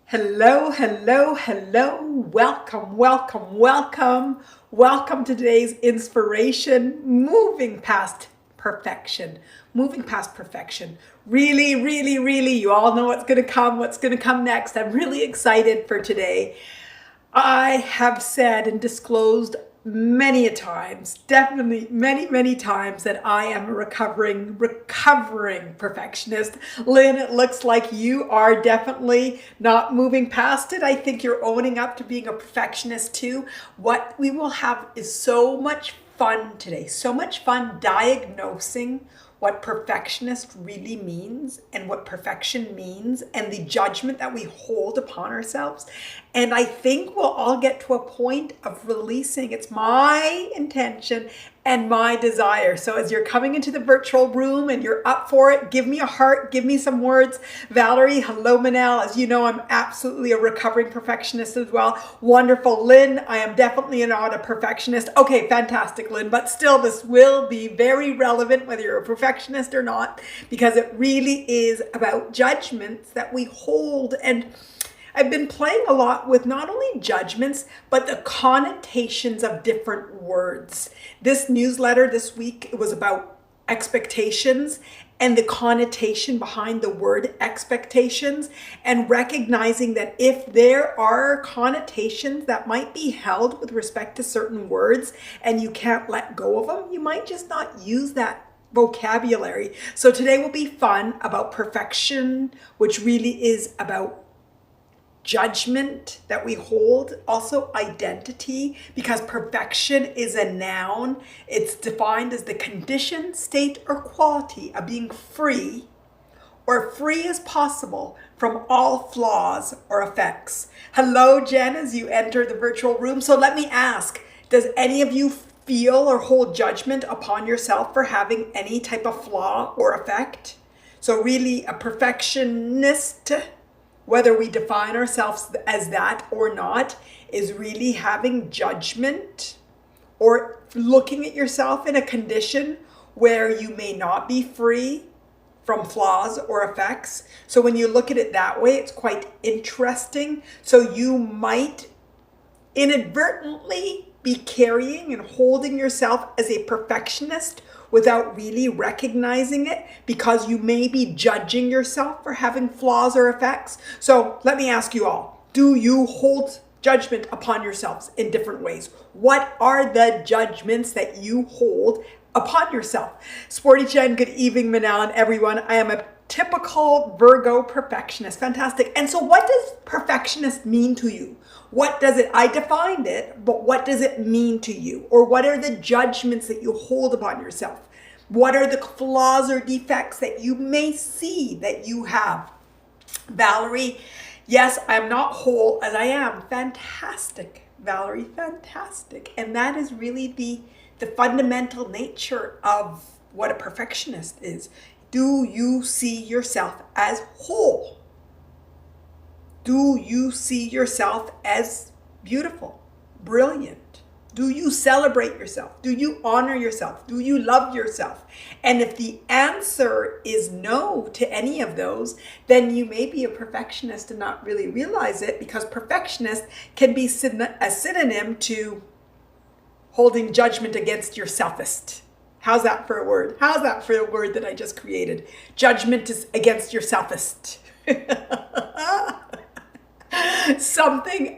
Hello, hello, hello. Welcome, welcome, welcome. Welcome to today's inspiration, moving past perfection. Moving past perfection. Really, really, really, you all know what's going to come next. I'm really excited for today. I have said and disclosed many a times, definitely many times, that I am a recovering perfectionist. Lynn, it looks like you are definitely not moving past it. I think you're owning up to being a perfectionist too. What we will have is so much fun today, so much fun diagnosing what perfectionist really means and what perfection means and the judgment that we hold upon ourselves. And I think we'll all get to a point of releasing. It's my intention and my desire. So as you're coming into the virtual room and you're up for it, give me a heart, give me some words. Valerie, hello Manal. As you know, I'm absolutely a recovering perfectionist as well. Wonderful. Lynn, I am definitely not a perfectionist. Okay, fantastic, Lynn. But still, this will be very relevant whether you're a perfectionist or not, because it really is about judgments that we hold. And I've been playing a lot with not only judgments, but the connotations of different words. This newsletter this week, it was about expectations and the connotation behind the word expectations, and recognizing that if there are connotations that might be held with respect to certain words and you can't let go of them, you might just not use that vocabulary. So today will be fun about perfection, which really is about judgment that we hold, also identity, because perfection is a noun. It's defined as the condition, state, or quality of being free, or free as possible from all flaws or effects. Hello, Jen, as you enter the virtual room. So let me ask, does any of you feel or hold judgment upon yourself for having any type of flaw or effect? So really a perfectionist, whether we define ourselves as that or not, is really having judgment or looking at yourself in a condition where you may not be free from flaws or effects. So when you look at it that way, it's quite interesting. So you might inadvertently be carrying and holding yourself as a perfectionist without really recognizing it, because you may be judging yourself for having flaws or effects. So let me ask you all, do you hold judgment upon yourselves in different ways? What are the judgments that you hold upon yourself? Sporty Jen, good evening, Manal, and everyone. I am a typical Virgo perfectionist. Fantastic. And so what does perfectionist mean to you? What does it, I defined it, but what does it mean to you? Or what are the judgments that you hold upon yourself? What are the flaws or defects that you may see that you have? Valerie, yes, I'm not whole as I am. Fantastic, Valerie, fantastic. And that is really the fundamental nature of what a perfectionist is. Do you see yourself as whole? Do you see yourself as beautiful, brilliant? Do you celebrate yourself? Do you honor yourself? Do you love yourself? And if the answer is no to any of those, then you may be a perfectionist and not really realize it, because perfectionist can be a synonym to holding judgment against your selfist. How's that for a word? How's that for a word that I just created? Judgment is against your selfist. Something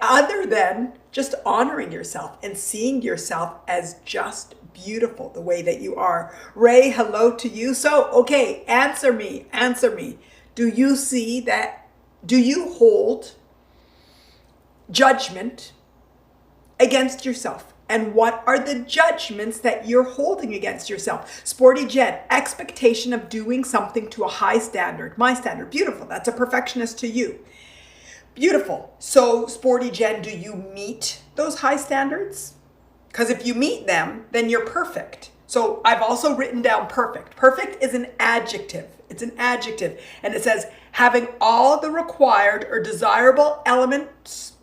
other than just honoring yourself and seeing yourself as just beautiful the way that you are. Ray, hello to you. So, okay, answer me. Do you see that? Do you hold judgment against yourself? And what are the judgments that you're holding against yourself? Sporty Jen, expectation of doing something to a high standard. My standard, beautiful. That's a perfectionist to you. Beautiful. So, Sporty Jen, do you meet those high standards? Because if you meet them, then you're perfect. So I've also written down perfect. Perfect is an adjective. It's an adjective. And it says having all the required or desirable elements,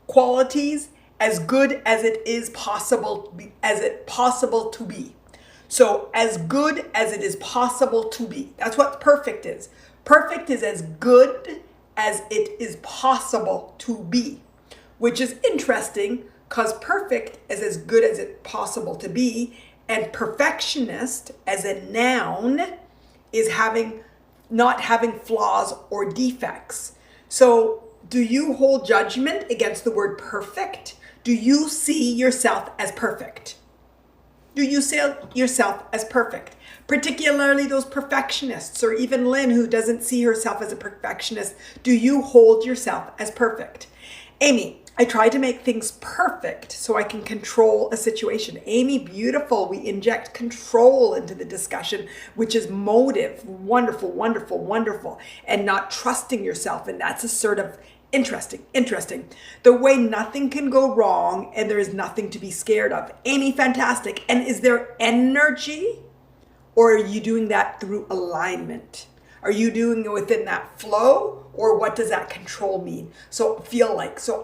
qualities, as good as it is possible, to be. So as good as it is possible to be. That's what perfect is. Perfect is as good as it is possible to be, which is interesting because perfect is as good as it's possible to be, and perfectionist as a noun is not having flaws or defects. So do you hold judgment against the word perfect? Do you see yourself as perfect? Do you see yourself as perfect? Particularly those perfectionists, or even Lynn, who doesn't see herself as a perfectionist. Do you hold yourself as perfect? Amy, I try to make things perfect so I can control a situation. Amy, beautiful. We inject control into the discussion, which is motive. Wonderful, wonderful, wonderful. And not trusting yourself. And that's assertive. Interesting. The way nothing can go wrong and there is nothing to be scared of. Amy, fantastic. And is there energy, or are you doing that through alignment? Are you doing it within that flow, or what does that control mean? So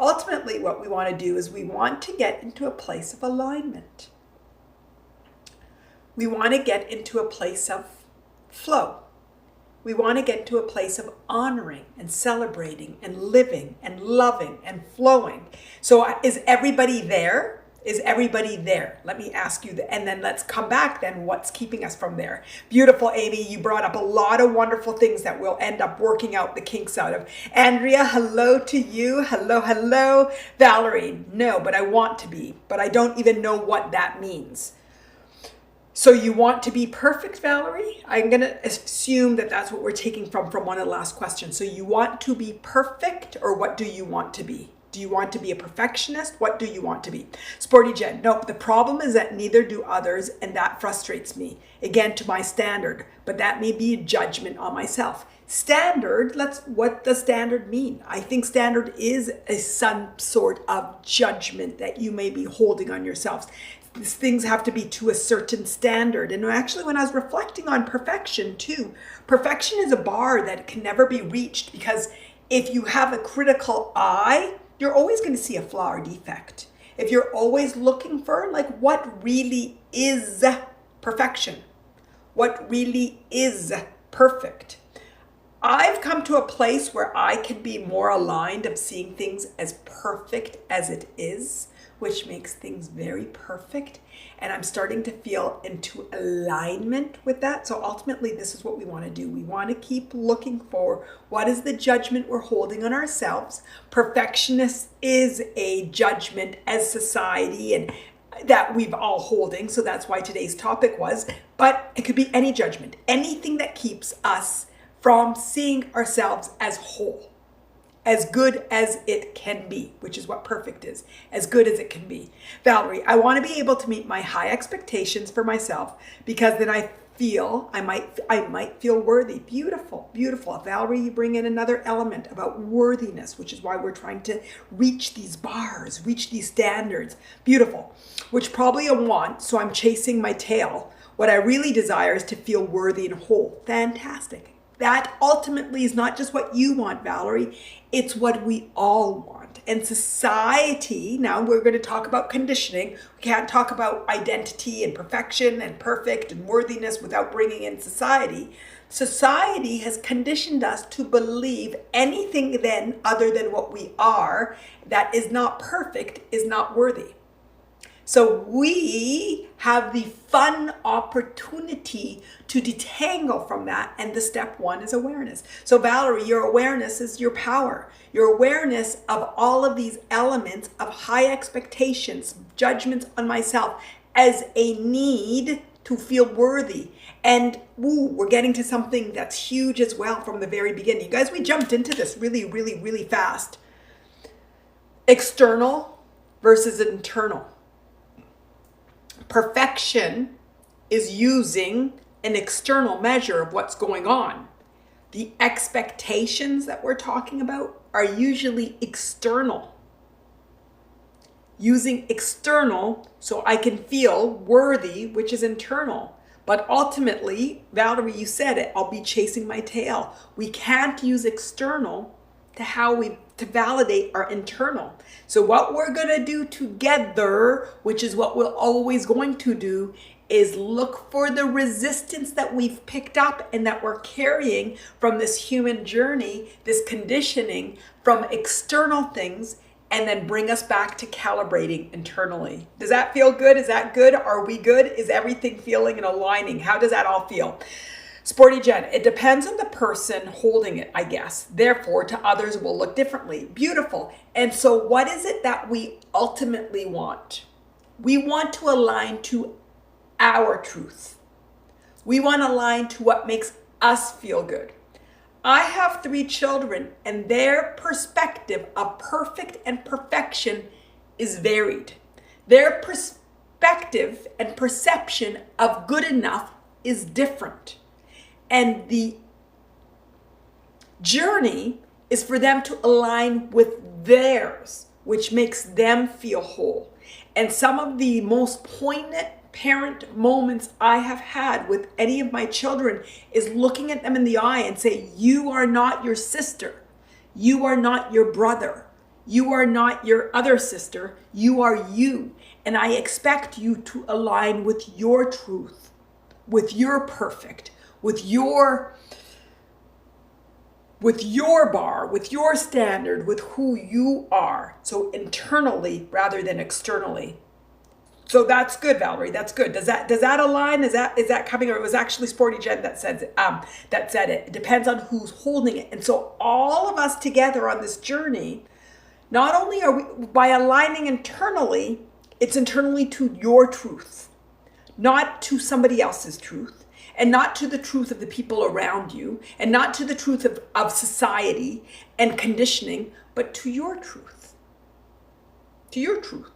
ultimately what we want to do is we want to get into a place of alignment. We want to get into a place of flow. We want to get to a place of honoring and celebrating and living and loving and flowing. So is everybody there? Is everybody there? Let me ask you and then let's come back then. What's keeping us from there? Beautiful, Amy. You brought up a lot of wonderful things that we'll end up working out the kinks out of. Andrea, hello to you. Hello. Valerie, no, but I want to be, but I don't even know what that means. So you want to be perfect, Valerie? I'm going to assume that that's what we're taking from one of the last questions. So you want to be perfect, or what do you want to be? Do you want to be a perfectionist? What do you want to be? Sporty Jen, nope. The problem is that neither do others, and that frustrates me. Again, to my standard, but that may be a judgment on myself. Standard, what does standard mean? I think standard is some sort of judgment that you may be holding on yourselves. These things have to be to a certain standard. And actually, when I was reflecting on perfection too, perfection is a bar that can never be reached, because if you have a critical eye, you're always going to see a flaw or defect. If you're always looking for what really is perfection, what really is perfect. I've come to a place where I can be more aligned of seeing things as perfect as it is, which makes things very perfect. And I'm starting to feel into alignment with that. So ultimately, this is what we want to do. We want to keep looking for what is the judgment we're holding on ourselves. Perfectionist is a judgment as society and that we've all holding. So that's why today's topic was, but it could be any judgment, anything that keeps us from seeing ourselves as whole, as good as it can be, which is what perfect is, as good as it can be. Valerie, I want to be able to meet my high expectations for myself, because then I might feel worthy. Beautiful. Valerie, you bring in another element about worthiness, which is why we're trying to reach these bars, reach these standards. Beautiful, which probably I want, so I'm chasing my tail. What I really desire is to feel worthy and whole. Fantastic. That ultimately is not just what you want, Valerie. It's what we all want. And society, now we're going to talk about conditioning. We can't talk about identity and perfection and perfect and worthiness without bringing in society. Society has conditioned us to believe anything then other than what we are that is not perfect is not worthy. So we have the fun opportunity to detangle from that. And the step one is awareness. So Valerie, your awareness is your power. Your awareness of all of these elements of high expectations, judgments on myself as a need to feel worthy. And we're getting to something that's huge as well from the very beginning. You guys, we jumped into this really fast. External versus internal. Perfection is using an external measure of what's going on. The expectations that we're talking about are usually external. Using external so I can feel worthy, which is internal. But ultimately, Valerie, you said it, I'll be chasing my tail. We can't use external to validate our internal. So what we're going to do together, which is what we're always going to do, is look for the resistance that we've picked up and that we're carrying from this human journey, this conditioning from external things, and then bring us back to calibrating internally. Does that feel good? Is that good? Are we good? Is everything feeling and aligning? How does that all feel? Sporty Jen, it depends on the person holding it, I guess. Therefore, to others will look differently. Beautiful. And so what is it that we ultimately want? We want to align to our truth. We want to align to what makes us feel good. I have 3 children, and their perspective of perfect and perfection is varied. Their perspective and perception of good enough is different. And the journey is for them to align with theirs, which makes them feel whole. And some of the most poignant parent moments I have had with any of my children is looking at them in the eye and say, you are not your sister. You are not your brother. You are not your other sister. You are you. And I expect you to align with your truth, with your perfect, with your bar, with your standard, with who you are. So internally rather than externally. So that's good, Valerie. That's good. Does that align? Is that coming? Or it was actually Sporty Jen that said it. It depends on who's holding it. And so all of us together on this journey, not only are we by aligning internally, it's internally to your truth, not to somebody else's truth, and not to the truth of the people around you, and not to the truth of society and conditioning, but to your truth. To your truth.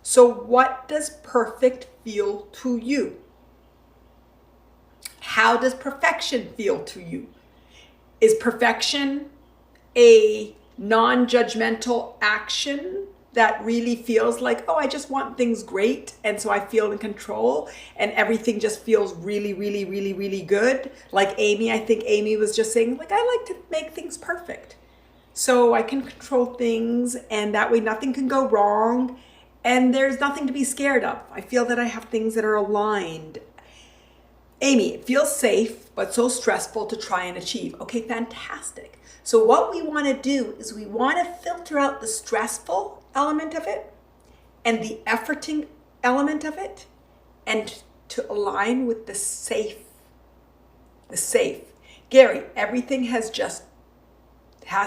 So what does perfect feel to you? How does perfection feel to you? Is perfection a non-judgmental action that really feels like, oh, I just want things great, and so I feel in control, and everything just feels really, really, really, really good? Like Amy, I think Amy was just saying, like, I like to make things perfect. So I can control things, and that way nothing can go wrong. And there's nothing to be scared of. I feel that I have things that are aligned. Amy, it feels safe, but so stressful to try and achieve. Okay, fantastic. So what we want to do is we want to filter out the stressful element of it and the efforting element of it, and to align with the safe. The safe. Gary, everything has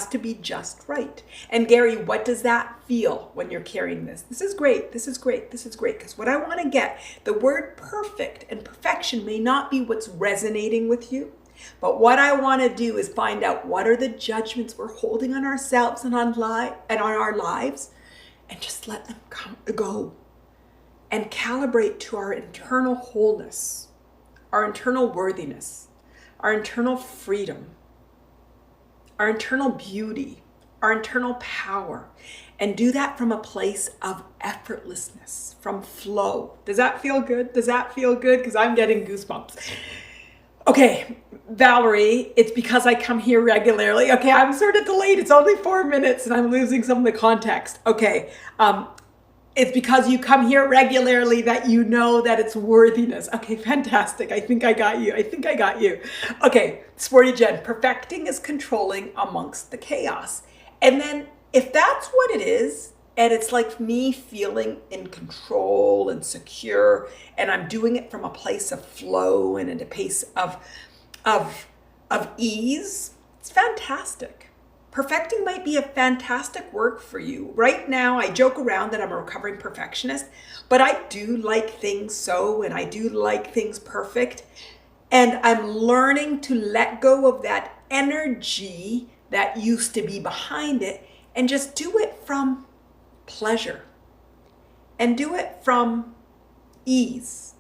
to be just right. And Gary, what does that feel when you're carrying this? This is great. This is great. This is great. Because what I want to get, the word perfect and perfection may not be what's resonating with you, but what I want to do is find out what are the judgments we're holding on ourselves and on our lives, and just let them go and calibrate to our internal wholeness, our internal worthiness, our internal freedom, our internal beauty, our internal power, and do that from a place of effortlessness, from flow. Does that feel good? Does that feel good? Because I'm getting goosebumps. Okay, Valerie, it's because I come here regularly. Okay, I'm sort of delayed. It's only 4 minutes and I'm losing some of the context. Okay, it's because you come here regularly that you know that it's worthiness. Okay, fantastic. I think I got you. Okay, Sporty Jen, perfecting is controlling amongst the chaos. And then if that's what it is, and it's like me feeling in control and secure, and I'm doing it from a place of flow and in a place of ease, it's fantastic. Perfecting might be a fantastic work for you. Right now, I joke around that I'm a recovering perfectionist, but I do like things so, and I do like things perfect. And I'm learning to let go of that energy that used to be behind it and just do it from pleasure, and do it from ease,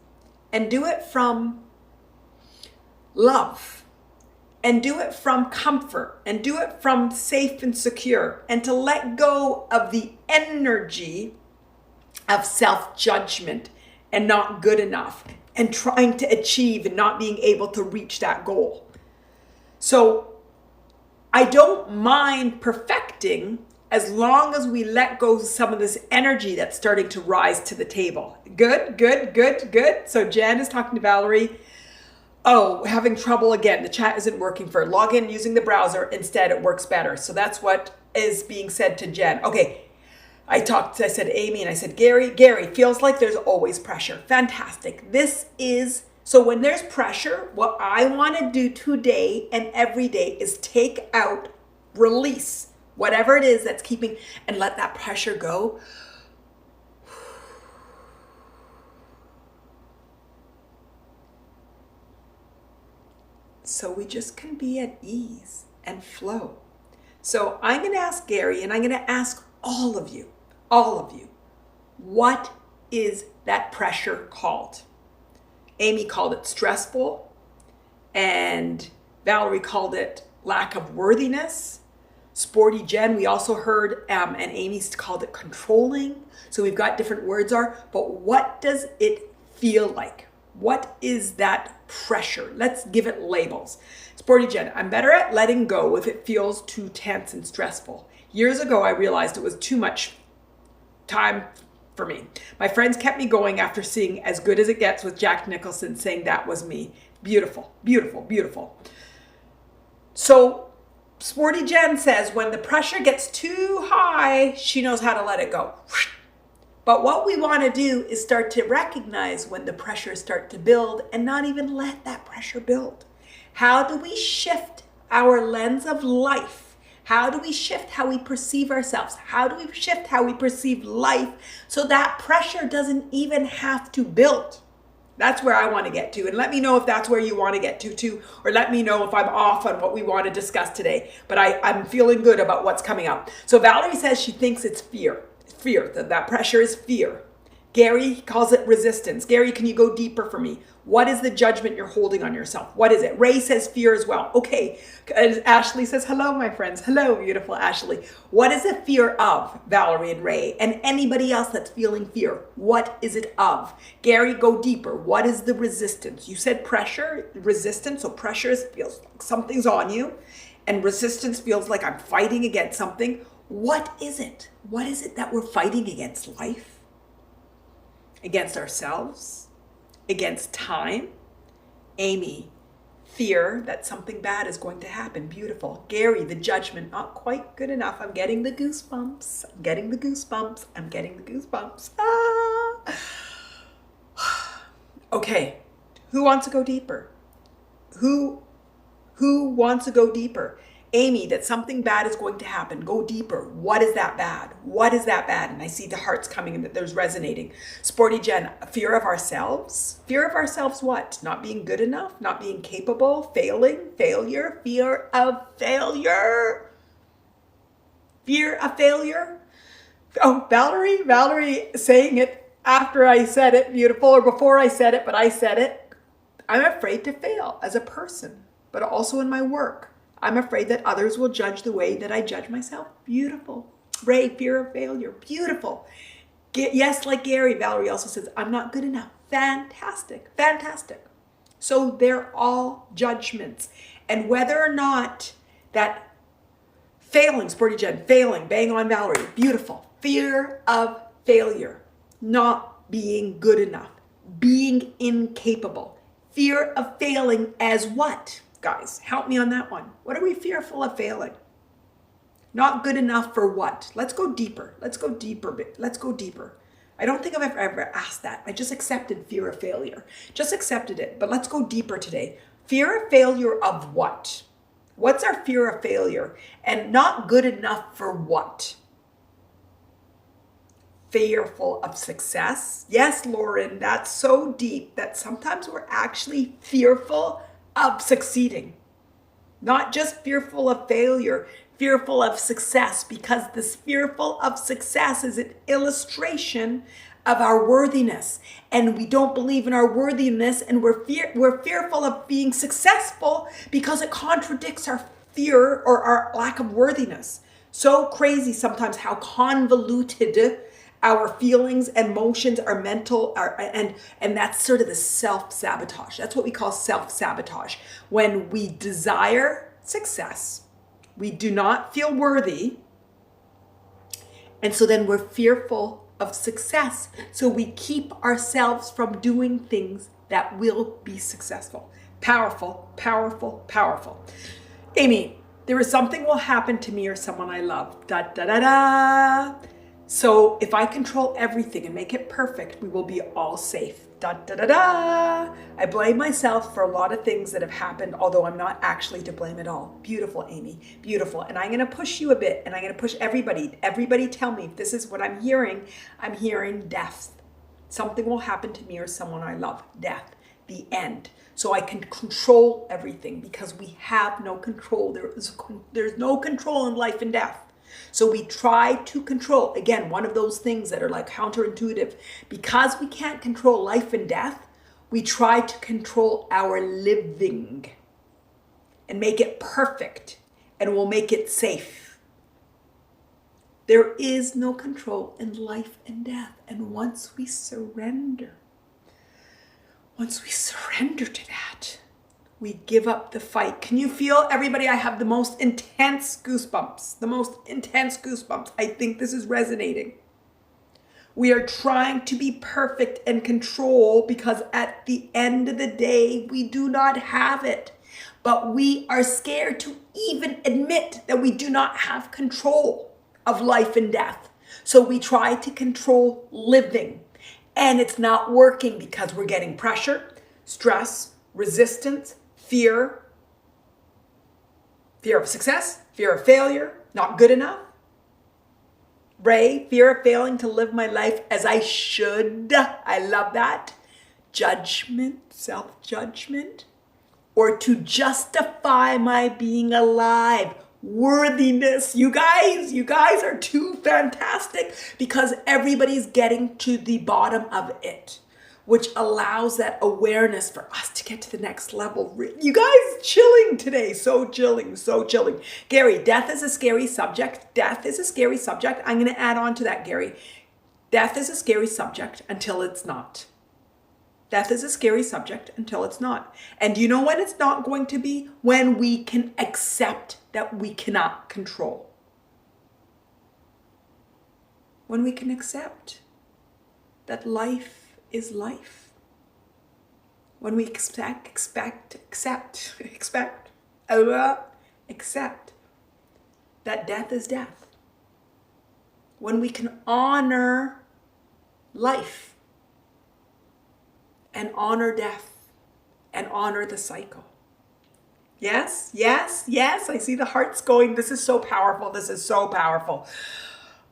and do it from love, and do it from comfort, and do it from safe and secure, and to let go of the energy of self-judgment and not good enough and trying to achieve and not being able to reach that goal. So I don't mind perfecting as long as we let go of some of this energy that's starting to rise to the table. Good, good, good, good. So Jen is talking to Valerie. Oh, having trouble again. The chat isn't working for her. Log in using the browser. Instead, it works better. So that's what is being said to Jen. Okay. I said Amy and I said Gary, feels like there's always pressure. Fantastic. So when there's pressure, what I want to do today and every day is take out, release whatever it is that's keeping, and let that pressure go. So we just can be at ease and flow. So I'm going to ask Gary, and I'm going to ask all of you, what is that pressure called? Amy called it stressful, and Valerie called it lack of worthiness. Sporty Jen, we also heard, and Amy's called it controlling. So we've got different words but what does it feel like? What is that pressure? Let's give it labels. Sporty Jen, I'm better at letting go if it feels too tense and stressful. Years ago, I realized it was too much time for me. My friends kept me going after seeing As Good as It Gets with Jack Nicholson, saying that was me. Beautiful, beautiful, beautiful. So Sporty Jen says when the pressure gets too high, she knows how to let it go. But what we want to do is start to recognize when the pressure starts to build and not even let that pressure build. How do we shift our lens of life? How do we shift how we perceive ourselves? How do we shift how we perceive life so that pressure doesn't even have to build? That's where I want to get to. And let me know if that's where you want to get to too, or let me know if I'm off on what we want to discuss today. But I'm feeling good about what's coming up. So Valerie says she thinks it's fear. That pressure is fear. Gary calls it resistance. Gary, can you go deeper for me? What is the judgment you're holding on yourself? What is it? Ray says fear as well. Okay. Ashley says, hello, my friends. Hello, beautiful Ashley. What is the fear of, Valerie and Ray, and anybody else that's feeling fear? What is it of? Gary, go deeper. What is the resistance? You said pressure, resistance. So pressure feels like something's on you, and resistance feels like I'm fighting against something. What is it? What is it that we're fighting against? Life? Against ourselves? Against time? Amy, fear that something bad is going to happen. Beautiful. Gary, the judgment, not quite good enough. I'm getting the goosebumps. I'm getting the goosebumps. I'm getting the goosebumps. Ah. Okay. Who wants to go deeper? Who wants to go deeper? Amy, that something bad is going to happen. Go deeper. What is that bad? What is that bad? And I see the hearts coming and that there's resonating. Sporty Jen, fear of ourselves. Fear of ourselves what? Not being good enough? Not being capable? Failing? Failure? Fear of failure? Fear of failure? Oh, Valerie saying it after I said it. Beautiful. Or before I said it, but I said it. I'm afraid to fail as a person, but also in my work. I'm afraid that others will judge the way that I judge myself. Beautiful. Ray, fear of failure. Beautiful. Yes, like Gary. Valerie also says, I'm not good enough. Fantastic. Fantastic. So they're all judgments. And whether or not that failing, Sporty Jen, failing, bang on Valerie. Beautiful. Fear of failure. Not being good enough. Being incapable. Fear of failing as what? Guys, help me on that one. What are we fearful of failing? Not good enough for what? Let's go deeper. Let's go deeper. Let's go deeper. I don't think I've ever asked that. I just accepted fear of failure. Just accepted it. But let's go deeper today. Fear of failure of what? What's our fear of failure? And not good enough for what? Fearful of success. Yes, Lauren, that's so deep that sometimes we're actually fearful of succeeding. Not just fearful of failure, fearful of success, because this fearful of success is an illustration of our worthiness. And we don't believe in our worthiness, and we're fearful of being successful because it contradicts our fear or our lack of worthiness. So crazy sometimes how convoluted our feelings and emotions are mental and that's sort of the self-sabotage. That's what we call self-sabotage. When we desire success, we do not feel worthy, And so then we're fearful of success. So we keep ourselves from doing things that will be successful. Powerful, powerful, powerful. Amy, there is something will happen to me or someone I love. Da, da, da, da. So if I control everything and make it perfect, we will be all safe. Da, da, da, da. I blame myself for a lot of things that have happened, although I'm not actually to blame at all. Beautiful, Amy, beautiful. And I'm going to push you a bit, and I'm going to push everybody. Everybody tell me if this is what I'm hearing. I'm hearing death. Something will happen to me or someone I love. Death, the end. So I can control everything because we have no control. There's no control in life and death. So we try to control, again, one of those things that are like counterintuitive. Because we can't control life and death, we try to control our living and make it perfect, and we'll make it safe. There is no control in life and death. And once we surrender to that, we give up the fight. Can you feel, everybody? I have the most intense goosebumps. The most intense goosebumps. I think this is resonating. We are trying to be perfect and control because at the end of the day, we do not have it. But we are scared to even admit that we do not have control of life and death. So we try to control living. And it's not working because we're getting pressure, stress, resistance, fear of success, fear of failure, not good enough. Ray, fear of failing to live my life as I should. I love that. Judgment, self-judgment, or to justify my being alive. Worthiness. You guys are too fantastic because everybody's getting to the bottom of it, which allows that awareness for us to get to the next level. You guys chilling today. So chilling, so chilling. Gary, death is a scary subject. Death is a scary subject. I'm going to add on to that, Gary. Death is a scary subject until it's not. Death is a scary subject until it's not. And do you know when it's not going to be? When we can accept that we cannot control. When we can accept that life is life. When we accept that death is death. When we can honor life and honor death and honor the cycle. Yes, yes, yes. I see the hearts going. This is so powerful. This is so powerful.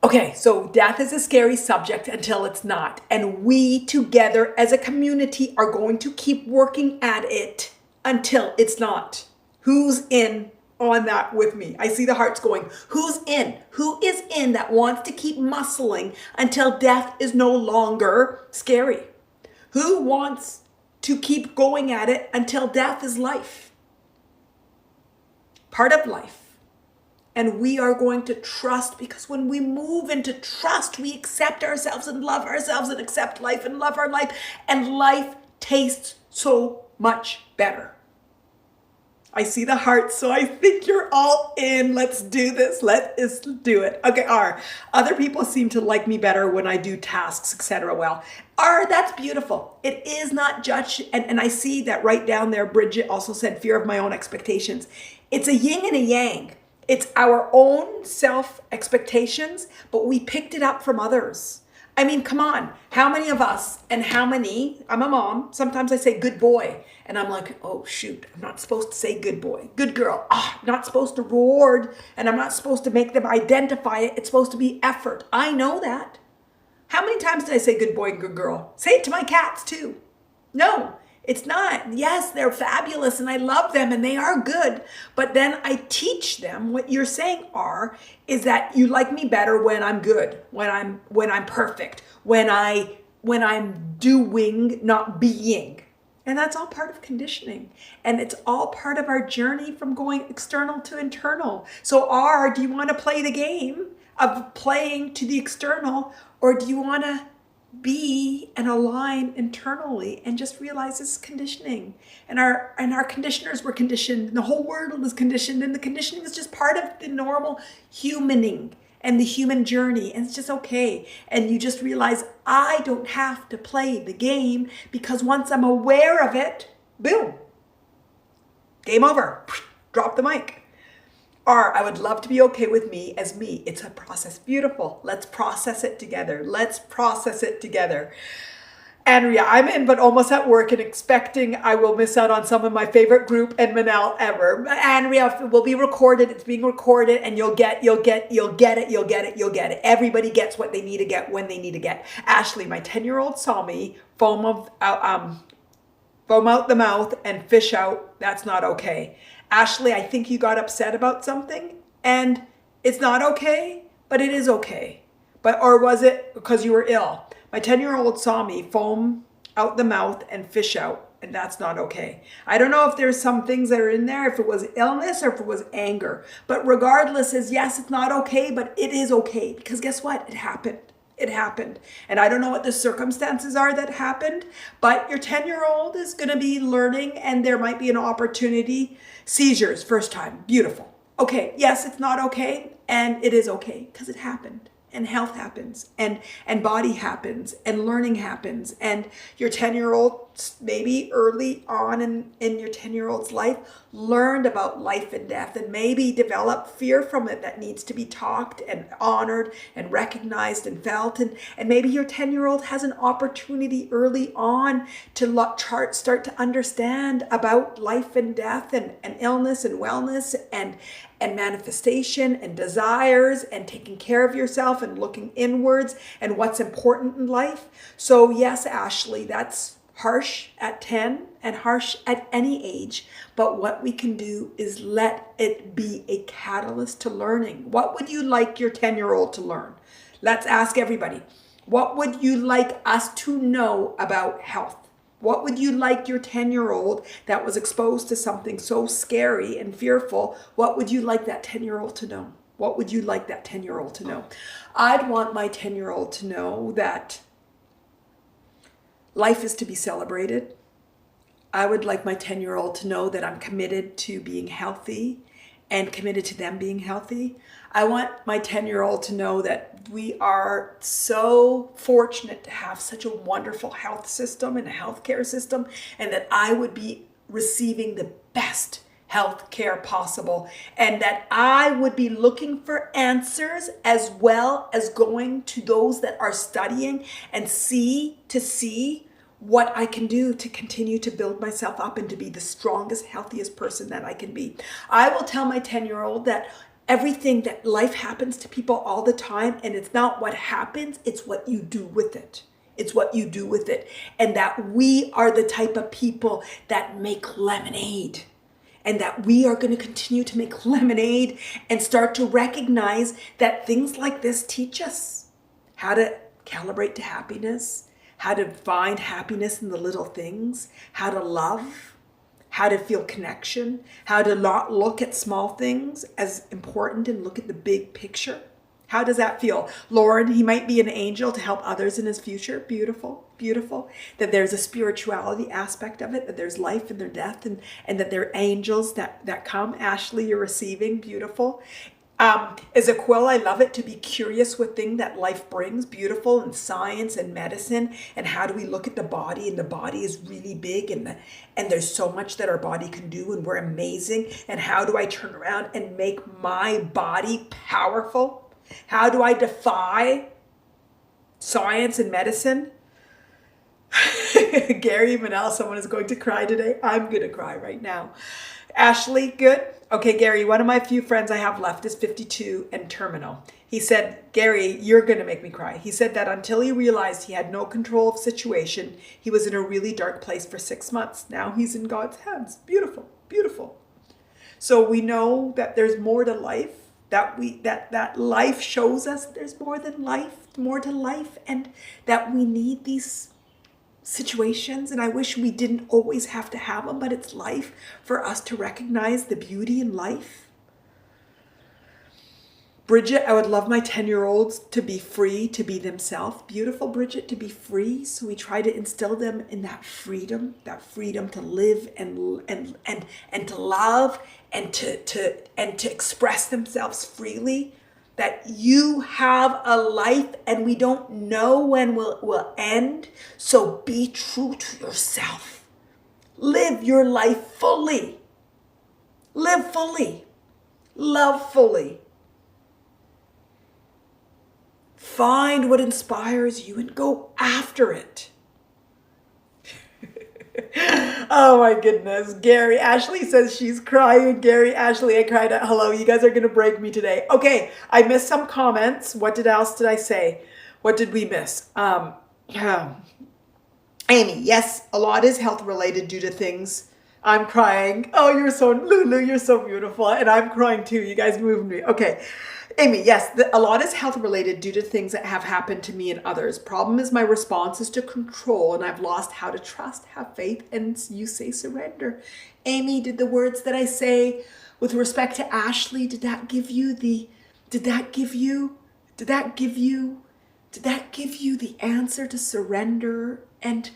Okay, so death is a scary subject until it's not. And we together as a community are going to keep working at it until it's not. Who's in on that with me? I see the hearts going. Who's in? Who is in that wants to keep muscling until death is no longer scary? Who wants to keep going at it until death is life? Part of life. And we are going to trust, because when we move into trust, we accept ourselves and love ourselves and accept life and love our life. And life tastes so much better. I see the hearts, so I think you're all in. Let's do this. Let's do it. Okay, other people seem to like me better when I do tasks, etc. Well, that's beautiful. It is not judged. And I see that right down there, Bridget also said fear of my own expectations. It's a yin and a yang. It's our own self-expectations, but we picked it up from others. I mean, come on. How many of us and how many, I'm a mom, sometimes I say good boy. And I'm like, oh shoot, I'm not supposed to say good boy, good girl. I'm not supposed to reward, and I'm not supposed to make them identify it. It's supposed to be effort. I know that. How many times did I say good boy and good girl? Say it to my cats too. No. It's not. Yes, they're fabulous and I love them and they are good. But then I teach them what you're saying is that you like me better when I'm good, when I'm perfect, when I'm doing, not being. And that's all part of conditioning. And it's all part of our journey from going external to internal. So do you want to play the game of playing to the external, or do you want to be and align internally and just realize this is conditioning? And our conditioners were conditioned, and the whole world was conditioned, and the conditioning is just part of the normal humaning. and the human journey, and it's just okay. And you just realize, I don't have to play the game, because once I'm aware of it, boom, game over, drop the mic. Or I would love to be okay with me as me. It's a process. Beautiful. Let's process it together. Let's process it together. Andrea, I'm in, but almost at work and expecting I will miss out on some of my favorite group and Manal ever. Andrea, it will be recorded. It's being recorded, and you'll get it. Everybody gets what they need to get when they need to get. Ashley, my 10-year-old saw me foam out the mouth and fish out. That's not okay. Ashley, I think you got upset about something, and it's not okay, but it is okay. Or was it because you were ill? My 10-year-old saw me foam out the mouth and fish out, and that's not okay. I don't know if there's some things that are in there, if it was illness or if it was anger. But regardless, yes, it's not okay, but it is okay, because guess what? It happened. It happened. And I don't know what the circumstances are that happened, but your 10-year-old is going to be learning, and there might be an opportunity. Seizures, first time. Beautiful. Okay, yes, it's not okay, and it is okay, because it happened. And health happens, and body happens, and learning happens. And your 10-year-old, maybe early on in your 10-year-old's life, learned about life and death, and maybe developed fear from it that needs to be talked and honored and recognized and felt. And maybe your 10-year-old has an opportunity early on to start to understand about life and death, and illness and wellness, and manifestation and desires, and taking care of yourself and looking inwards and what's important in life. So yes, Ashley, that's harsh at 10 and harsh at any age. But what we can do is let it be a catalyst to learning. What would you like your 10-year-old to learn? Let's ask everybody. What would you like us to know about health? What would you like your 10-year-old that was exposed to something so scary and fearful? What would you like that 10-year-old to know? What would you like that 10-year-old to know? I'd want my 10-year-old to know that life is to be celebrated. I would like my 10-year-old to know that I'm committed to being healthy and committed to them being healthy. I want my 10-year-old to know that we are so fortunate to have such a wonderful health system and a healthcare system, and that I would be receiving the best health care possible, and that I would be looking for answers, as well as going to those that are studying and see what I can do to continue to build myself up and to be the strongest, healthiest person that I can be. I will tell my 10-year-old that everything, that life happens to people all the time, and it's not what happens, it's what you do with it. It's what you do with it. And that we are the type of people that make lemonade. And that we are going to continue to make lemonade and start to recognize that things like this teach us how to calibrate to happiness, how to find happiness in the little things, how to love, how to feel connection, how to not look at small things as important and look at the big picture. How does that feel? Lauren, he might be an angel to help others in his future. Beautiful, beautiful. That there's a spirituality aspect of it, that there's life and there's death, and that there are angels that come. Ashley, you're receiving. Beautiful. As a quill, I love it to be curious with things that life brings. Beautiful, and science and medicine, and how do we look at the body, and the body is really big, and there's so much that our body can do, and we're amazing. And how do I turn around and make my body powerful? How do I defy science and medicine? Gary, Manal, someone is going to cry today. I'm going to cry right now. Ashley, good. Okay, Gary, one of my few friends I have left is 52 and terminal. He said, Gary, you're going to make me cry. He said that until he realized he had no control of the situation, he was in a really dark place for 6 months. Now he's in God's hands. Beautiful, beautiful. So we know that there's more to life, that life shows us there's more than life, more to life, and that we need these situations, and I wish we didn't always have to have them, but it's life for us to recognize the beauty in life. Bridget, I would love my 10-year-olds to be free to be themselves. Beautiful, Bridget, to be free. So we try to instill them in that freedom to live and to love and to express themselves freely. that you have a life and we don't know when will end. So be true to yourself. Live your life fully. Live fully. Love fully. Find what inspires you and go after it. Oh my goodness. Gary Ashley says she's crying. Gary Ashley, I cried at hello. You guys are going to break me today. Okay, I missed some comments. What else did I say? What did we miss? Amy, yes, a lot is health related due to things. I'm crying. Oh, you're so, Lulu, you're so beautiful. And I'm crying too. You guys moved me. Okay. Amy, yes, a lot is health related due to things that have happened to me and others. Problem is my response is to control, and I've lost how to trust, have faith, and you say surrender. Amy, did the words that I say with respect to Ashley, did that give you the answer to surrender and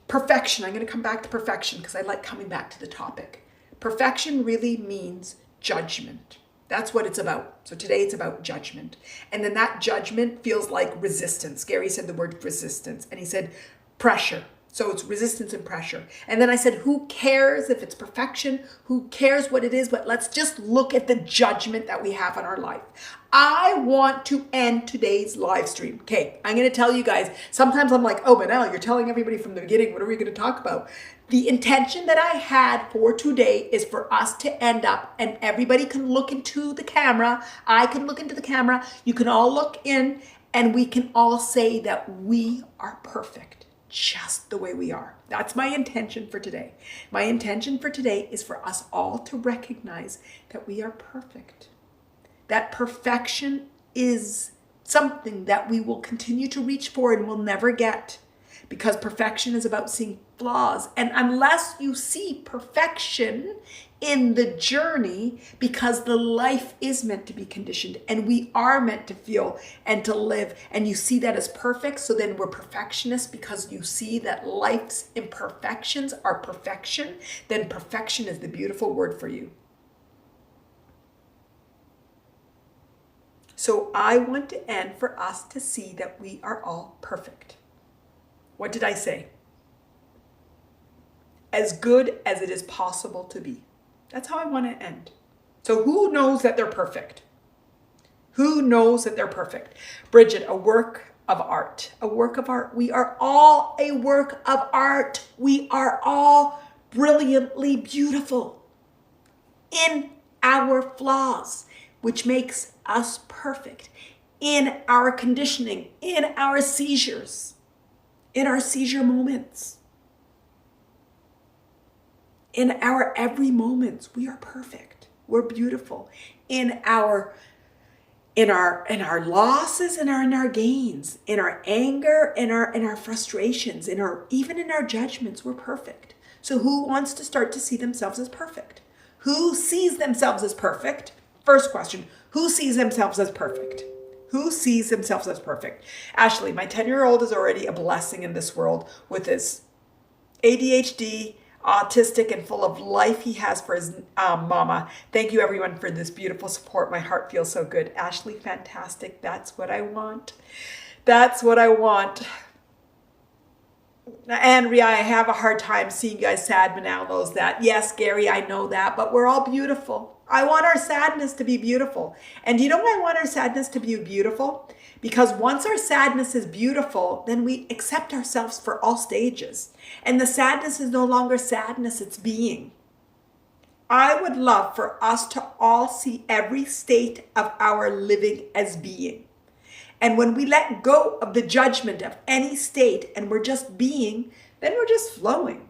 perfection? I'm going to come back to perfection because I like coming back to the topic. Perfection really means judgment. That's what it's about. So today it's about judgment. And then that judgment feels like resistance. Gary said the word resistance and he said pressure. So it's resistance and pressure. And then I said, who cares if it's perfection? Who cares what it is? But let's just look at the judgment that we have in our life. I want to end today's live stream. Okay, I'm going to tell you guys. Sometimes I'm like, oh, Manal, you're telling everybody from the beginning. What are we going to talk about? The intention that I had for today is for us to end up, and everybody can look into the camera. I can look into the camera. You can all look in, and we can all say that we are perfect, just the way we are. That's my intention for today. My intention for today is for us all to recognize that we are perfect. That perfection is something that we will continue to reach for and will never get, because perfection is about seeing flaws. And unless you see perfection in the journey, because the life is meant to be conditioned and we are meant to feel and to live, and you see that as perfect, so then we're perfectionists because you see that life's imperfections are perfection, then perfection is the beautiful word for you. So I want to end for us to see that we are all perfect. What did I say? As good as it is possible to be. That's how I want to end. So who knows that they're perfect? Who knows that they're perfect? Bridget, a work of art. A work of art. We are all a work of art. We are all brilliantly beautiful in our flaws, which makes us perfect, in our conditioning, in our seizures, in our seizure moments, in our every moments. We are perfect. We're beautiful in our losses and in our gains, in our anger, in our frustrations, even in our judgments. We're perfect. So who wants to start to see themselves as perfect? Who sees themselves as perfect? First question, who sees themselves as perfect? Who sees themselves as perfect? Ashley, my 10-year-old is already a blessing in this world with his ADHD, autistic, and full of life he has for his mama. Thank you everyone for this beautiful support. My heart feels so good. Ashley, fantastic. That's what I want. That's what I want. Andrea, I have a hard time seeing you guys sad. Manal knows that. Yes, Gary, I know that, but we're all beautiful. I want our sadness to be beautiful. And do you know why I want our sadness to be beautiful? Because once our sadness is beautiful, then we accept ourselves for all stages. And the sadness is no longer sadness, it's being. I would love for us to all see every state of our living as being. And when we let go of the judgment of any state and we're just being, then we're just flowing.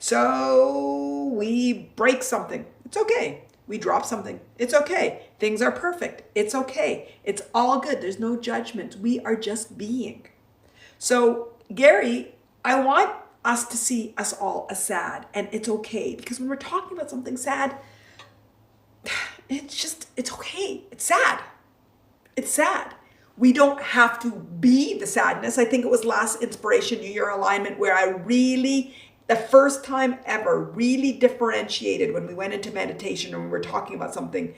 So we break something. It's okay. We drop something. It's okay. Things are perfect. It's okay. It's all good. There's no judgment. We are just being. So Gary, I want us to see us all as sad, and it's okay, because when we're talking about something sad, it's okay. It's sad. It's sad. We don't have to be the sadness. I think it was last Inspiration New Year Alignment where I really, the first time ever, really differentiated when we went into meditation and we were talking about something.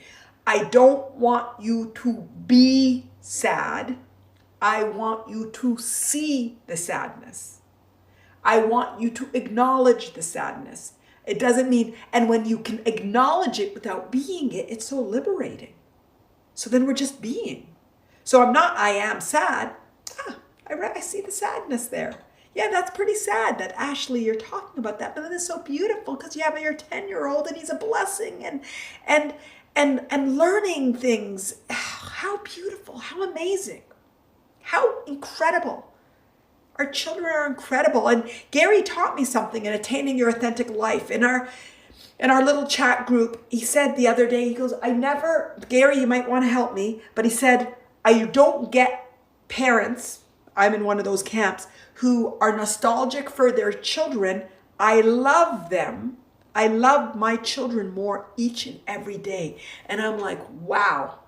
I don't want you to be sad. I want you to see the sadness. I want you to acknowledge the sadness. It doesn't mean, and when you can acknowledge it without being it, it's so liberating. So then we're just being. So I am sad. I see the sadness there. Yeah, that's pretty sad that Ashley, you're talking about that, but it's so beautiful because you have your 10-year-old and he's a blessing and learning things. How beautiful, how amazing, how incredible. Our children are incredible. And Gary taught me something in Attaining Your Authentic Life. In our little chat group, he said the other day, he goes, Gary, you might want to help me, but he said, I don't get parents, I'm in one of those camps, who are nostalgic for their children. I love them. I love my children more each and every day. And I'm like, wow.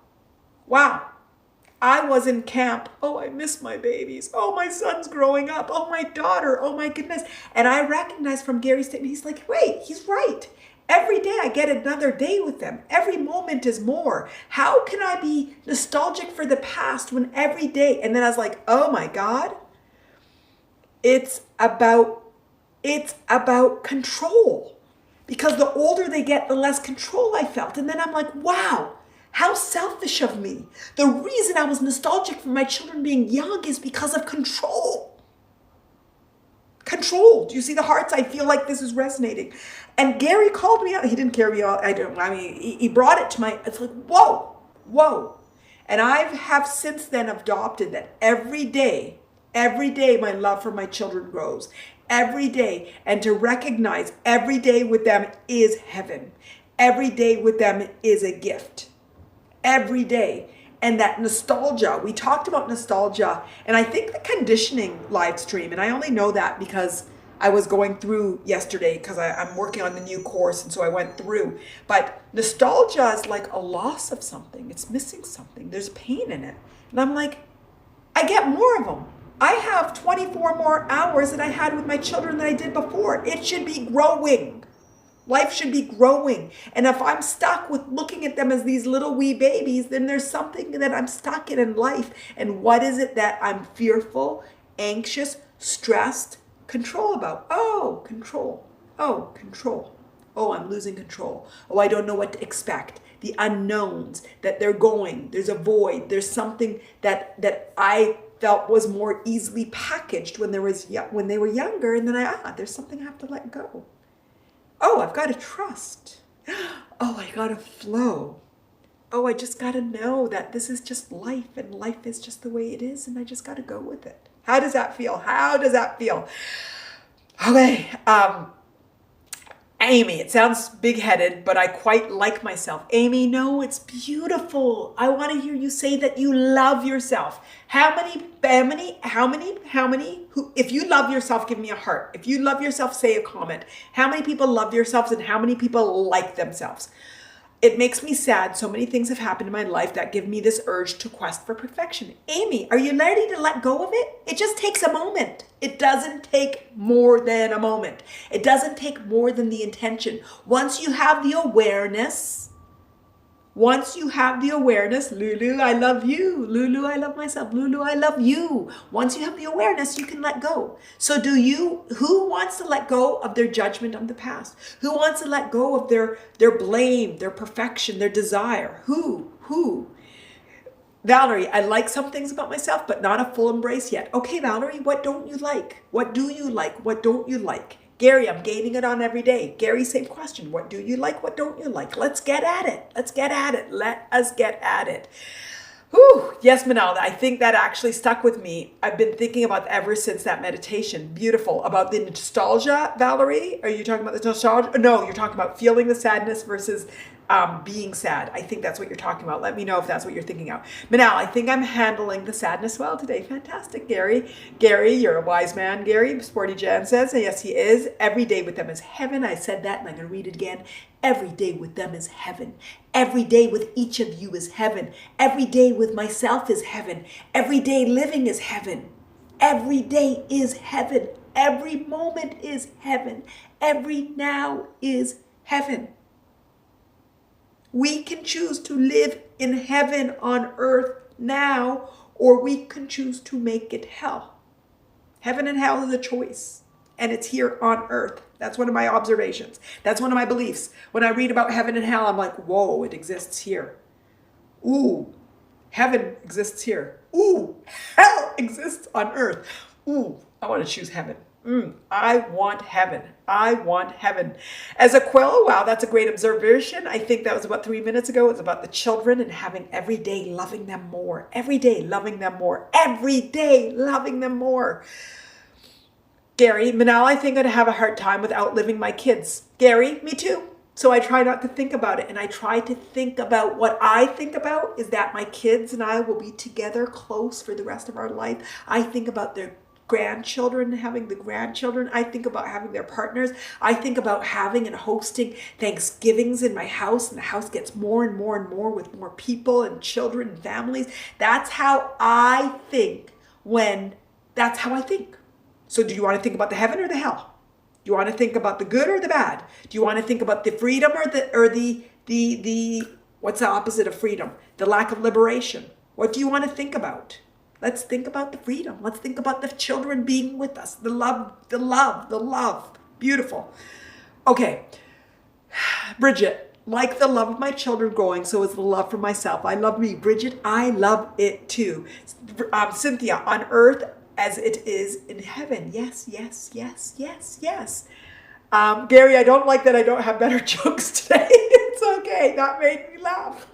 I was in camp. Oh, I miss my babies. Oh, my son's growing up. Oh, my daughter. Oh, my goodness. And I recognized from Gary's statement, he's like, wait, he's right. Every day I get another day with them. Every moment is more. How can I be nostalgic for the past when every day? And then I was like, oh my God, it's about control. Because the older they get, the less control I felt. And then I'm like, wow. How selfish of me. The reason I was nostalgic for my children being young is because of control. Control. Do you see the hearts? I feel like this is resonating. And Gary called me out. He didn't carry me out. He brought it to my, it's like, whoa. And I have since then adopted that every day my love for my children grows. Every day. And to recognize every day with them is heaven. Every day with them is a gift. Every day. And that nostalgia, we talked about nostalgia, and I think the conditioning live stream, and I only know that because I was going through yesterday because I'm working on the new course, and so I went through. But nostalgia is like a loss of something. It's missing something. There's pain in it. And I'm like, I get more of them. I have 24 more hours that I had with my children than I did before. It should be growing. Life should be growing. And if I'm stuck with looking at them as these little wee babies, then there's something that I'm stuck in life. And what is it that I'm fearful, anxious, stressed, control about? Oh, control. Oh, control. Oh, I'm losing control. Oh, I don't know what to expect. The unknowns, that they're going. There's a void. There's something that I felt was more easily packaged when they were younger. And then there's something I have to let go. Oh, I've got to trust. Oh, I got to flow. Oh, I just got to know that this is just life and life is just the way it is and I just got to go with it. How does that feel? How does that feel? Okay, Amy, it sounds big-headed, but I quite like myself. Amy, no, it's beautiful. I want to hear you say that you love yourself. How many, if you love yourself, give me a heart. If you love yourself, say a comment. How many people love themselves and how many people like themselves? It makes me sad. So many things have happened in my life that give me this urge to quest for perfection. Amy, are you ready to let go of it? It just takes a moment. It doesn't take more than a moment. It doesn't take more than the intention. Once you have the awareness, Lulu, I love you. Lulu, I love myself. Lulu, I love you. Once you have the awareness, you can let go. So who wants to let go of their judgment of the past? Who wants to let go of their blame, their perfection, their desire? Who? Valerie, I like some things about myself, but not a full embrace yet. Okay, Valerie, what don't you like? What do you like? What don't you like? Gary, I'm gaining it on every day. Gary, same question. What do you like? What don't you like? Let's get at it. Let us get at it. Whew. Yes, Manal, I think that actually stuck with me. I've been thinking about ever since that meditation. Beautiful. About the nostalgia, Valerie? Are you talking about the nostalgia? No, you're talking about feeling the sadness versus being sad. I think that's what you're talking about. Let me know if that's what you're thinking of. Manal, I think I'm handling the sadness well today. Fantastic, Gary. Gary, you're a wise man, Gary. Sporty Jan says, yes, he is. Every day with them is heaven. I said that and I'm going to read it again. Every day with them is heaven. Every day with each of you is heaven. Every day with myself is heaven. Every day living is heaven. Every day is heaven. Every moment is heaven. Every now is heaven. We can choose to live in heaven on earth now, or we can choose to make it hell. Heaven and hell is a choice, and it's here on earth. That's one of my observations. That's one of my beliefs. When I read about heaven and hell, I'm like, whoa, it exists here. Ooh, heaven exists here. Ooh, hell exists on earth. Ooh, I want to choose heaven. I want heaven. I want heaven. As a quill, wow, that's a great observation. I think that was about 3 minutes ago. It was about the children and having every day loving them more. Every day loving them more. Every day loving them more. Gary, Manal, I think I'd have a hard time with outliving my kids. Gary, me too. So I try not to think about it. And I try to think about what I think about is that my kids and I will be together close for the rest of our life. I think about their grandchildren, having the grandchildren. I think about having their partners. I think about having and hosting Thanksgivings in my house, and the house gets more and more and more with more people and children and families. That's how I think that's how I think. So do you want to think about the heaven or the hell? Do you want to think about the good or the bad? Do you want to think about the freedom or the what's the opposite of freedom? The lack of liberation. What do you want to think about? Let's think about the freedom. Let's think about the children being with us. The love, the love, the love. Beautiful. Okay. Bridget, like the love of my children growing, so is the love for myself. I love me. Bridget, I love it too. Cynthia, on earth as it is in heaven. Yes, yes, yes, yes, yes. Gary, I don't like that I don't have better jokes today. It's okay. That made me laugh.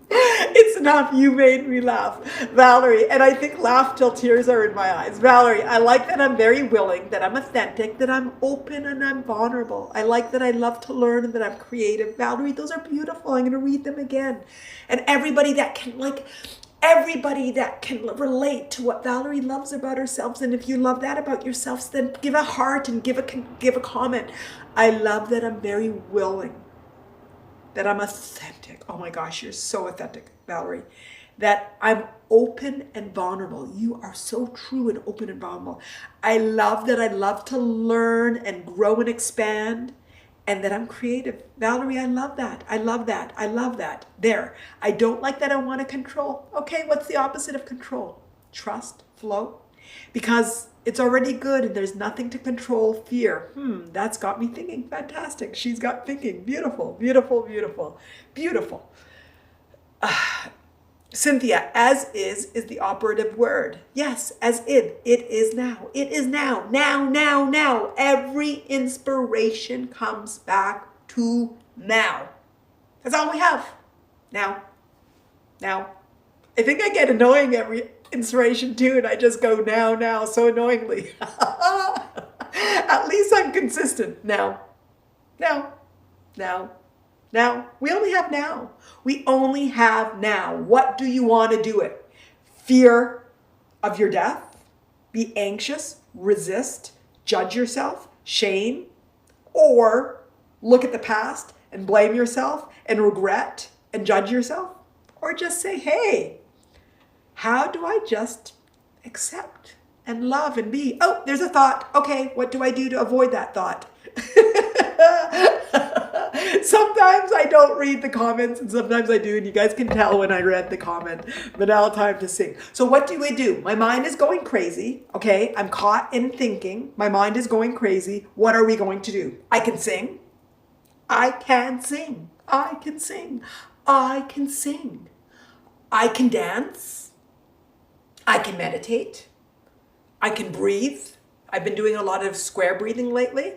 It's enough. You made me laugh. Valerie, and I think laugh till tears are in my eyes. Valerie, I like that I'm very willing, that I'm authentic, that I'm open and I'm vulnerable. I like that I love to learn and that I'm creative. Valerie, those are beautiful. I'm going to read them again. And everybody that can relate to what Valerie loves about herself. And if you love that about yourselves, then give a heart and give a comment. I love that I'm very willing, that I'm authentic. Oh my gosh, you're so authentic, Valerie. That I'm open and vulnerable. You are so true and open and vulnerable. I love that I love to learn and grow and expand, and that I'm creative. Valerie, I love that. I love that. I love that. There. I don't like that I want to control. Okay, what's the opposite of control? Trust, flow. Because it's already good and there's nothing to control. Fear. That's got me thinking. Fantastic. She's got thinking. Beautiful, beautiful, beautiful, beautiful. Cynthia, as is the operative word. Yes, as in. It is now. It is now. Now, now, now. Every inspiration comes back to now. That's all we have. Now. Now. I think I get annoying every inspiration too, and I just go now, so annoyingly. At least I'm consistent. Now. We only have now. We only have now. What do you want to do it? Fear of your death? Be anxious? Resist? Judge yourself? Shame? Or look at the past and blame yourself and regret and judge yourself? Or just say, hey, how do I just accept and love and be? Oh, there's a thought. Okay, what do I do to avoid that thought? Sometimes I don't read the comments and sometimes I do, and you guys can tell when I read the comment. But now time to sing. So what do I do? My mind is going crazy. Okay, I'm caught in thinking. My mind is going crazy. What are we going to do? I can sing. I can sing. I can sing. I can sing. I can dance. I can meditate. I can breathe. I've been doing a lot of square breathing lately.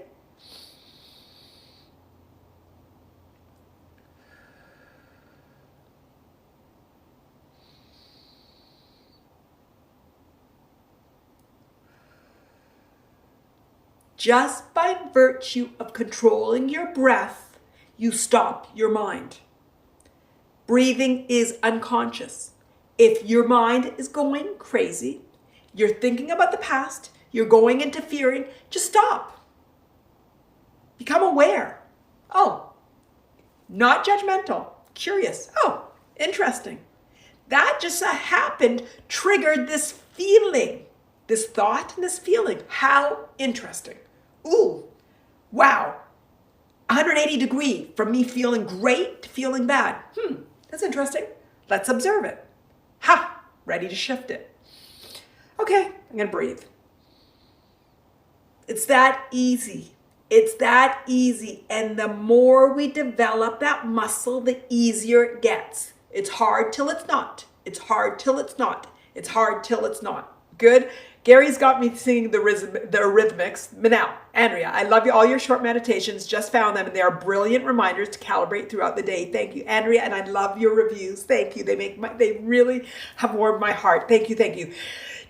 Just by virtue of controlling your breath, you stop your mind. Breathing is unconscious. If your mind is going crazy, you're thinking about the past, you're going into fearing, just stop. Become aware. Oh, not judgmental, curious. Oh, interesting. That just happened, triggered this feeling, this thought and this feeling. How interesting. Ooh, wow. 180 degree from me feeling great to feeling bad. That's interesting. Let's observe it. Ha! Ready to shift it. Okay, I'm going to breathe. It's that easy. It's that easy. And the more we develop that muscle, the easier it gets. It's hard till it's not. It's hard till it's not. It's hard till it's not. Good. Gary's got me singing the rhythmics. Manal, Andrea, I love you. All your short meditations, just found them, and they are brilliant reminders to calibrate throughout the day. Thank you, Andrea, and I love your reviews. Thank you. They really have warmed my heart. Thank you, thank you.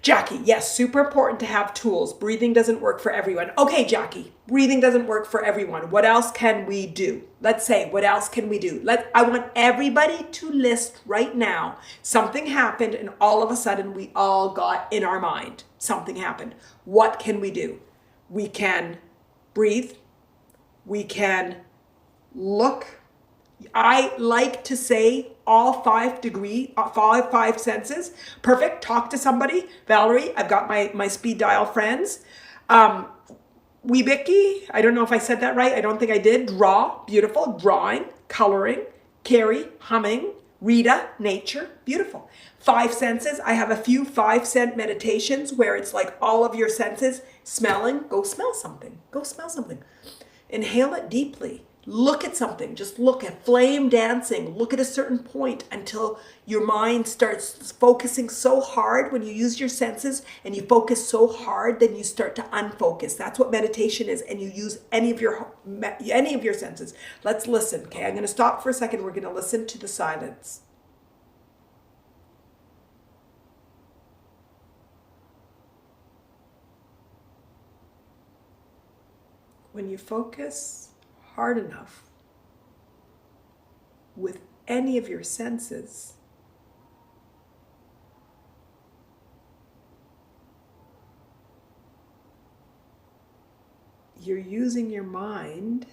Jackie, yes, super important to have tools. Breathing doesn't work for everyone. Okay, Jackie, breathing doesn't work for everyone. What else can we do? Let's say, what else can we do? I want everybody to list right now. Something happened and all of a sudden we all got in our mind. Something happened. What can we do? We can breathe. We can look. I like to say all five senses. Perfect. Talk to somebody. Valerie, I've got my speed dial friends. Weebicky, I don't know if I said that right. I don't think I did. Draw, beautiful. Drawing, coloring. Carrie, humming. Rita, nature, beautiful. 5 senses. I have a few 5-scent meditations where it's like all of your senses. Smelling, go smell something. Go smell something. Inhale it deeply. Look at something. Just look at flame dancing. Look at a certain point until your mind starts focusing so hard. When you use your senses and you focus so hard, then you start to unfocus. That's what meditation is. And you use any of your senses. Let's listen. Okay, I'm going to stop for a second. We're going to listen to the silence. When you focus hard enough with any of your senses, you're using your mind,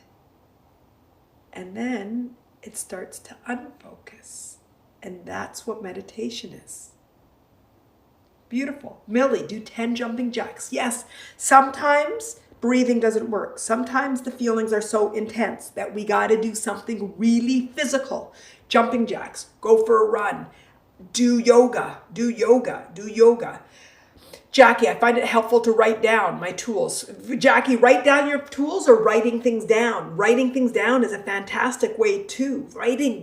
and then it starts to unfocus. And that's what meditation is. Beautiful. Millie, do 10 jumping jacks. Yes, sometimes breathing doesn't work. Sometimes the feelings are so intense that we got to do something really physical. Jumping jacks, go for a run, do yoga. Jackie, I find it helpful to write down my tools. Jackie, write down your tools or writing things down. Writing things down is a fantastic way too. Writing.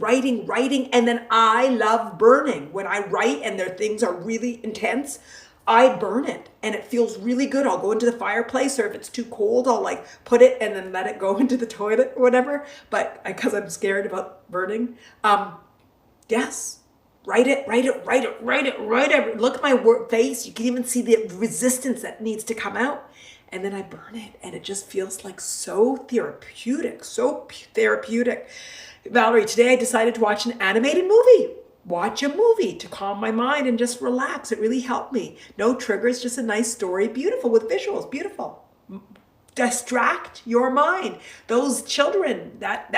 And then I love burning. When I write and things are really intense, I burn it and it feels really good. I'll go into the fireplace, or if it's too cold, I'll put it and then let it go into the toilet or whatever. But because I'm scared about burning, yes, write it. Look at my face. You can even see the resistance that needs to come out. And then I burn it and it just feels like so therapeutic. Valerie, today I decided to watch an animated movie. Watch a movie to calm my mind and just relax. It really helped me. No triggers, just a nice story. Beautiful with visuals. Beautiful. Distract your mind. Those children that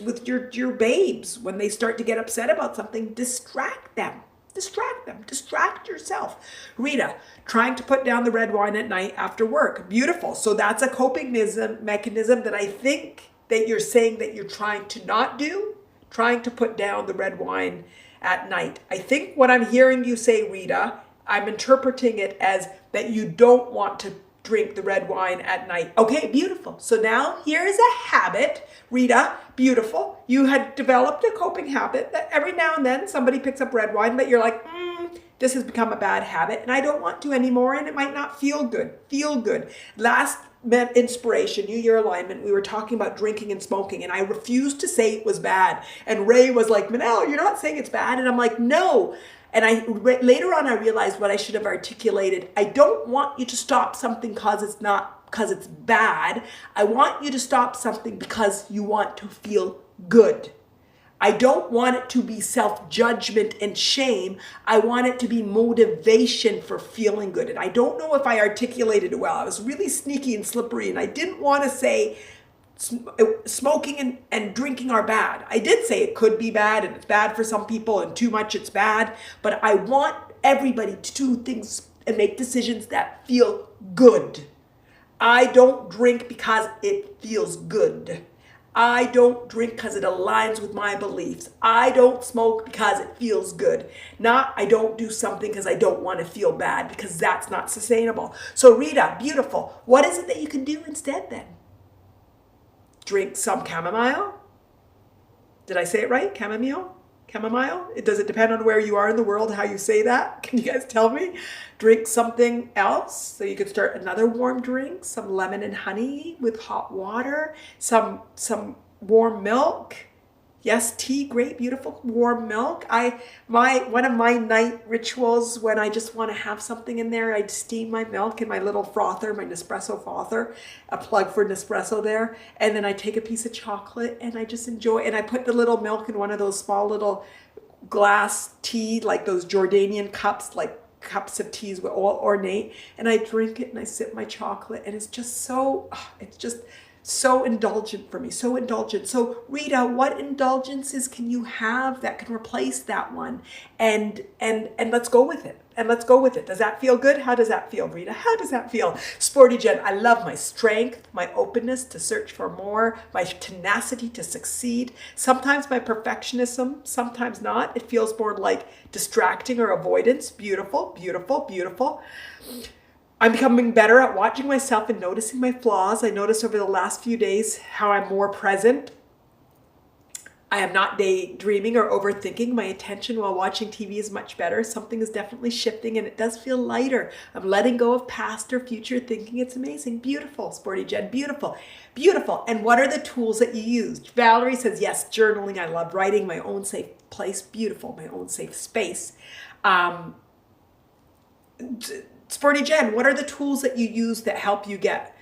with your babes, when they start to get upset about something, distract them. Distract yourself. Rita, trying to put down the red wine at night after work. Beautiful. So that's a coping mechanism that I think that you're saying that you're trying to not do. Trying to put down the red wine at night. I think what I'm hearing you say, Rita, I'm interpreting it as that you don't want to drink the red wine at night. Okay, beautiful. So now here is a habit. Rita, beautiful. You had developed a coping habit that every now and then somebody picks up red wine, but you're like, this has become a bad habit and I don't want to anymore, and it might not feel good. Last inspiration, New Year alignment, we were talking about drinking and smoking, and I refused to say it was bad. And Ray was like, Manal, you're not saying it's bad. And I'm like, no. And later on, I realized what I should have articulated. I don't want you to stop something because it's bad. I want you to stop something because you want to feel good. I don't want it to be self-judgment and shame. I want it to be motivation for feeling good. And I don't know if I articulated it well. I was really sneaky and slippery, and I didn't want to say smoking and drinking are bad. I did say it could be bad, and it's bad for some people, and too much it's bad. But I want everybody to do things and make decisions that feel good. I don't drink because it feels good. I don't drink because it aligns with my beliefs. I don't smoke because it feels good. Not I don't do something because I don't want to feel bad, because that's not sustainable. So Rita, beautiful. What is it that you can do instead then? Drink some chamomile. Did I say it right? Chamomile? Chamomile? Does it depend on where you are in the world, how you say that? Can you guys tell me? Drink something else. So you could start another warm drink, some lemon and honey with hot water, some warm milk. Yes, tea, great, beautiful, warm milk. One of my night rituals, when I just want to have something in there, I'd steam my milk in my little frother, my Nespresso frother, a plug for Nespresso there. And then I take a piece of chocolate and I just enjoy, and I put the little milk in one of those small little glass tea, like those Jordanian cups, like cups of teas with all ornate. And I drink it and I sip my chocolate, and it's just so indulgent for me, so indulgent. So Rita, what indulgences can you have that can replace that one? And let's go with it. And let's go with it. Does that feel good? How does that feel, Rita? How does that feel? Sporty Jen, I love my strength, my openness to search for more, my tenacity to succeed. Sometimes my perfectionism, sometimes not. It feels more like distracting or avoidance. Beautiful, beautiful, beautiful. I'm becoming better at watching myself and noticing my flaws. I noticed over the last few days how I'm more present. I am not daydreaming or overthinking. My attention while watching TV is much better. Something is definitely shifting, and it does feel lighter. I'm letting go of past or future thinking. It's amazing. Beautiful, Sporty Jen. Beautiful. Beautiful. And what are the tools that you used? Valerie says, yes, journaling. I love writing. My own safe place. Beautiful. My own safe space. Sporty Jen, what are the tools that you use that help you get?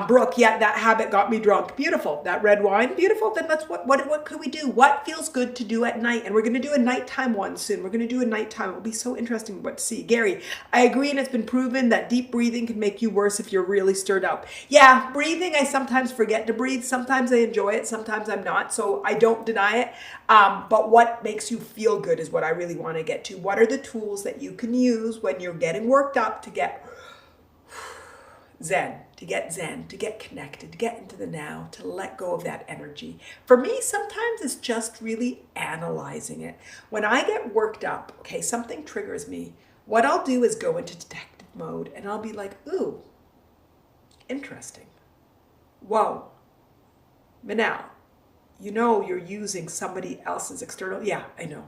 Brooke, yeah, that habit got me drunk. Beautiful. That red wine, beautiful. Then let's, what could we do? What feels good to do at night? And we're going to do a nighttime one soon. We're going to do a nighttime. It will be so interesting what to see. Gary, I agree, and it's been proven that deep breathing can make you worse if you're really stirred up. Yeah, breathing, I sometimes forget to breathe. Sometimes I enjoy it. Sometimes I'm not. So I don't deny it. But what makes you feel good is what I really want to get to. What are the tools that you can use when you're getting worked up to get zen, to get connected, to get into the now, to let go of that energy? For me, sometimes it's just really analyzing it. When I get worked up, okay, something triggers me. What I'll do is go into detective mode, and I'll be like, ooh, interesting. Whoa, Manal, you know you're using somebody else's external, yeah, I know.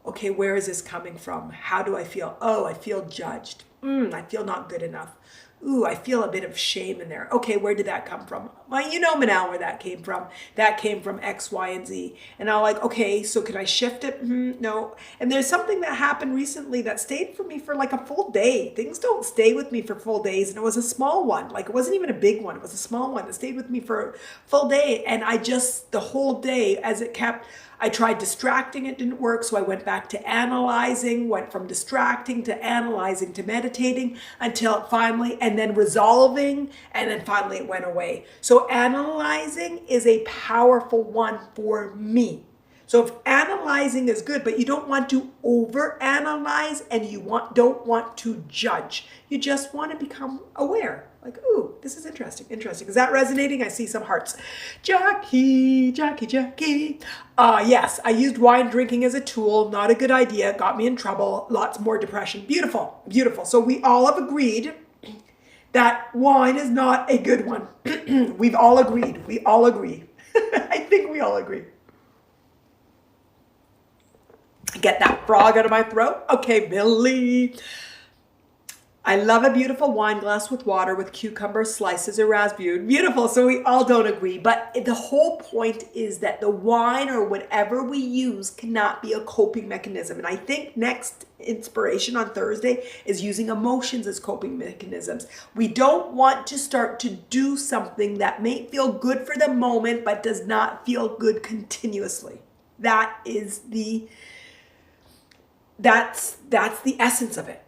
Okay, where is this coming from? How do I feel? Oh, I feel judged. I feel not good enough. Ooh, I feel a bit of shame in there. Okay, where did that come from? Well, you know, Manal, where that came from. That came from X, Y, and Z. And I'm like, okay, so can I shift it? No. And there's something that happened recently that stayed for me for like a full day. Things don't stay with me for full days. And it was a small one. Like, it wasn't even a big one. It was a small one that stayed with me for a full day. And I just, the whole day, as it kept, I tried distracting, it didn't work, so I went back to analyzing, went from distracting to analyzing to meditating until it finally, and then resolving, and then finally it went away. So analyzing is a powerful one for me. So if analyzing is good, but you don't want to overanalyze and you don't want to judge, you just want to become aware. Like, ooh, this is interesting. Is that resonating? I see some hearts. Jackie. Yes, I used wine drinking as a tool. Not a good idea. Got me in trouble. Lots more depression. Beautiful. So we all have agreed that wine is not a good one. We've all agreed. We all agree. I think we all agree. Get that frog out of my throat. Okay, Billy. I love a beautiful wine glass with water with cucumber slices or raspberry. Beautiful. So we all don't agree. But the whole point is that the wine or whatever we use cannot be a coping mechanism. And I think next inspiration on Thursday is using emotions as coping mechanisms. We don't want to start to do something that may feel good for the moment, but does not feel good continuously. That's the essence of it.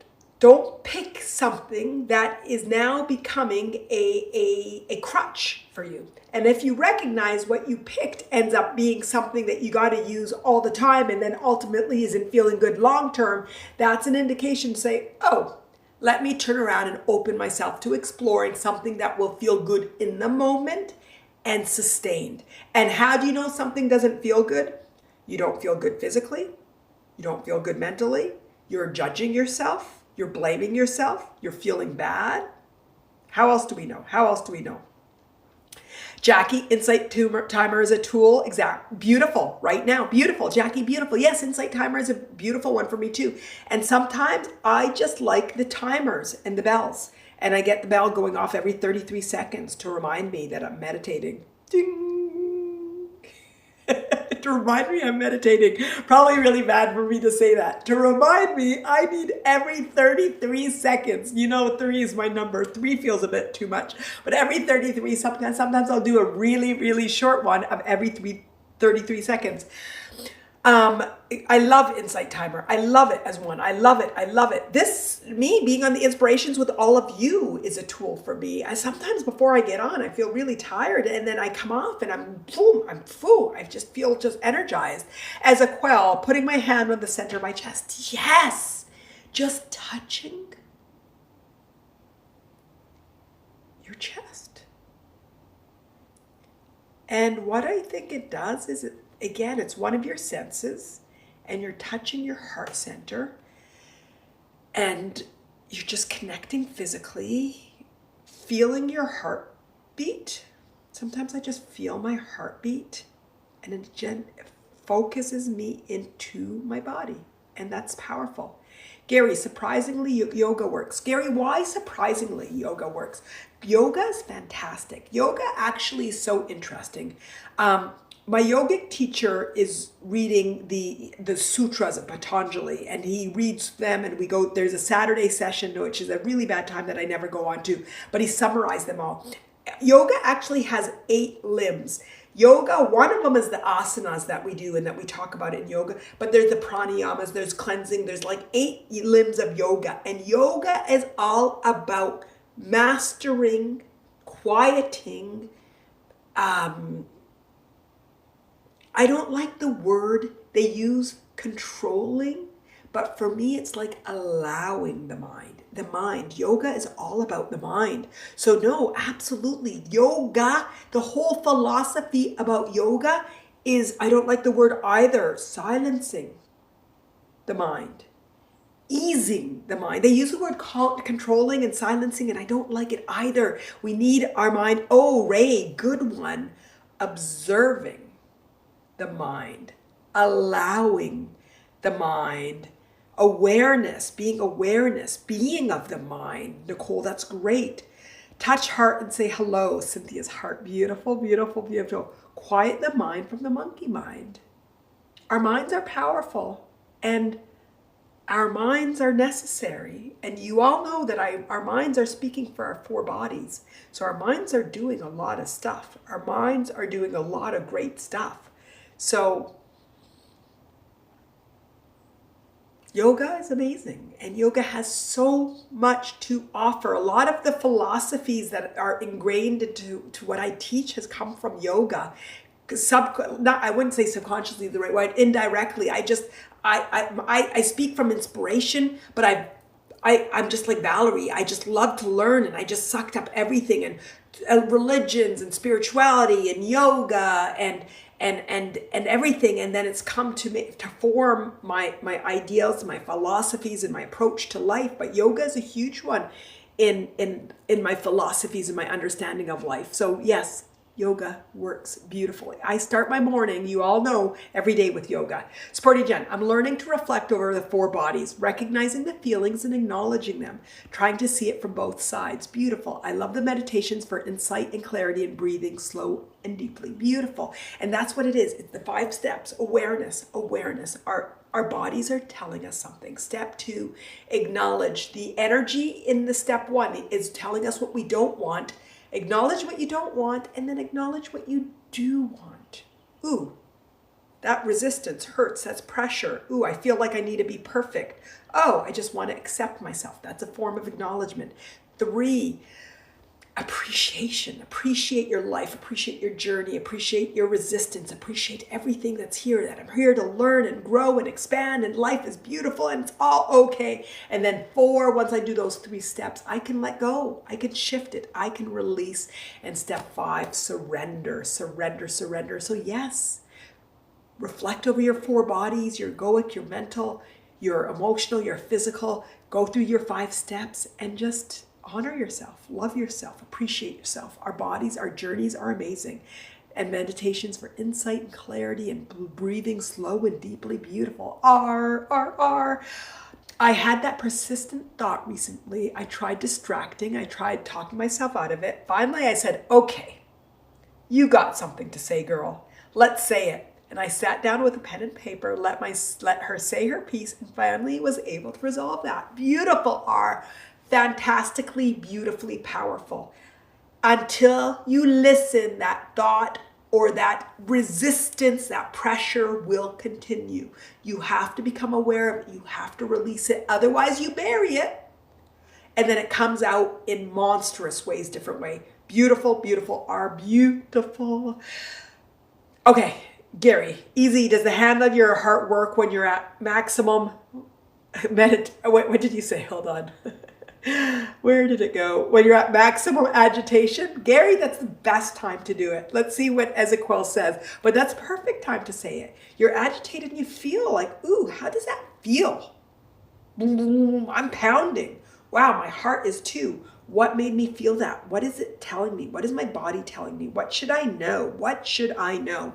Don't pick something that is now becoming a crutch for you. And if you recognize what you picked ends up being something that you got to use all the time and then ultimately isn't feeling good long term, that's an indication to say, oh, let me turn around and open myself to exploring something that will feel good in the moment and sustained. And how do you know something doesn't feel good? You don't feel good physically. You don't feel good mentally. You're judging yourself. You're blaming yourself. You're feeling bad. How else do we know? How else do we know? Jackie, InsightTimer is a tool. Exact. Beautiful. Right now. Beautiful. Jackie, beautiful. Yes, InsightTimer is a beautiful one for me too. And sometimes I just like the timers and the bells. And I get the bell going off every 33 seconds to remind me that I'm meditating. Ding! To remind me I'm meditating. Probably really bad for me to say that. To remind me, I need every 33 seconds. You know, 3 is my number. 3 feels a bit too much. But every 33, sometimes I'll do a really, really short one of every 33 seconds. I love InsightTimer. I love it as one. I love it. I love it. This, me being on the inspirations with all of you is a tool for me. Sometimes before I get on, I feel really tired and then I come off and I'm full. I just feel just energized. As a quell, putting my hand on the center of my chest. Yes. Just touching your chest. And what I think it does is again, it's one of your senses and you're touching your heart center and you're just connecting physically, feeling your heartbeat. Sometimes I just feel my heartbeat and it focuses me into my body, and that's powerful. Gary, surprisingly, yoga works. Gary, why surprisingly yoga works? Yoga is fantastic. Yoga actually is so interesting. My yogic teacher is reading the sutras of Patanjali, and he reads them, and there's a Saturday session, which is a really bad time that I never go on to, but he summarized them all. Yoga actually has 8 limbs. Yoga, one of them is the asanas that we do and that we talk about in yoga, but there's the pranayamas, there's cleansing, there's like 8 limbs of yoga. And yoga is all about mastering, quieting. I don't like the word they use, controlling, but for me, it's like allowing the mind. The mind. Yoga is all about the mind. So no, absolutely. Yoga, the whole philosophy about yoga is, I don't like the word either, silencing the mind, easing the mind. They use the word controlling and silencing, and I don't like it either. We need our mind, Ray, good one, observing the mind, allowing the mind, awareness, being of the mind. Nicole, that's great. Touch heart and say hello. Cynthia's heart, beautiful, beautiful, beautiful. Quiet the mind from the monkey mind. Our minds are powerful and our minds are necessary. And you all know that our minds are speaking for our 4 bodies. So our minds are doing a lot of stuff. Our minds are doing a lot of great stuff. So yoga is amazing, and yoga has so much to offer. A lot of the philosophies that are ingrained into what I teach has come from yoga. I wouldn't say subconsciously the right word, indirectly. I speak from inspiration, but I'm just like Valerie. I just love to learn, and I just sucked up everything, and religions and spirituality and yoga and everything, and then it's come to form my ideals, my philosophies, and my approach to life. But yoga is a huge one in my philosophies and my understanding of life. So yes, yoga works beautifully. I start my morning, you all know, every day with yoga. Sporty Jen, I'm learning to reflect over the 4 bodies, recognizing the feelings and acknowledging them, trying to see it from both sides. Beautiful. I love the meditations for insight and clarity and breathing slow and deeply. Beautiful. And that's what it is. It's the 5 steps. Awareness. Our bodies are telling us something. Step 2, acknowledge. The energy in the step 1 is telling us what we don't want. Acknowledge what you don't want, and then acknowledge what you do want. Ooh, that resistance hurts. That's pressure. Ooh, I feel like I need to be perfect. Oh, I just want to accept myself. That's a form of acknowledgement. 3, appreciation. Appreciate your life, appreciate your journey, appreciate your resistance, appreciate everything that's here, that I'm here to learn and grow and expand, and life is beautiful and it's all okay. And then 4, once I do those 3 steps, I can let go, I can shift it, I can release. And step 5, surrender, surrender, surrender. So yes, reflect over your 4 bodies, your egoic, your mental, your emotional, your physical. Go through your 5 steps and just honor yourself, love yourself, appreciate yourself. Our bodies, our journeys are amazing. And meditations for insight and clarity and breathing slow and deeply, beautiful. I had that persistent thought recently. I tried distracting. I tried talking myself out of it. Finally, I said, okay, you got something to say, girl. Let's say it. And I sat down with a pen and paper, let her say her piece, and finally was able to resolve that. Beautiful, R. Fantastically, beautifully powerful. Until you listen, that thought or that resistance, that pressure will continue. You have to become aware of it. You have to release it. Otherwise, you bury it. And then it comes out in monstrous ways, different way. Beautiful, beautiful, are beautiful. Okay, Gary, easy. Does the hand on your heart work when you're at maximum what did you say? Hold on. Where did it go? When you're at maximum agitation? Gary, that's the best time to do it. Let's see what Ezequiel says. But that's perfect time to say it. You're agitated and you feel like, ooh, how does that feel? I'm pounding. Wow, my heart is too. What made me feel that? What is it telling me? What is my body telling me? What should I know? What should I know?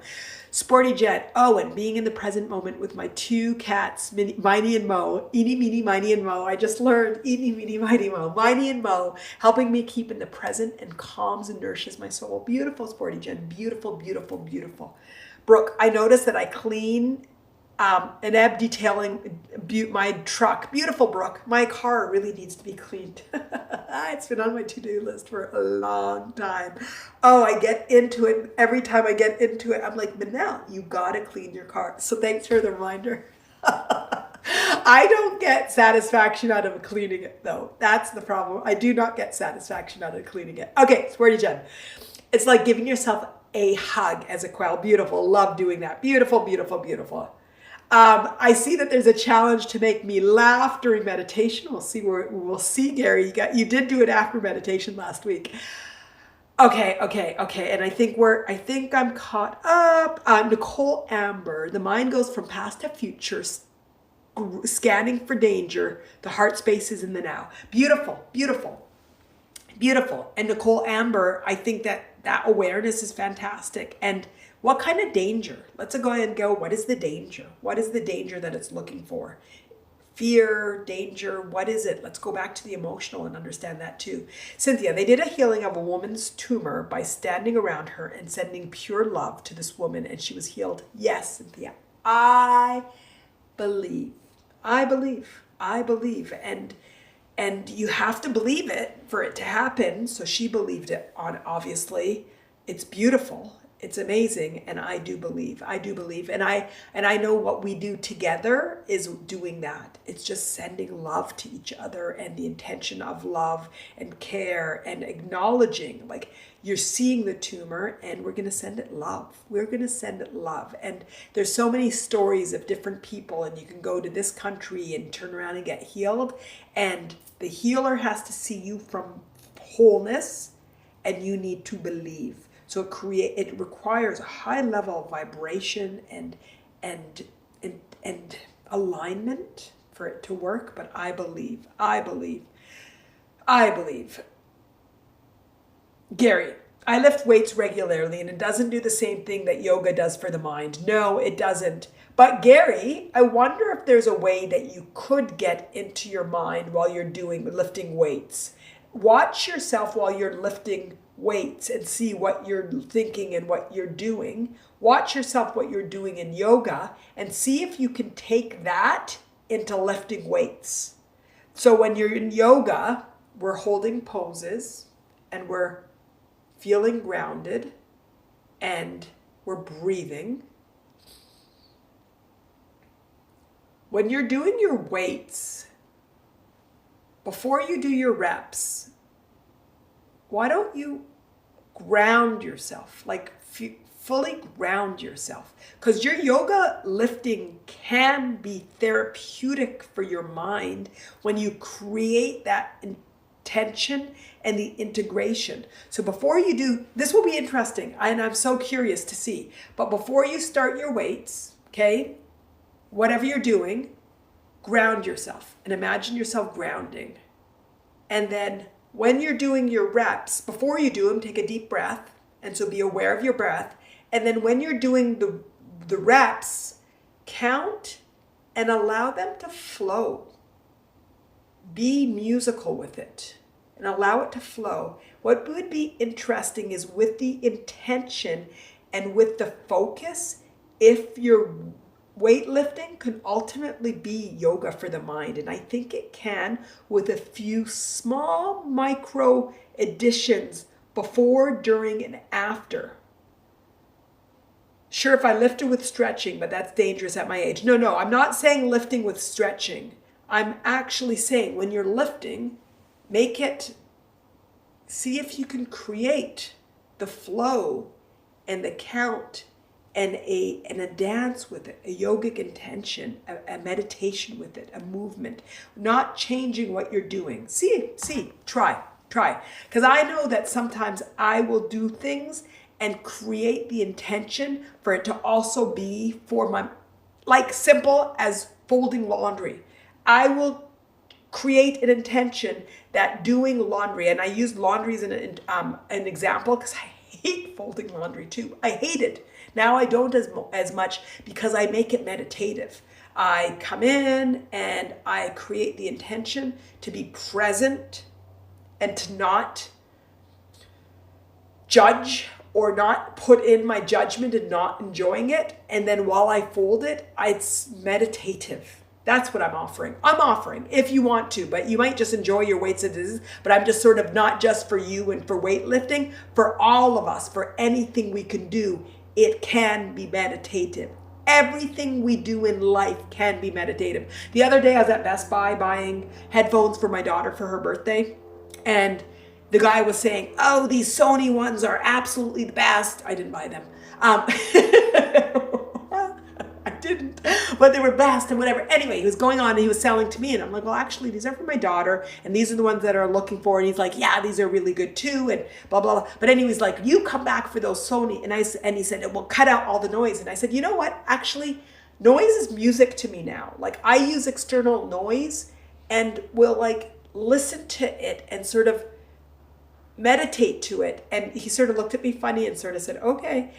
Sporty Jet. Oh, and being in the present moment with my 2 cats, Miney and Mo. Eeny, meeny, miny, and Mo. I just learned eeny, meeny, miny, Mo. Miney and Mo, helping me keep in the present and calms and nourishes my soul. Beautiful, Sporty Jet. Beautiful, beautiful, beautiful. Brooke, I noticed that I clean an ebb detailing my truck. Beautiful, Brooke. My car really needs to be cleaned. It's been on my to-do list for a long time. Oh, I get into it. Every time I get into it, I'm like, Manal, you gotta clean your car. So thanks for the reminder. I don't get satisfaction out of cleaning it, though. That's the problem. I do not get satisfaction out of cleaning it. Okay, Sporty Jen. It's like giving yourself a hug as a quail. Beautiful. Love doing that. Beautiful, beautiful, beautiful. I see that there's a challenge to make me laugh during meditation. We'll see, Gary. You did do it after meditation last week. Okay. And I think I'm caught up. Nicole Amber. The mind goes from past to future, scanning for danger. The heart space is in the now. Beautiful, beautiful, beautiful. And Nicole Amber, I think that awareness is fantastic. And what kind of danger? Let's go ahead and go, what is the danger? What is the danger that it's looking for? Fear, danger, what is it? Let's go back to the emotional and understand that too. Cynthia, they did a healing of a woman's tumor by standing around her and sending pure love to this woman, and she was healed. Yes, Cynthia, I believe. And you have to believe it for it to happen. So she believed it obviously. It's beautiful. It's amazing, and I do believe, and I know what we do together is doing that. It's just sending love to each other and the intention of love and care and acknowledging, like you're seeing the tumor and we're going to send it love. We're going to send it love. And there's so many stories of different people, and you can go to this country and turn around and get healed, and the healer has to see you from wholeness, and you need to believe. So it requires a high level of vibration and alignment for it to work. But I believe. Gary, I lift weights regularly, and it doesn't do the same thing that yoga does for the mind. No, it doesn't. But Gary, I wonder if there's a way that you could get into your mind while you're lifting weights. Watch yourself while you're lifting weights and see what you're thinking and what you're doing. Watch yourself what you're doing in yoga and see if you can take that into lifting weights. So when you're in yoga, we're holding poses and we're feeling grounded and we're breathing. When you're doing your weights, before you do your reps, why don't you ground yourself, like fully ground yourself? Because your yoga lifting can be therapeutic for your mind when you create that intention and the integration. So before you do, this will be interesting, and I'm so curious to see, but before you start your weights, okay, whatever you're doing, ground yourself and imagine yourself grounding. And then when you're doing your reps, before you do them, take a deep breath. And so be aware of your breath. And then when you're doing the reps, count and allow them to flow. Be musical with it and allow it to flow. What would be interesting is with the intention and with the focus, if your weightlifting can ultimately be yoga for the mind. And I think it can, with a few small micro additions before, during, and after. Sure, if I lifted with stretching, but that's dangerous at my age. No, I'm not saying lifting with stretching. I'm actually saying when you're lifting, see if you can create the flow and the count and a dance with it, a yogic intention, a meditation with it, a movement, not changing what you're doing. Try. Because I know that sometimes I will do things and create the intention for it to also be for my, like simple as folding laundry. I will create an intention that doing laundry, and I use laundry as an example because I hate folding laundry too. I hate it. Now I don't as much because I make it meditative. I come in and I create the intention to be present and to not judge or not put in my judgment and not enjoying it. And then while I fold it, it's meditative. That's what I'm offering. I'm offering if you want to, but you might just enjoy your weights as it is. But I'm just sort of not just for you and for weightlifting, for all of us, for anything we can do, it can be meditative. Everything we do in life can be meditative. The other day I was at Best Buy buying headphones for my daughter for her birthday. And the guy was saying, oh, these Sony ones are absolutely the best. I didn't buy them. I didn't, but they were best and whatever. Anyway, he was going on and he was selling to me and I'm like, well, actually, these are for my daughter and these are the ones that are looking for. And he's like, yeah, these are really good too and blah, blah, blah. But anyway, he's like, you come back for those Sony. And he said, well, cut out all the noise. And I said, you know what? Actually, noise is music to me now. Like I use external noise and will like listen to it and sort of meditate to it. And he sort of looked at me funny and sort of said, okay.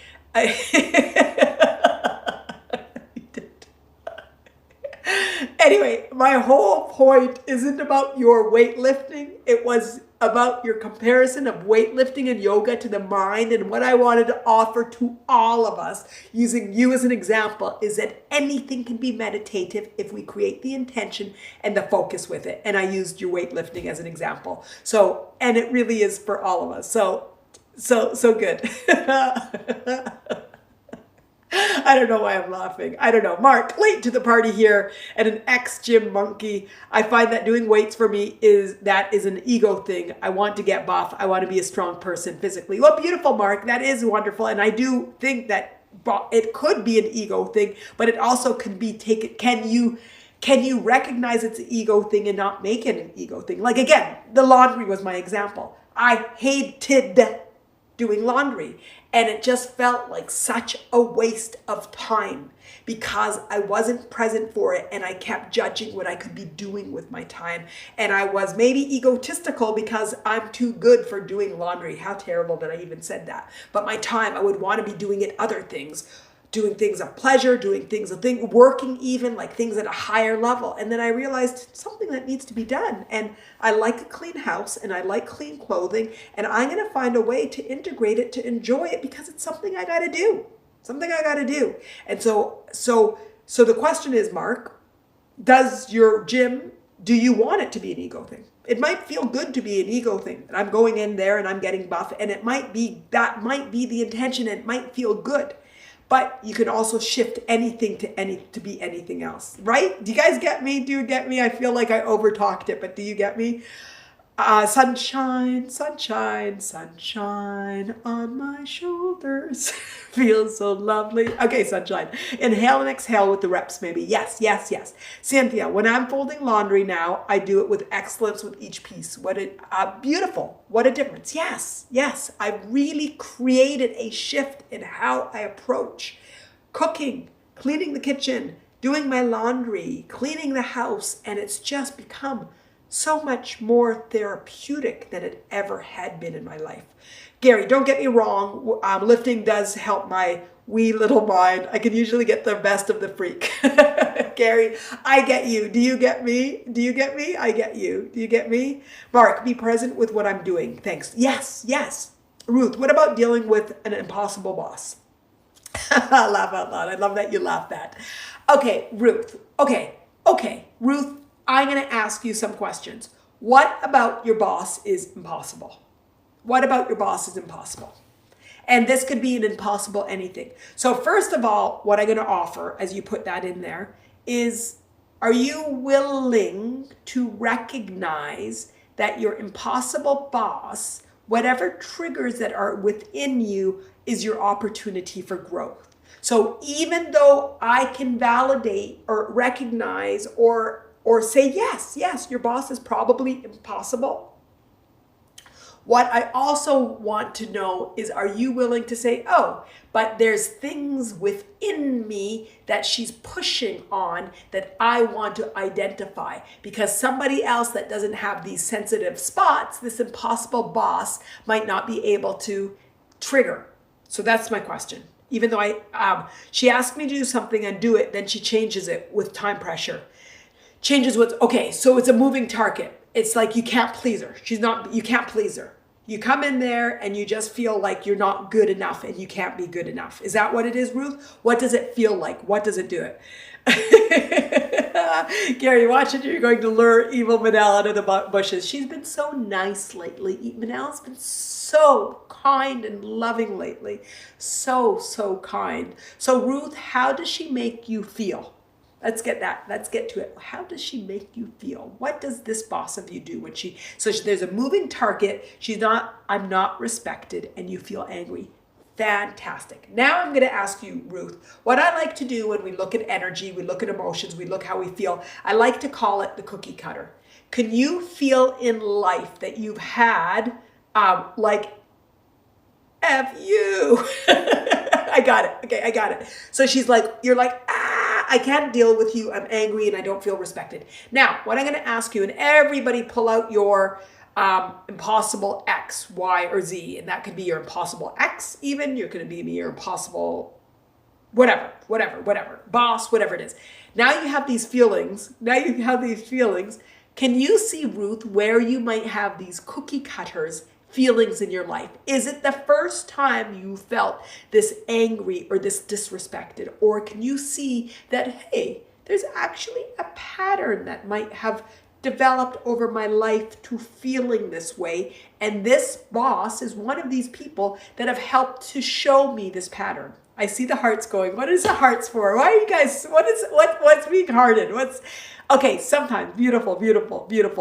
Anyway, my whole point isn't about your weightlifting. It was about your comparison of weightlifting and yoga to the mind. And what I wanted to offer to all of us, using you as an example, is that anything can be meditative if we create the intention and the focus with it. And I used your weightlifting as an example. So, and it really is for all of us. So good. I don't know why I'm laughing. I don't know. Mark, late to the party here and an ex-gym monkey. I find that doing weights for me is an ego thing. I want to get buff. I want to be a strong person physically. Well, beautiful, Mark. That is wonderful. And I do think that it could be an ego thing, but it also can be taken. Can you recognize it's an ego thing and not make it an ego thing? Like again, the laundry was my example. I hated doing laundry. And it just felt like such a waste of time because I wasn't present for it and I kept judging what I could be doing with my time. And I was maybe egotistical because I'm too good for doing laundry. How terrible that I even said that. But my time, I would want to be doing it other things. Doing things of pleasure, doing things of working even, like things at a higher level. And then I realized something that needs to be done. And I like a clean house and I like clean clothing. And I'm going to find a way to integrate it, to enjoy it because it's something I got to do. And so the question is, Mark, does your gym, do you want it to be an ego thing? It might feel good to be an ego thing. And I'm going in there and I'm getting buff. And that might be the intention. And it might feel good. But you can also shift anything to be anything else, right? Do you guys get me? Do you get me? I feel like I overtalked it, but do you get me? Sunshine, sunshine, sunshine on my shoulders. Feels so lovely. Okay, sunshine. Inhale and exhale with the reps maybe. Yes, yes, yes. Cynthia, when I'm folding laundry now, I do it with excellence with each piece. Beautiful. What a difference. Yes, yes. I've really created a shift in how I approach cooking, cleaning the kitchen, doing my laundry, cleaning the house, and it's just become so much more therapeutic than it ever had been in my life. Gary, don't get me wrong, lifting does help my wee little mind. I can usually get the best of the freak. Gary, I get you. Do you get me? Do you get me? I get you. Do you get me? Mark, be present with what I'm doing. Thanks. Yes, yes. Ruth, what about dealing with an impossible boss? Laugh out loud. I love that you laughed that. Okay, Ruth. Okay, Ruth, I'm going to ask you some questions. What about your boss is impossible? What about your boss is impossible? And this could be an impossible anything. So first of all, what I'm going to offer as you put that in there is, are you willing to recognize that your impossible boss, whatever triggers that are within you, is your opportunity for growth? So even though I can validate or recognize or say, yes, your boss is probably impossible, what I also want to know is, are you willing to say, oh, but there's things within me that she's pushing on that I want to identify, because somebody else that doesn't have these sensitive spots, this impossible boss, might not be able to trigger. So that's my question. Even though she asked me to do something and do it, then she changes it with time pressure. Changes what's, okay, so it's a moving target. It's like you can't please her. You can't please her. You come in there and you just feel like you're not good enough and you can't be good enough. Is that what it is, Ruth? What does it feel like? What does it do it? Gary, watch it. You're going to lure evil Manal out of the bushes. She's been so nice lately. Manal's been so kind and loving lately. So kind. So Ruth, how does she make you feel? Let's get to it. How does she make you feel? What does this boss of you do when there's a moving target. I'm not respected, and you feel angry. Fantastic. Now I'm going to ask you, Ruth, what I like to do when we look at energy, we look at emotions, we look how we feel. I like to call it the cookie cutter. Can you feel in life that you've had like F you? I got it. Okay, I got it. So you're like, I can't deal with you. I'm angry and I don't feel respected. Now, what I'm going to ask you, and everybody pull out your impossible X, Y, or Z. And that could be your impossible X even. You're going to be your impossible whatever, boss, whatever it is. Now you have these feelings. Can you see, Ruth, where you might have these cookie cutters feelings in your life? Is it the first time you felt this angry or this disrespected? Or can you see that, hey, there's actually a pattern that might have developed over my life to feeling this way, and this boss is one of these people that have helped to show me this pattern? I see the hearts going. What is the hearts for? Why are you guys, what's being hearted? Okay, sometimes. Beautiful.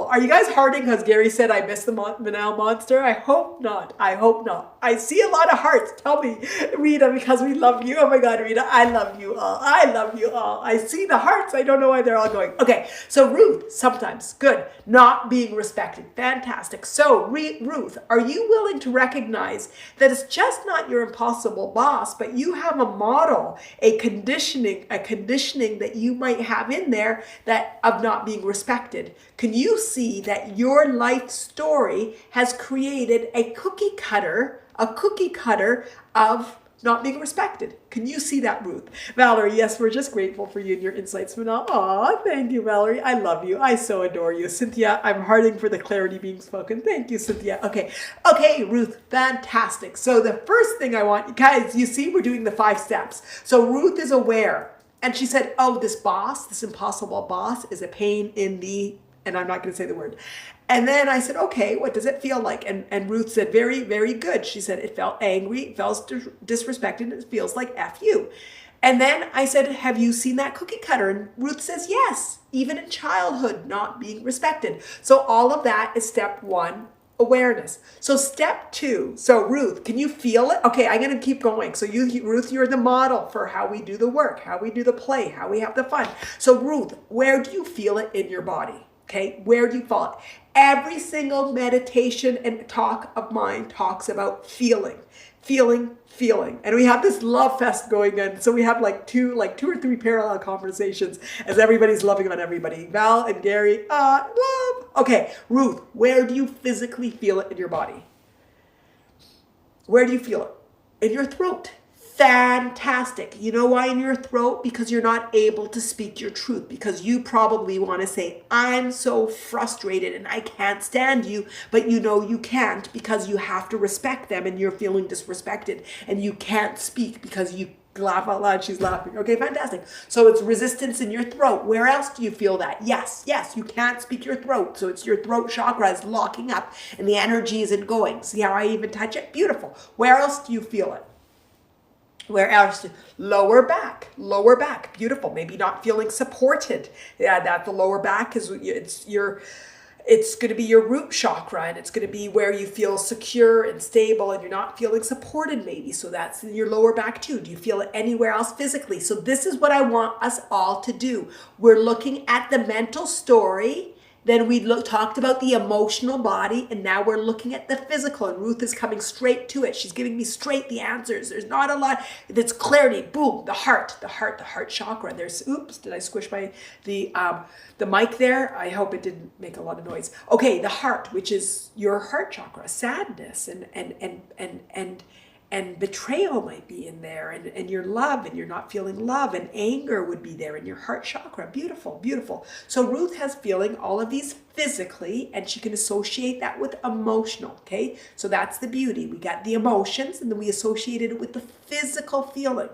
Are you guys hearting because Gary said I missed the Manal monster? I hope not. I see a lot of hearts. Tell me, Rita, because we love you. Oh my God, Rita, I love you all. I see the hearts. I don't know why they're all going. Okay, so Ruth, sometimes. Good. Not being respected. Fantastic. So Ruth, are you willing to recognize that it's just not your impossible boss, but you have a model, a conditioning that you might have in there that of not being respected? Can you see that your life story has created a cookie cutter of not being respected? Can you see that, Ruth? Valerie, yes, we're just grateful for you and your insights, Manal. Aw, thank you, Valerie. I love you. I so adore you. Cynthia, I'm hearting for the clarity being spoken. Thank you, Cynthia. Okay, Ruth, fantastic. So the first thing I want, guys, you see, we're doing the 5 steps. So Ruth is aware. And she said, oh, this impossible boss is a pain in the, and I'm not going to say the word. And then I said, okay, what does it feel like? And Ruth said, very, very good. She said, it felt angry, it felt disrespected, it feels like F you. And then I said, have you seen that cookie cutter? And Ruth says, yes. even in childhood, not being respected. So all of that is step one, awareness. So step two, so Ruth, can you feel it? Okay, I'm going to keep going. So Ruth, you're the model for how we do the work, how we do the play, how we have the fun. So Ruth, where do you feel it in your body? Okay, where do you feel it? Every single meditation and talk of mine talks about feeling, feeling, feeling. And we have this love fest going on. So we have like two or three parallel conversations as everybody's loving on everybody. Val and Gary, love. Okay, Ruth, where do you physically feel it in your body? Where do you feel it? In your throat. Fantastic. You know why in your throat? Because you're not able to speak your truth. Because you probably want to say, I'm so frustrated and I can't stand you. But you know you can't because you have to respect them and you're feeling disrespected. And you can't speak because you laugh out loud. She's laughing. Okay, fantastic. So it's resistance in your throat. Where else do you feel that? Yes, you can't speak your throat. So it's your throat chakra is locking up and the energy isn't going. See how I even touch it? Beautiful. Where else do you feel it? Where else? Lower back, beautiful. Maybe not feeling supported. Yeah, that the lower back is it's going to be your root chakra, and it's going to be where you feel secure and stable, and you're not feeling supported maybe. So that's in your lower back too. Do you feel it anywhere else physically? So this is what I want us all to do. We're looking at the mental story. Then we talked about the emotional body, and now we're looking at the physical, and Ruth is coming straight to it. She's giving me straight the answers. There's not a lot. It's clarity. Boom, the heart chakra. There's, oops, did I squish the mic there? I hope it didn't make a lot of noise. Okay, the heart, which is your heart chakra, sadness and betrayal might be in there, and your love, and you're not feeling love, and anger would be there in your heart chakra. Beautiful, beautiful. So Ruth has feeling all of these physically, and she can associate that with emotional, okay? So that's the beauty. We got the emotions, and then we associated it with the physical feeling.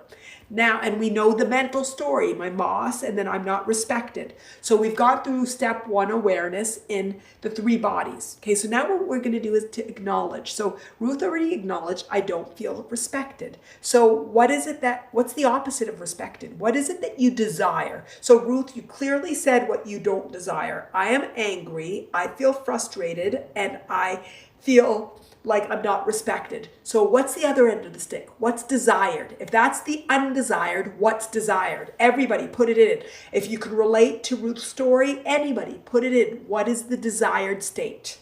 Now, and we know the mental story, my boss, and then I'm not respected. So we've gone through step one, awareness in the three bodies. Okay, so now what we're going to do is to acknowledge. So Ruth already acknowledged, I don't feel respected. So what's the opposite of respected? What is it that you desire? So Ruth, you clearly said what you don't desire. I am angry, I feel frustrated, and I feel like I'm not respected. So what's the other end of the stick? What's desired? If that's the undesired, what's desired? Everybody put it in. If you can relate to Ruth's story, anybody put it in. What is the desired state?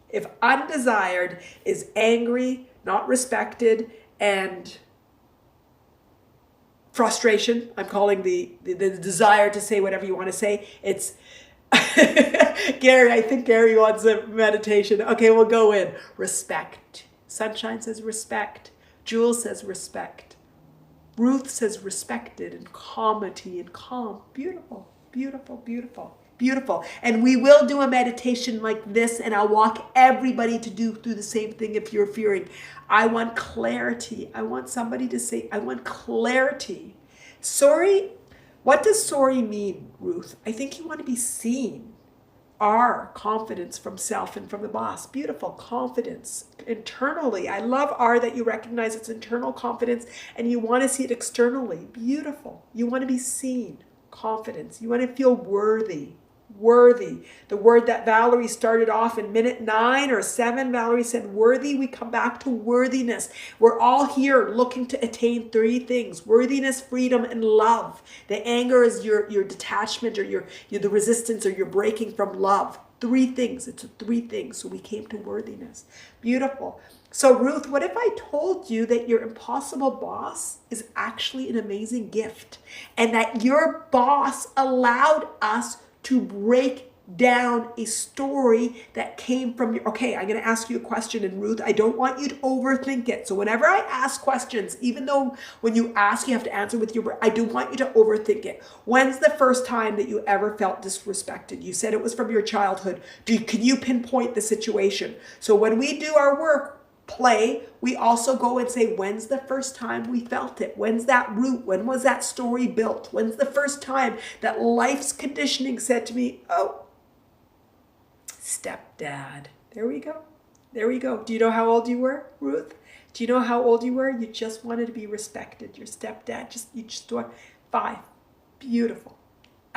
If undesired is angry, not respected, and frustration, I'm calling the desire to say whatever you want to say, it's Gary, I think Gary wants a meditation. Okay, we'll go in. Respect. Sunshine says respect. Jules says respect. Ruth says respected and calmity and calm. Beautiful, beautiful, beautiful, beautiful. And we will do a meditation like this, and I'll walk everybody to do the same thing if you're fearing. I want clarity. I want somebody to say, I want clarity. Sorry. What does sorry mean, Ruth? I think you want to be seen. R, confidence from self and from the boss. Beautiful, confidence internally. I love R, that you recognize it's internal confidence and you want to see it externally. Beautiful. You want to be seen. Confidence. You want to feel worthy. Worthy. The word that Valerie started off in minute 9 or 7, Valerie said worthy. We come back to worthiness. We're all here looking to attain 3 things: worthiness, freedom, and love. The anger is your detachment, or your the resistance, or your breaking from love. 3 things. It's 3 things. So we came to worthiness. Beautiful. So Ruth, what if I told you that your impossible boss is actually an amazing gift, and that your boss allowed us to break down a story that came from your, okay, I'm going to ask you a question, and Ruth, I don't want you to overthink it. So whenever I ask questions, even though when you ask, you have to answer with your brain, I don't want you to overthink it. When's the first time that you ever felt disrespected? You said it was from your childhood. Can you pinpoint the situation? So when we do our work, play, we also go and say, when's the first time we felt it? When's that root? When was that story built? When's the first time that life's conditioning said to me, oh, stepdad? There we go. There we go. Do you know how old you were, Ruth? Do you know how old you were? You just wanted to be respected. Your stepdad, you just want 5. Beautiful.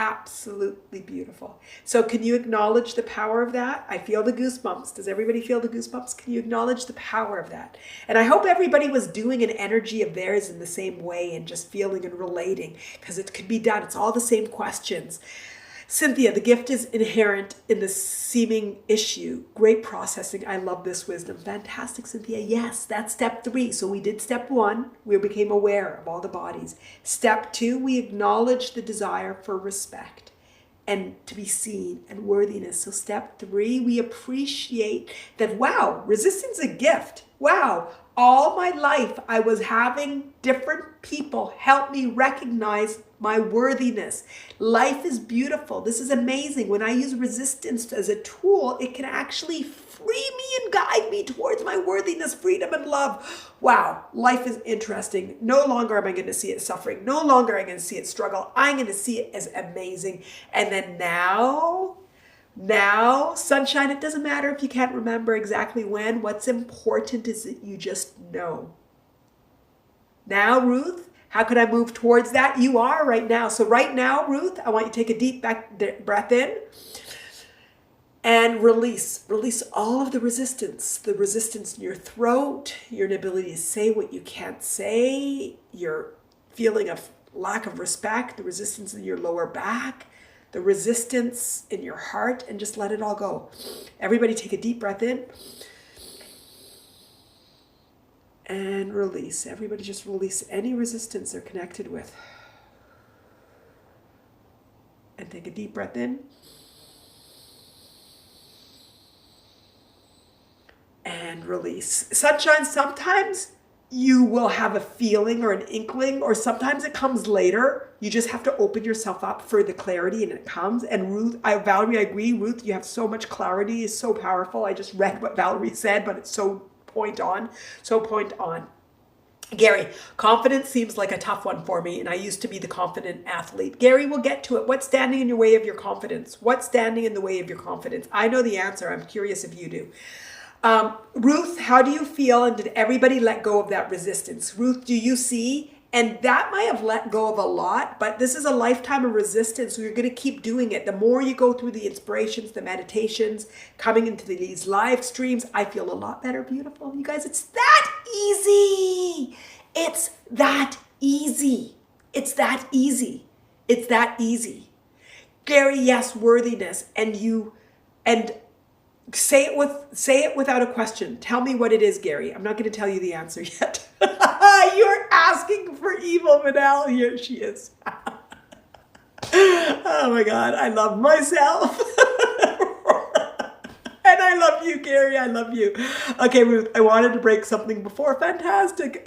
Absolutely beautiful. So can you acknowledge the power of that? I feel the goosebumps. Does everybody feel the goosebumps? Can you acknowledge the power of that? And I hope everybody was doing an energy of theirs in the same way and just feeling and relating, because it could be done. It's all the same questions. Cynthia, the gift is inherent in the seeming issue. Great processing. I love this wisdom. Fantastic, Cynthia. Yes, that's step 3. So we did step 1. We became aware of all the bodies. Step 2, we acknowledge the desire for respect and to be seen and worthiness. So step 3, we appreciate that, wow, resistance is a gift. Wow, all my life I was having different people help me recognize my worthiness. Life is beautiful. This is amazing. When I use resistance as a tool, it can actually free me and guide me towards my worthiness, freedom, and love. Wow, life is interesting. No longer am I going to see it suffering. No longer am I going to see it struggle. I'm going to see it as amazing. And then now, sunshine, it doesn't matter if you can't remember exactly when. What's important is that you just know. Now, Ruth, how could I move towards that? You are right now. So right now, Ruth, I want you to take a deep breath in and release. Release all of the resistance in your throat, your inability to say what you can't say, your feeling of lack of respect, the resistance in your lower back, the resistance in your heart, and just let it all go. Everybody take a deep breath in. And release. Everybody just release any resistance they're connected with. And take a deep breath in. And release. Sunshine, sometimes you will have a feeling or an inkling, or sometimes it comes later. You just have to open yourself up for the clarity, and it comes. And Ruth, Valerie, I agree. Ruth, you have so much clarity. It's so powerful. I just read what Valerie said, but it's so point on. Gary, confidence seems like a tough one for me, and I used to be the confident athlete. Gary, we'll get to it. What's standing in your way of your confidence? What's standing in the way of your confidence? I know the answer. I'm curious if you do. Ruth, how do you feel? And did everybody let go of that resistance? Ruth, do you see? And that might have let go of a lot, but this is a lifetime of resistance, so you're going to keep doing it. The more you go through the inspirations, the meditations, coming into these live streams, I feel a lot better, beautiful. You guys, it's that easy. It's that easy. It's that easy. It's that easy. Gary, yes, worthiness. And say it without a question. Tell me what it is, Gary. I'm not going to tell you the answer yet. You're asking for evil, Manal. Here she is. Oh my God, I love myself. And I love you, Gary. I love you. Okay, Ruth, I wanted to break something before. Fantastic.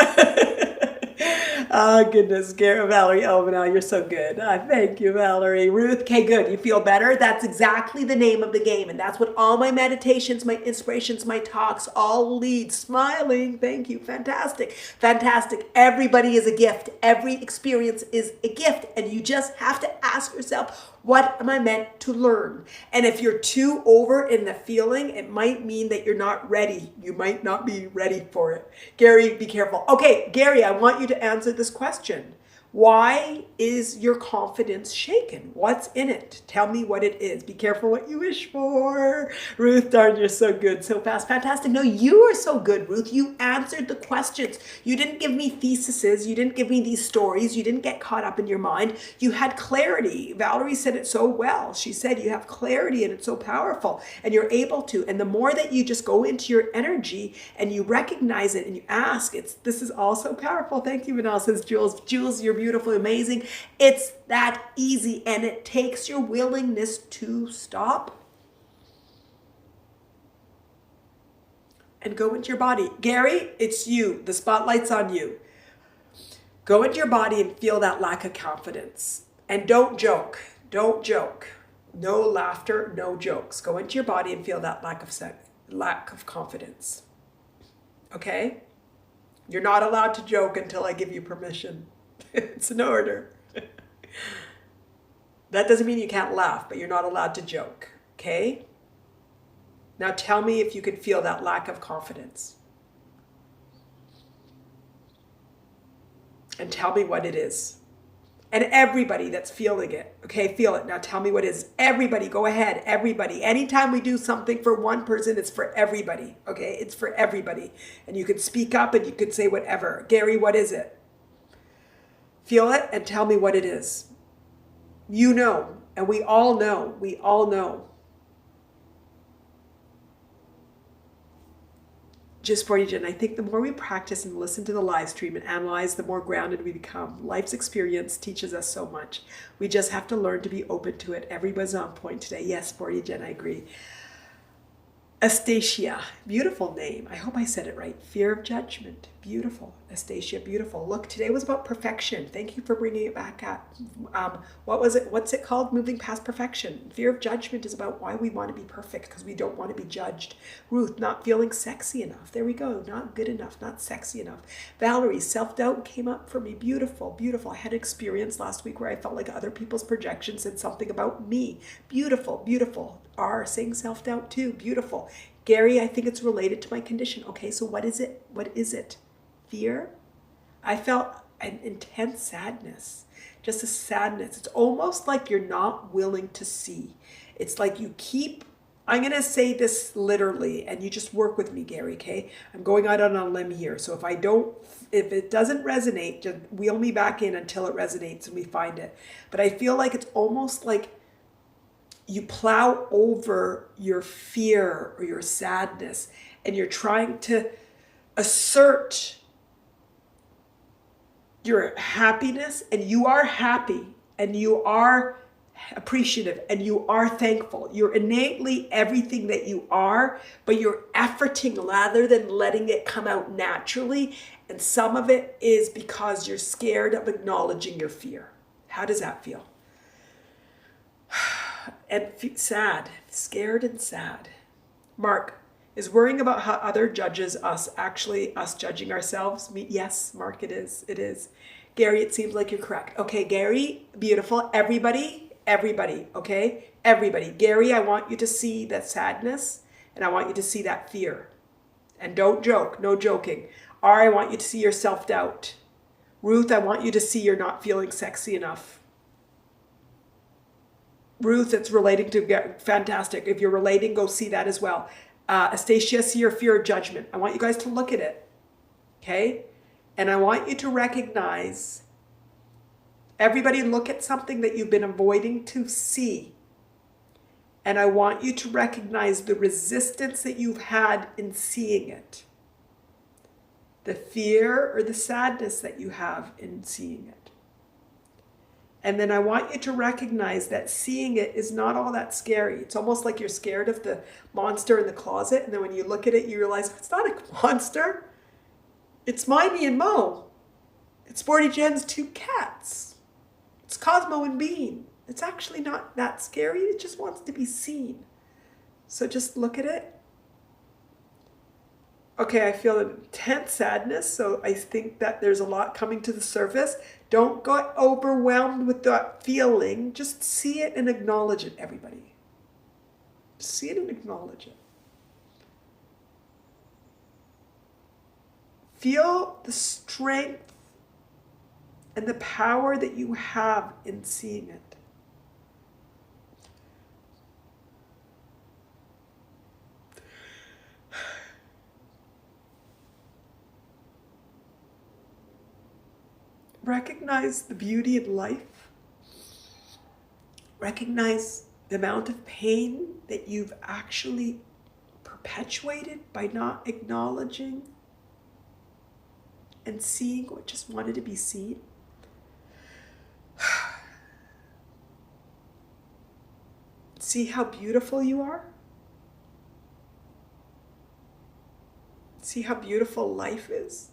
Oh, goodness, Gary, Valerie. Oh, Manal, you're so good. Thank you, Valerie. Ruth, okay, good. You feel better? That's exactly the name of the game. And that's what all my meditations, my inspirations, my talks all lead. Smiling. Thank you. Fantastic. Fantastic. Everybody is a gift. Every experience is a gift. And you just have to ask yourself, what am I meant to learn? And if you're too over in the feeling, it might mean that you're not ready. You might not be ready for it. Gary, be careful. Okay, Gary, I want you to answer this question. Why is your confidence shaken? What's in it? Tell me what it is. Be careful what you wish for. Ruth, darn, you're so good, so fast, fantastic. No, you are so good, Ruth. You answered the questions. You didn't give me theses. You didn't give me these stories. You didn't get caught up in your mind. You had clarity. Valerie said it so well. She said you have clarity and it's so powerful and you're able to. And the more that you just go into your energy and you recognize it and you ask, this is all so powerful. Thank you, Manal, says Jules. Jules, you're beautiful, amazing. It's that easy, and it takes your willingness to stop and go into your body. Gary, it's you. The spotlight's on you. Go into your body and feel that lack of confidence. And don't joke. Don't joke. No laughter, no jokes. Go into your body and feel that lack of confidence. Okay? You're not allowed to joke until I give you permission. It's an order. That doesn't mean you can't laugh, but you're not allowed to joke, okay? Now tell me if you can feel that lack of confidence. And tell me what it is. And everybody that's feeling it, okay, feel it. Now tell me what it is. Everybody, go ahead. Everybody. Anytime we do something for one person, it's for everybody, okay? It's for everybody. And you could speak up and you could say whatever. Gary, what is it? Feel it and tell me what it is. You know, and we all know. We all know. Just for you, and I think the more we practice and listen to the live stream and analyze, the more grounded we become. Life's experience teaches us so much. We just have to learn to be open to it. Everybody's on point today. Yes, for you, Jen, I agree. Astacia, beautiful name. I hope I said it right. Fear of judgment. Beautiful. Astacia, beautiful. Look, today was about perfection. Thank you for bringing it back up. What was it? What's it called? Moving past perfection. Fear of judgment is about why we want to be perfect, because we don't want to be judged. Ruth, not feeling sexy enough. There we go. Not good enough. Not sexy enough. Valerie, self-doubt came up for me. Beautiful. Beautiful. I had an experience last week where I felt like other people's projections said something about me. Beautiful. Beautiful. R, saying self-doubt too. Beautiful. Gary, I think it's related to my condition. Okay, so what is it? What is it? Fear? I felt an intense sadness. Just a sadness. It's almost like you're not willing to see. It's like you keep, I'm going to say this literally, and you just work with me, Gary, okay? I'm going out on a limb here. So if it doesn't resonate, just wheel me back in until it resonates and we find it. But I feel like it's almost like you plow over your fear or your sadness and you're trying to assert your happiness, and you are happy and you are appreciative and you are thankful. You're innately everything that you are, but you're efforting rather than letting it come out naturally. And some of it is because you're scared of acknowledging your fear. How does that feel? And sad, scared and sad. Mark, is worrying about how other judges us actually us judging ourselves? Yes, Mark, it is. It is. Gary, it seems like you're correct. Okay, Gary, beautiful. Everybody, okay? Everybody. Gary, I want you to see that sadness and I want you to see that fear. And don't joke, no joking. R, I want you to see your self-doubt. Ruth, I want you to see you're not feeling sexy enough. Ruth, it's relating to fantastic. If you're relating, go see that as well. Astacia, see your fear of judgment. I want you guys to look at it, okay? And I want you to recognize, everybody look at something that you've been avoiding to see. And I want you to recognize the resistance that you've had in seeing it. The fear or the sadness that you have in seeing it. And then I want you to recognize that seeing it is not all that scary. It's almost like you're scared of the monster in the closet. And then when you look at it, you realize it's not a monster. It's Miney and Mo. It's Sporty Jen's two cats. It's Cosmo and Bean. It's actually not that scary. It just wants to be seen. So just look at it. Okay, I feel an intense sadness, so I think that there's a lot coming to the surface. Don't get overwhelmed with that feeling. Just see it and acknowledge it, everybody. See it and acknowledge it. Feel the strength and the power that you have in seeing it. Recognize the beauty of life. Recognize the amount of pain that you've actually perpetuated by not acknowledging and seeing what just wanted to be seen. See how beautiful you are? See how beautiful life is?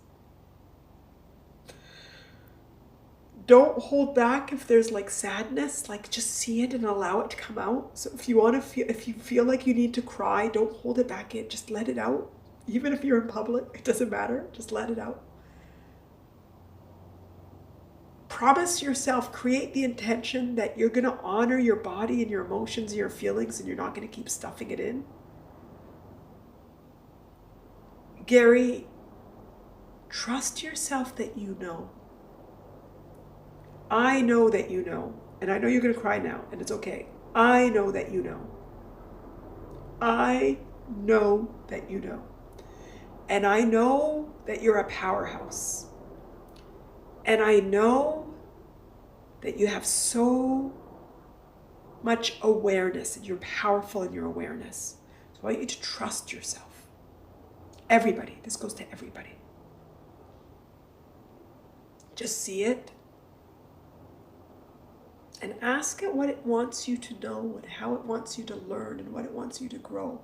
Don't hold back if there's like sadness, like just see it and allow it to come out. So if you feel like you need to cry, don't hold it back in, just let it out. Even if you're in public, it doesn't matter, just let it out. Promise yourself, create the intention that you're going to honor your body and your emotions and your feelings, and you're not going to keep stuffing it in. Gary, trust yourself that you know. I know that you know. And I know you're going to cry now, and it's okay. I know that you know. I know that you know. And I know that you're a powerhouse. And I know that you have so much awareness, and you're powerful in your awareness. So I want you to trust yourself. Everybody. This goes to everybody. Just see it. And ask it what it wants you to know, and how it wants you to learn, and what it wants you to grow.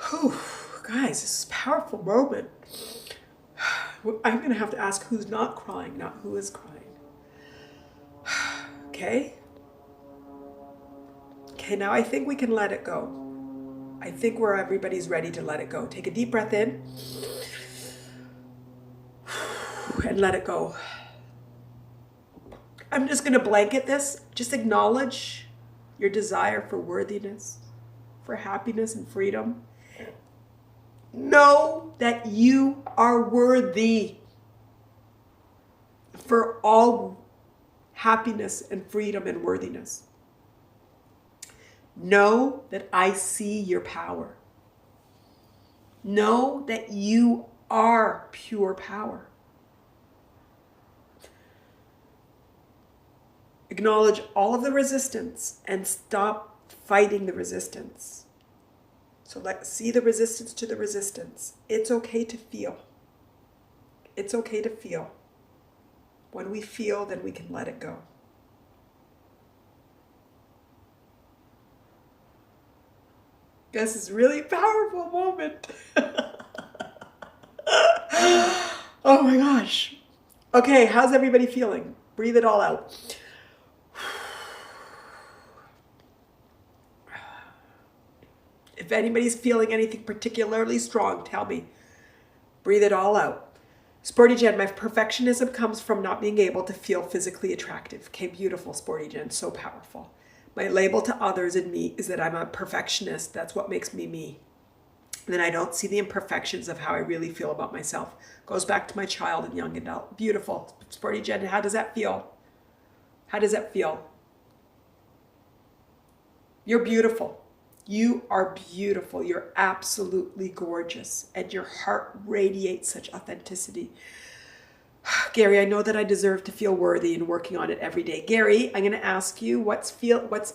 Whew, guys, this is a powerful moment. I'm going to have to ask who's not crying, not who is crying. Okay? Okay, now I think we can let it go. I think where everybody's ready to let it go. Take a deep breath in. And let it go. I'm just going to blanket this. Just acknowledge your desire for worthiness, for happiness and freedom. Know that you are worthy for all happiness and freedom and worthiness. Know that I see your power. Know that you are pure power. Acknowledge all of the resistance and stop fighting the resistance. So see the resistance to the resistance. It's okay to feel. It's okay to feel. When we feel, then we can let it go. This is a really powerful moment. Oh my gosh. Okay, how's everybody feeling? Breathe it all out. If anybody's feeling anything particularly strong, tell me. Breathe it all out. Sporty Jen, my perfectionism comes from not being able to feel physically attractive. Okay, beautiful, Sporty Jen, so powerful. My label to others and me is that I'm a perfectionist. That's what makes me me. And then I don't see the imperfections of how I really feel about myself. Goes back to my child and young adult. Beautiful. Sporty Jen, how does that feel? How does that feel? You're beautiful. You are beautiful. You're absolutely gorgeous. And your heart radiates such authenticity. Gary, I know that I deserve to feel worthy and working on it every day. Gary, I'm going to ask you, what's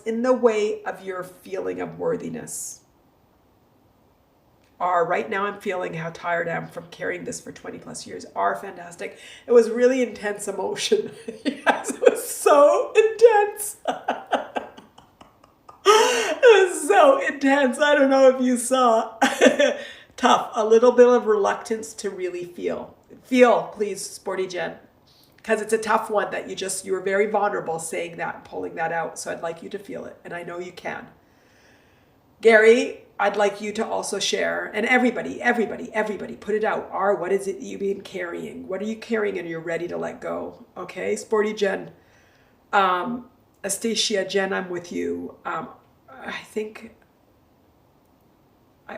in the way of your feeling of worthiness? Right now I'm feeling how tired I am from carrying this for 20 plus years. Fantastic. It was really intense emotion. Yes, it was so intense. It was so intense. I don't know if you saw. Tough. A little bit of reluctance to really feel. Feel, please, Sporty Jen. Because it's a tough one that you were very vulnerable saying that and pulling that out. So I'd like you to feel it. And I know you can. Gary, I'd like you to also share. And everybody, put it out. What is it you've been carrying? What are you carrying and you're ready to let go? Okay, Sporty Jen. Astacia, Jen, I'm with you. I think...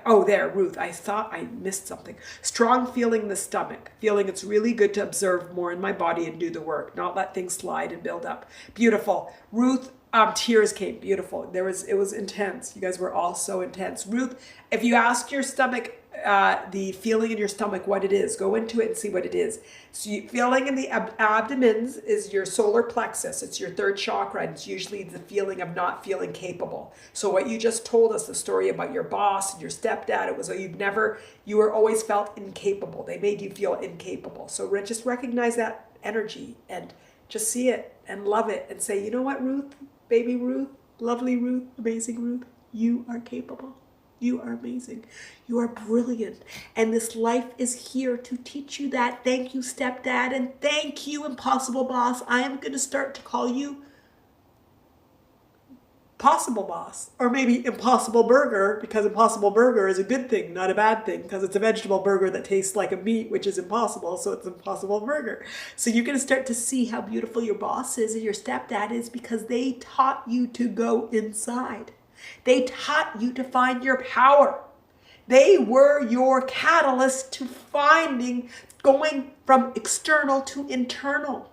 Ruth, I thought I missed something. Strong feeling in the stomach. Feeling it's really good to observe more in my body and do the work. Not let things slide and build up. Beautiful. Ruth, tears came. Beautiful. It was intense. You guys were all so intense. Ruth, if you ask your stomach, the feeling in your stomach, what it is, go into it and see what it is. So feeling in the abdomens is your solar plexus. It's your third chakra, and it's usually the feeling of not feeling capable. So what you just told us, the story about your boss and your stepdad, it was you were always felt incapable. They made you feel incapable. So just recognize that energy and just see it and love it and say, you know what, Ruth, baby Ruth, lovely Ruth, amazing Ruth, you are capable. You are amazing. You are brilliant. And this life is here to teach you that. Thank you, stepdad. And thank you, impossible boss. I am going to start to call you possible boss. Or maybe impossible burger, because impossible burger is a good thing, not a bad thing, because it's a vegetable burger that tastes like a meat, which is impossible. So it's impossible burger. So you're going to start to see how beautiful your boss is and your stepdad is, because they taught you to go inside. They taught you to find your power. They were your catalyst to going from external to internal.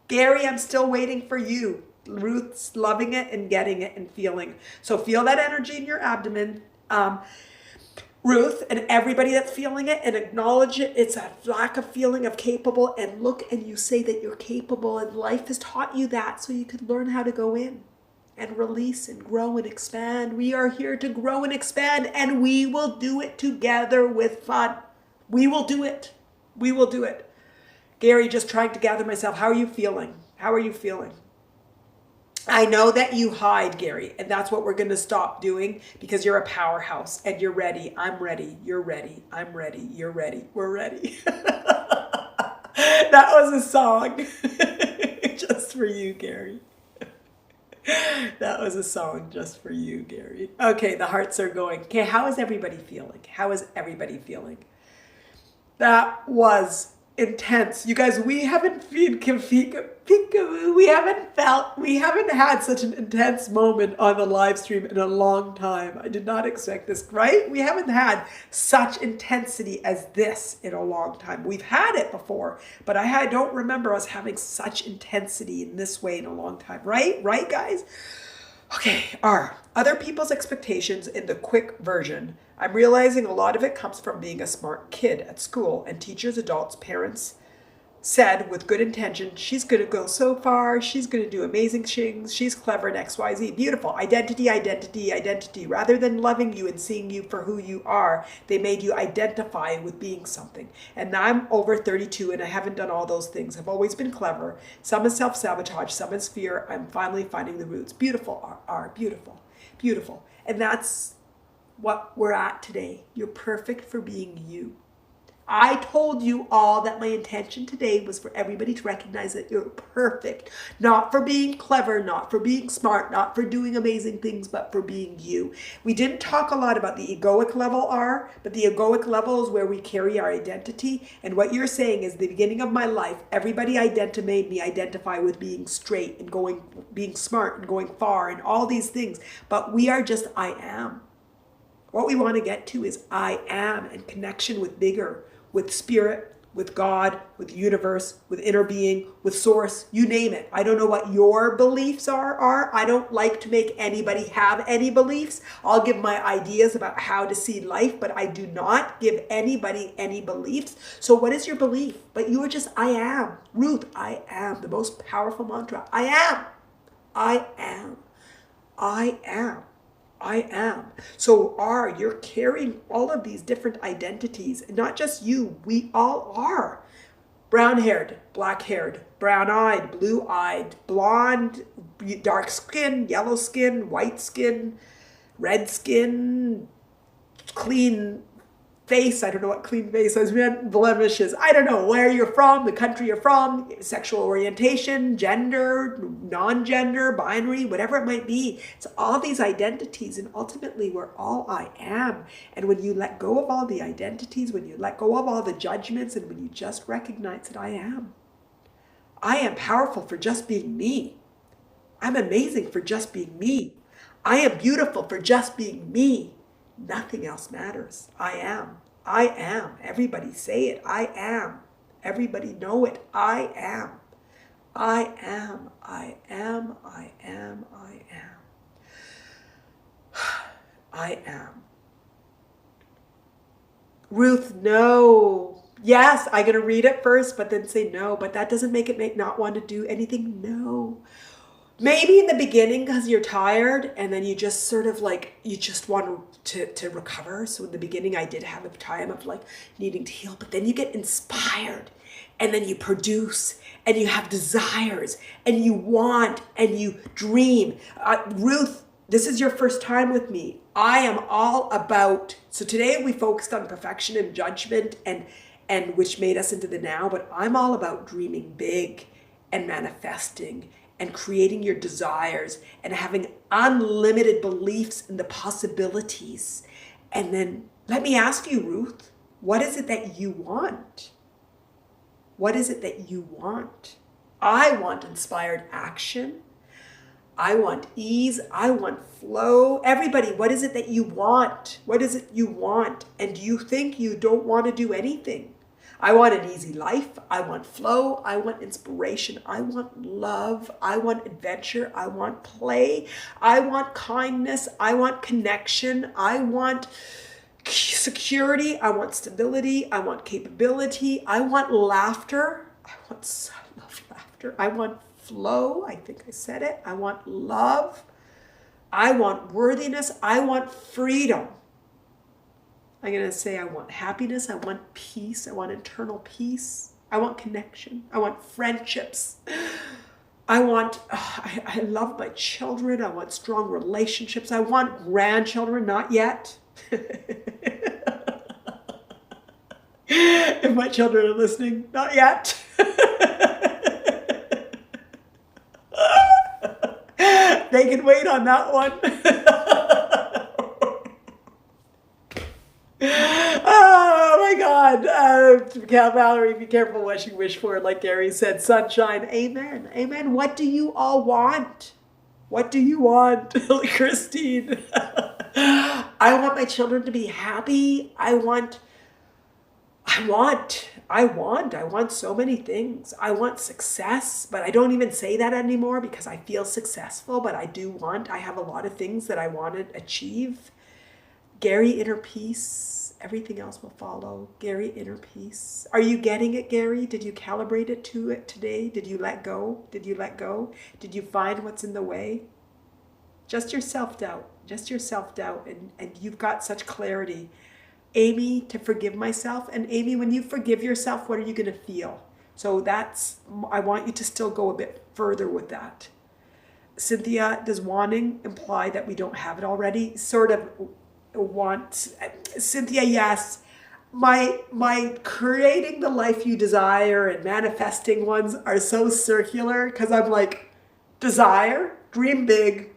Gary, I'm still waiting for you. Ruth's loving it and getting it and feeling. So feel that energy in your abdomen. Ruth, and everybody that's feeling it, and acknowledge it. It's a lack of feeling of capable, and look and you say that you're capable, and life has taught you that so you could learn how to go in and release and grow and expand. We are here to grow and expand, and we will do it together with fun. We will do it. We will do it. Gary, just trying to gather myself. How are you feeling? How are you feeling? I know that you hide, Gary, and that's what we're going to stop doing because you're a powerhouse and you're ready. I'm ready. You're ready. I'm ready. You're ready. We're ready. That was a song just for you, Gary. That was a song just for you, Gary. Okay, the hearts are going. Okay, how is everybody feeling? How is everybody feeling? That was intense. You guys, we haven't had such an intense moment on the live stream in a long time. I did not expect this, right? We haven't had such intensity as this in a long time. We've had it before, but I don't remember us having such intensity in this way in a long time, right? Right, guys? Okay, other people's expectations in the quick version. I'm realizing a lot of it comes from being a smart kid at school, and teachers, adults, parents said with good intention, she's going to go so far, she's going to do amazing things, she's clever and XYZ. Beautiful. Identity, identity, identity. Rather than loving you and seeing you for who you are, they made you identify with being something. And now I'm over 32 and I haven't done all those things. I've always been clever. Some is self-sabotage, some is fear. I'm finally finding the roots. Beautiful, beautiful, beautiful. And that's what we're at today. You're perfect for being you. I told you all that my intention today was for everybody to recognize that you're perfect. Not for being clever, not for being smart, not for doing amazing things, but for being you. We didn't talk a lot about the egoic level, but the egoic level is where we carry our identity. And what you're saying is the beginning of my life, everybody made me identify with being straight and being smart and going far and all these things. But we are just I am. What we want to get to is I am, and connection with bigger, with spirit, with God, with universe, with inner being, with source, you name it. I don't know what your beliefs are. I don't like to make anybody have any beliefs. I'll give my ideas about how to see life, but I do not give anybody any beliefs. So what is your belief? But you are just I am. Ruth, I am. The most powerful mantra. I am. I am. I am. I am. So you're carrying all of these different identities, and not just you, we all are. Brown-haired, black-haired, brown-eyed, blue-eyed, blonde, dark skin, yellow skin, white skin, red skin, clean face. I don't know what clean face is, blemishes. I don't know where you're from, the country you're from, sexual orientation, gender, non-gender, binary, whatever it might be. It's all these identities, and ultimately we're all I am. And when you let go of all the identities, when you let go of all the judgments, and when you just recognize that I am powerful for just being me. I'm amazing for just being me. I am beautiful for just being me. Nothing else matters. I am. I am. Everybody say it. I am. Everybody know it. I am. I am. I am. I am. I am. I am. Ruth, no. Yes, I'm going to read it first, but then say no. But that doesn't make it not want to do anything. No. Maybe in the beginning because you're tired, and then you just sort of you just want to recover. So in the beginning I did have a time of needing to heal, but then you get inspired, and then you produce, and you have desires, and you want, and you dream. Ruth, this is your first time with me. I am all about, so today we focused on perfection and judgment and which made us into the now, but I'm all about dreaming big and manifesting and creating your desires and having unlimited beliefs in the possibilities. And then let me ask you, Ruth, what is it that you want? What is it that you want? I want inspired action. I want ease. I want flow. Everybody, what is it that you want? What is it you want? And do you think you don't want to do anything? I want an easy life. I want flow. I want inspiration. I want love. I want adventure. I want play. I want kindness. I want connection. I want security. I want stability. I want capability. I want laughter. I love laughter. I want flow. I think I said it. I want love. I want worthiness. I want freedom. I'm going to say I want happiness. I want peace. I want internal peace. I want connection. I want friendships. I love my children. I want strong relationships. I want grandchildren. Not yet. If my children are listening, not yet. They can wait on that one. Oh my God. Valerie, be careful what you wish for. Like Gary said, sunshine. Amen. Amen. What do you all want? What do you want? Christine. I want my children to be happy. I want so many things. I want success, but I don't even say that anymore because I feel successful, but I have a lot of things that I want to achieve. Gary, inner peace. Everything else will follow. Gary, inner peace. Are you getting it, Gary? Did you calibrate it to it today? Did you let go? Did you let go? Did you find what's in the way? Just your self-doubt. Just your self-doubt. And you've got such clarity. Amy, to forgive myself. And Amy, when you forgive yourself, what are you going to feel? So I want you to still go a bit further with that. Cynthia, does wanting imply that we don't have it already? Sort of want. Cynthia, yes. My creating the life you desire and manifesting ones are so circular because I'm like, desire, dream big,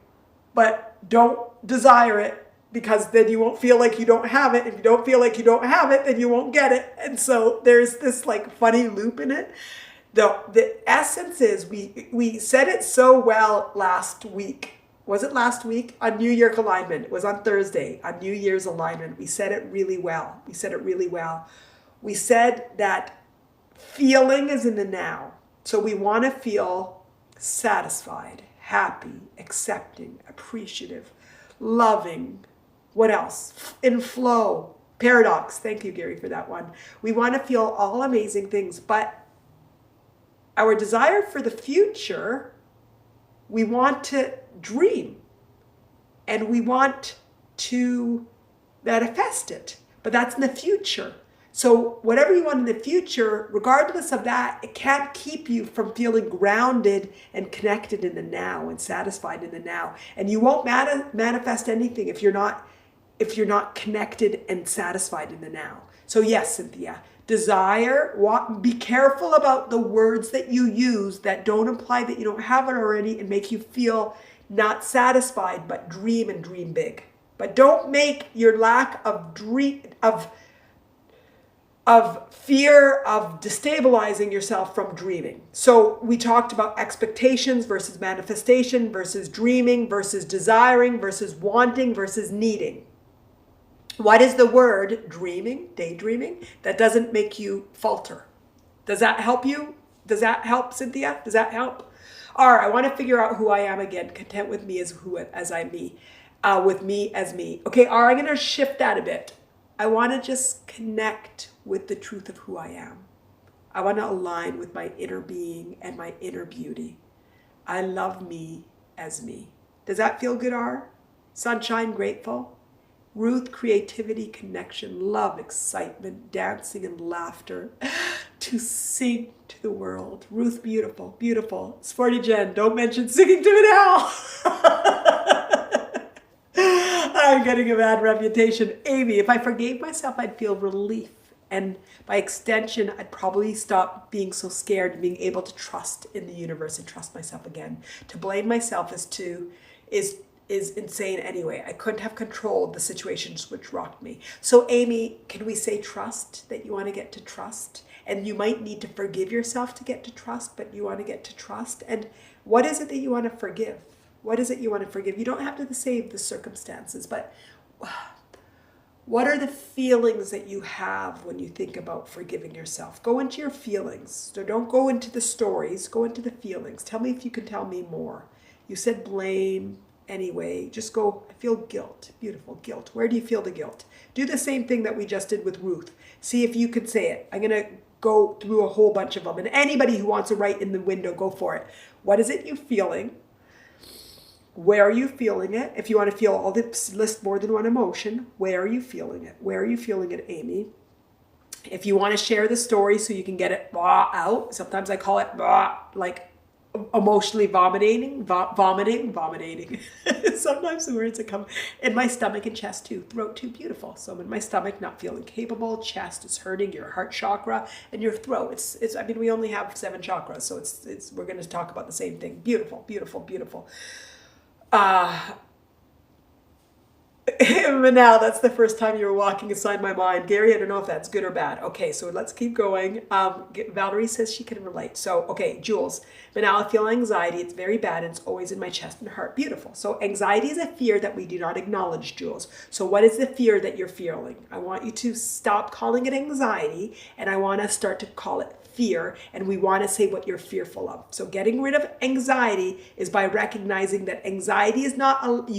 but don't desire it. Because then you won't feel like you don't have it. If you don't feel like you don't have it, then you won't get it. And so there's this like funny loop in it. The essence is we said it so well last week. Was it last week? On New Year's alignment. It was on Thursday on New Year's alignment. We said it really well. We said that feeling is in the now. So we want to feel satisfied, happy, accepting, appreciative, loving. What else? In flow. Paradox. Thank you, Gary, for that one. We want to feel all amazing things, but our desire for the future, we want to dream and we want to manifest it, but that's in the future. So whatever you want in the future, regardless of that, it can't keep you from feeling grounded and connected in the now and satisfied in the now. And you won't manifest anything if you're not connected and satisfied in the now. So yes, Cynthia, desire, be careful about the words that you use that don't imply that you don't have it already and make you feel not satisfied, but dream and dream big. But don't make your lack of fear of destabilizing yourself from dreaming. So we talked about expectations versus manifestation versus dreaming versus desiring versus wanting versus needing. What is the word dreaming, daydreaming, that doesn't make you falter? Does that help you? Does that help, Cynthia? Does that help? All right, I want to figure out who I am again. Content with me as I'm me. With me as me. Okay, all right, I'm going to shift that a bit. I want to just connect with the truth of who I am. I want to align with my inner being and my inner beauty. I love me as me. Does that feel good, R? Sunshine, grateful. Ruth, creativity, connection, love, excitement, dancing and laughter to sing to the world. Ruth, beautiful, beautiful. Sporty Jen, don't mention singing to me now. I'm getting a bad reputation. Amy, if I forgave myself, I'd feel relief. And by extension, I'd probably stop being so scared and being able to trust in the universe and trust myself again. To blame myself is insane anyway. I couldn't have controlled the situations which rocked me. So Amy, can we say trust, that you want to get to trust? And you might need to forgive yourself to get to trust, but you want to get to trust. And what is it that you want to forgive? What is it you want to forgive? You don't have to save the circumstances, but What are the feelings that you have when you think about forgiving yourself? Go into your feelings. So don't go into the stories. Go into the feelings. Tell me if you can tell me more. You said blame. Anyway, just go, I feel guilt. Beautiful, guilt. Where do you feel the guilt? Do the same thing that we just did with Ruth. See if you could say it. I'm going to go through a whole bunch of them. And anybody who wants to write in the window, go for it. What is it you're feeling? Where are you feeling it? If you want to feel all this, list more than one emotion, where are you feeling it? Where are you feeling it, Amy? If you want to share the story so you can get it out, sometimes I call it like emotionally vomiting. Sometimes the words that come in my stomach and chest too, throat too, beautiful. So I'm in my stomach, not feeling capable, chest is hurting, your heart chakra, and your throat. It's. I mean, we only have 7 chakras, so it's. We're going to talk about the same thing. Beautiful, beautiful, beautiful. Manal, that's the first time you were walking inside my mind. Gary, I don't know if that's good or bad. Okay, so let's keep going. Valerie says she can relate. So, okay, Jules. Manal, I feel anxiety. It's very bad. It's always in my chest and heart. Beautiful. So anxiety is a fear that we do not acknowledge, Jules. So what is the fear that you're feeling? I want you to stop calling it anxiety, and I want to start to call it fear, and we want to say what you're fearful of. So getting rid of anxiety is by recognizing that anxiety is not,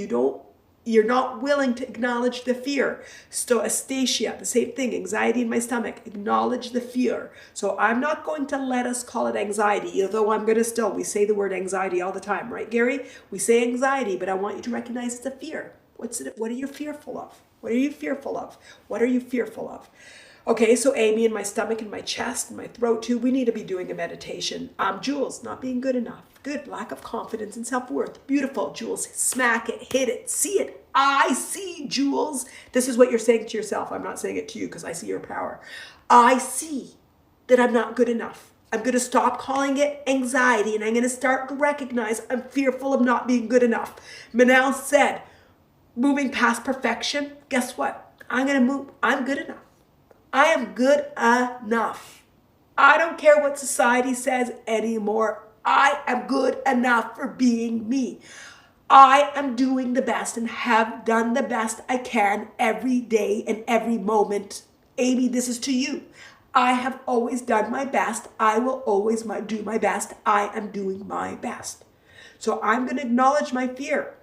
you're not willing to acknowledge the fear. So Astacia, the same thing, anxiety in my stomach, acknowledge the fear. So I'm not going to let us call it anxiety, although I'm going to still, we say the word anxiety all the time, right, Gary? We say anxiety, but I want you to recognize it's a fear. What's it? What are you fearful of? What are you fearful of? What are you fearful of? Okay, so Amy, in my stomach and my chest and my throat too, we need to be doing a meditation. Jules, not being good enough. Good, lack of confidence and self-worth. Beautiful, Jules, smack it, hit it, see it. I see, Jules. This is what you're saying to yourself. I'm not saying it to you because I see your power. I see that I'm not good enough. I'm going to stop calling it anxiety and I'm going to start to recognize I'm fearful of not being good enough. Manal said, moving past perfection, guess what? I'm going to move. I'm good enough. I am good enough. I don't care what society says anymore. I am good enough for being me. I am doing the best and have done the best I can every day and every moment. Amy, this is to you. I have always done my best. I will always do my best. I am doing my best. So I'm going to acknowledge my fear.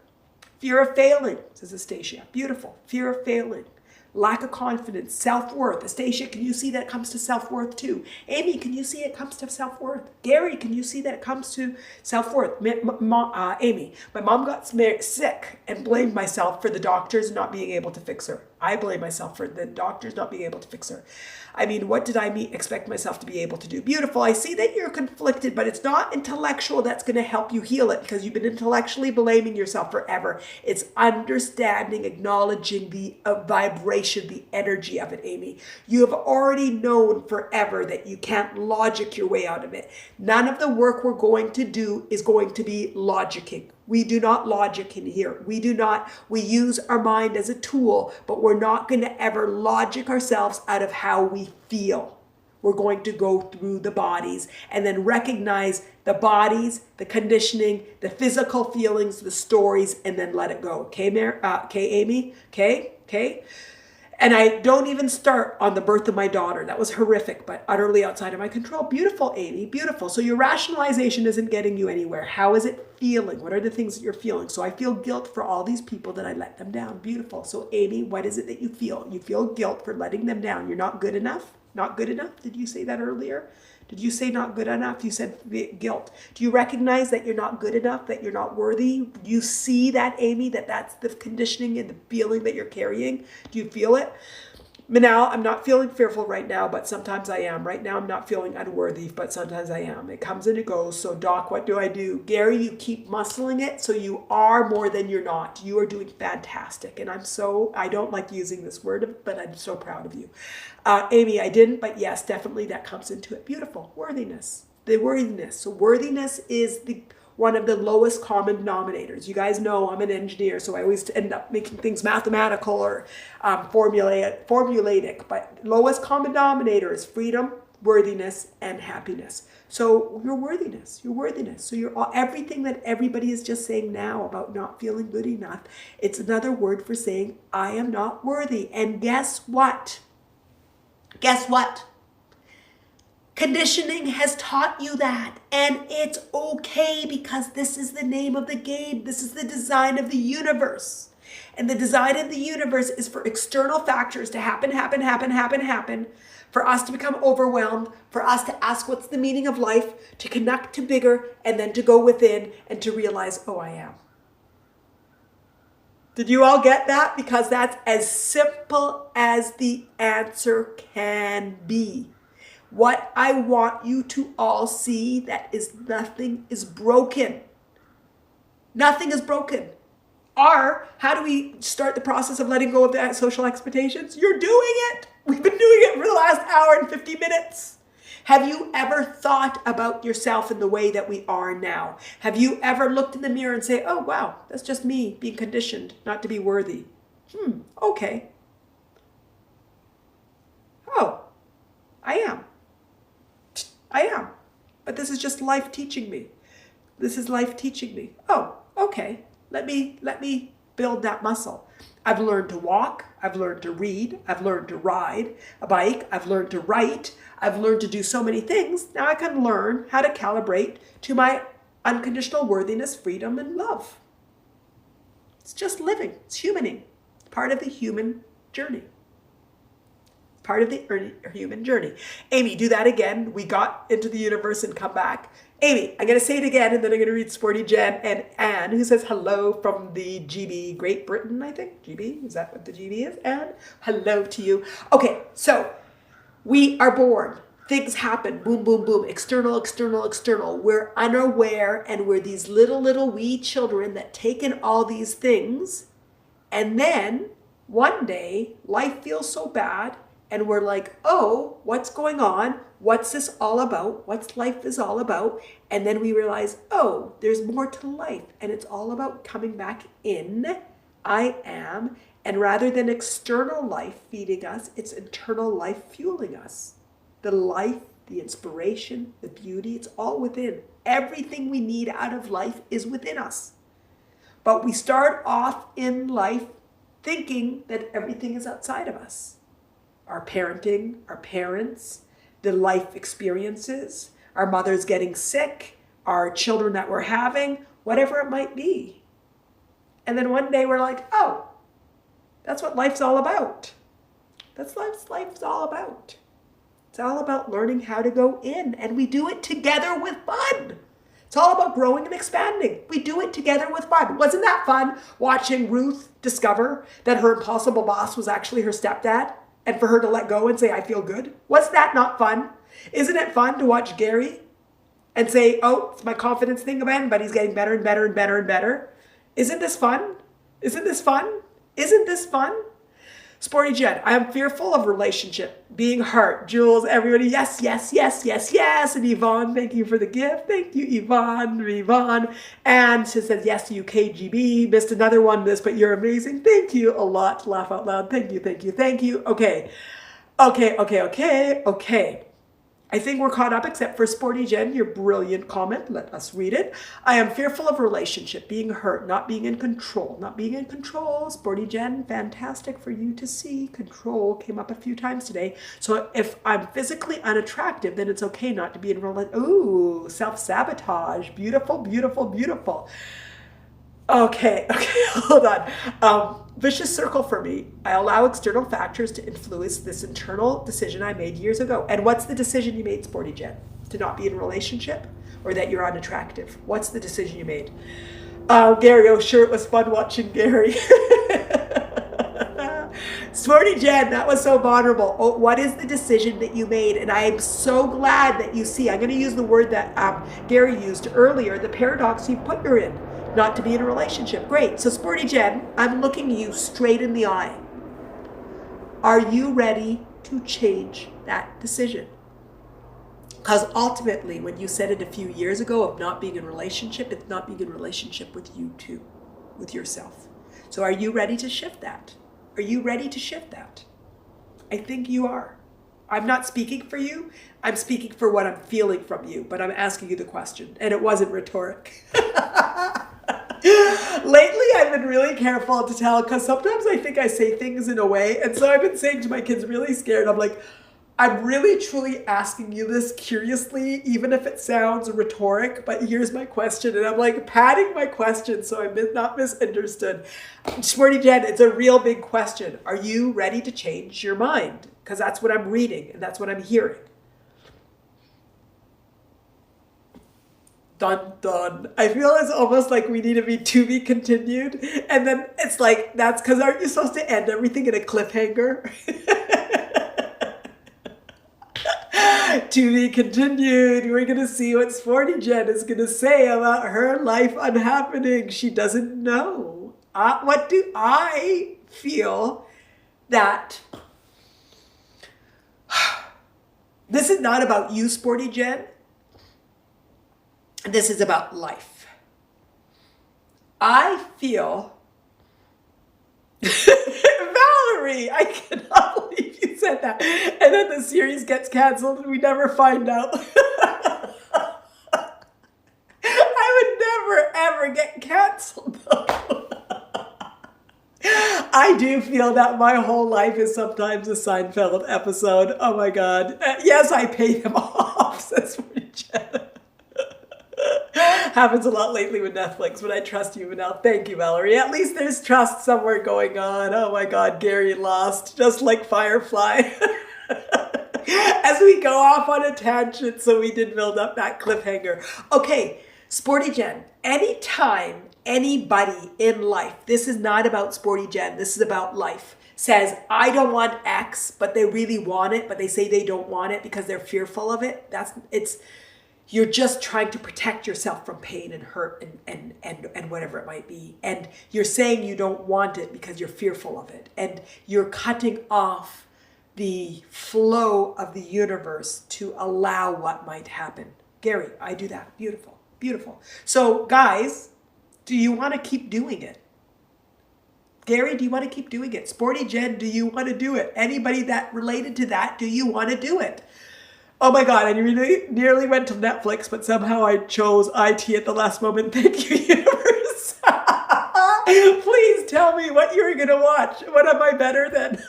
Fear of failing, says Astacia. Beautiful. Fear of failing. Lack of confidence, self-worth. Astacia, can you see that it comes to self-worth too? Amy, can you see it comes to self-worth? Gary, can you see that it comes to self-worth? Amy, my mom got sick and blamed myself for the doctors not being able to fix her. I blame myself for the doctors not being able to fix her. I mean, what did I expect myself to be able to do? Beautiful. I see that you're conflicted, but it's not intellectual that's going to help you heal it because you've been intellectually blaming yourself forever. It's understanding, acknowledging the vibration, the energy of it, Amy. You have already known forever that you can't logic your way out of it. None of the work we're going to do is going to be logicking. We do not logic in here. We use our mind as a tool, but we're not going to ever logic ourselves out of how we feel. We're going to go through the bodies and then recognize the bodies, the conditioning, the physical feelings, the stories, and then let it go. Okay, Amy? Okay? And I don't even start on the birth of my daughter. That was horrific, but utterly outside of my control. Beautiful, Amy, beautiful. So your rationalization isn't getting you anywhere. How is it feeling? What are the things that you're feeling? So I feel guilt for all these people that I let them down. Beautiful. So Amy, what is it that you feel? You feel guilt for letting them down. You're not good enough? Not good enough? Did you say that earlier? Did you say not good enough? You said guilt. Do you recognize that you're not good enough, that you're not worthy? Do you see that, Amy, that that's the conditioning and the feeling that you're carrying? Do you feel it? Manal, I'm not feeling fearful right now, but sometimes I am. Right now, I'm not feeling unworthy, but sometimes I am. It comes and it goes. So, Doc, what do I do? Gary, you keep muscling it so you are more than you're not. You are doing fantastic. And I don't like using this word, but I'm so proud of you. Amy, I didn't, but yes, definitely that comes into it. Beautiful. Worthiness. The worthiness. So, worthiness is one of the lowest common denominators. You guys know I'm an engineer, so I always end up making things mathematical or formulaic. But lowest common denominator is freedom, worthiness, and happiness. So your worthiness. So you're all, everything that everybody is just saying now about not feeling good enough, it's another word for saying, I am not worthy. And guess what? Guess what? Conditioning has taught you that, and it's okay, because this is the name of the game. This is the design of the universe. And the design of the universe is for external factors to happen, for us to become overwhelmed, for us to ask what's the meaning of life, to connect to bigger, and then to go within and to realize, oh, I am. Did you all get that? Because that's as simple as the answer can be. What I want you to all see that is nothing is broken. Nothing is broken. Or how do we start the process of letting go of the social expectations? You're doing it. We've been doing it for the last hour and 50 minutes. Have you ever thought about yourself in the way that we are now? Have you ever looked in the mirror and say, oh, wow, that's just me being conditioned not to be worthy? Okay. Oh, I am. But this is just life teaching me. This is life teaching me. Oh, okay. Let me build that muscle. I've learned to walk. I've learned to read. I've learned to ride a bike. I've learned to write. I've learned to do so many things. Now I can learn how to calibrate to my unconditional worthiness, freedom, and love. It's just living. It's humaning. It's part of the human journey. Part of the human journey. Amy, do that again. We got into the universe and come back. Amy, I'm going to say it again, and then I'm going to read Sporty Jen and Anne, who says hello from the GB, Great Britain, I think. GB, is that what the GB is? Anne, hello to you. Okay, so we are born. Things happen. Boom, boom, boom. External, external, external. We're unaware, and we're these little wee children that take in all these things. And then one day, life feels so bad, and we're like, oh, what's going on? What's this all about? What's life is all about? And then we realize, oh, there's more to life. And it's all about coming back in, I am. And rather than external life feeding us, it's internal life fueling us. The life, the inspiration, the beauty, it's all within. Everything we need out of life is within us. But we start off in life thinking that everything is outside of us. Our parenting, our parents, the life experiences, our mothers getting sick, our children that we're having, whatever it might be. And then one day we're like, oh, that's what life's all about. That's what life's all about. It's all about learning how to go in, and we do it together with fun. It's all about growing and expanding. We do it together with fun. Wasn't that fun watching Ruth discover that her impossible boss was actually her stepdad? And for her to let go and say, I feel good. Was that not fun? Isn't it fun to watch Gary and say, oh, it's my confidence thing again, but he's getting better and better and better and better? Isn't this fun? Isn't this fun? Isn't this fun? Sporty Jen, I am fearful of relationship being hurt. Jules, everybody, yes, yes, yes, yes, yes. And Yvonne, thank you for the gift. Thank you, Yvonne. And she says, yes, you KGB. Missed another one, but you're amazing. Thank you a lot. Laugh out loud. Thank you, thank you, thank you. Okay. I think we're caught up except for Sporty Jen, your brilliant comment. Let us read it. I am fearful of relationship, being hurt, not being in control. Not being in control. Sporty Jen, fantastic for you to see. Control came up a few times today. So if I'm physically unattractive, then it's okay not to be in relationship. Ooh, self-sabotage. Beautiful, beautiful, beautiful. Okay, hold on. Vicious circle for me. I allow external factors to influence this internal decision I made years ago. And what's the decision you made, Sporty Jen? To not be in a relationship, or that you're unattractive? What's the decision you made? Gary, oh sure, it was fun watching Gary. Sporty Jen, that was so vulnerable. Oh, what is the decision that you made? And I am so glad that you see, I'm going to use the word that Gary used earlier, the paradox you put her in. Not to be in a relationship. Great. So Sporty Jen, I'm looking you straight in the eye. Are you ready to change that decision? Because ultimately, when you said it a few years ago of not being in a relationship, it's not being in a relationship with you too, with yourself. So are you ready to shift that? Are you ready to shift that? I think you are. I'm not speaking for you. I'm speaking for what I'm feeling from you, but I'm asking you the question, and it wasn't rhetoric. Lately, I've been really careful to tell, because sometimes I think I say things in a way, and so I've been saying to my kids, really scared, I'm like, I'm really truly asking you this curiously, even if it sounds rhetoric, but here's my question. And I'm like padding my question so I'm not misunderstood. Sporty Jen, it's a real big question. Are you ready to change your mind? Because that's what I'm reading and that's what I'm hearing. Dun dun. I feel it's almost like we need to be continued. And then it's like, that's because aren't you supposed to end everything in a cliffhanger? To be continued. We're going to see what Sporty Jen is going to say about her life unhappening. She doesn't know. What do I feel that this is not about you, Sporty Jen. This is about life. I feel Valerie, I cannot believe you said that. And then the series gets canceled and we never find out. I would never, ever get canceled though. I do feel that my whole life is sometimes a Seinfeld episode. Oh my God. Yes, I pay them off, says Jen. Happens a lot lately with Netflix, but I trust you, Manal. Thank you, Valerie. At least there's trust somewhere going on. Oh my God, Gary lost, just like Firefly. As we go off on a tangent, so we did build up that cliffhanger. Okay, Sporty Jen, anytime anybody in life, this is not about Sporty Jen, this is about life, says, I don't want X, but they really want it, but they say they don't want it because they're fearful of it, you're just trying to protect yourself from pain and hurt and whatever it might be. And you're saying you don't want it because you're fearful of it. And you're cutting off the flow of the universe to allow what might happen. Gary, I do that. Beautiful, beautiful. So guys, do you want to keep doing it? Gary, do you want to keep doing it? Sporty Jen, do you want to do it? Anybody that related to that, do you want to do it? Oh my God, I really nearly went to Netflix, but somehow I chose IT at the last moment. Thank you, universe. Please tell me what you're going to watch. What am I better than?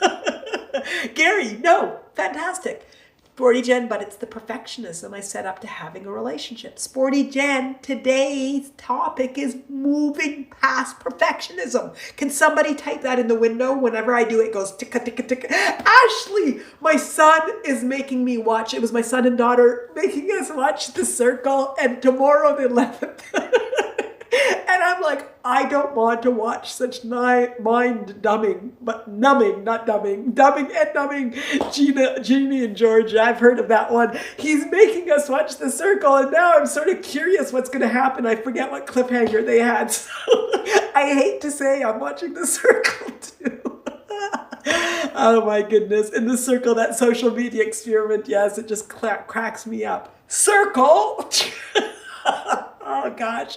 Gary, no, fantastic. Sporty Jen, but it's the perfectionism I set up to having a relationship. Sporty Jen, today's topic is moving past perfectionism. Can somebody type that in the window? Whenever I do it, goes ticka, ticka, ticka. Ashley, my son is making me watch. It was my son and daughter making us watch The Circle, and tomorrow the 11th. And I'm like, I don't want to watch such mind dumbing, but numbing, not dumbing, dumbing and numbing. Jeannie and George, I've heard of that one. He's making us watch The Circle, and now I'm sort of curious what's going to happen. I forget what cliffhanger they had. So I hate to say I'm watching The Circle too. Oh my goodness. In The Circle, that social media experiment, yes, it just cracks me up. Circle! Oh gosh.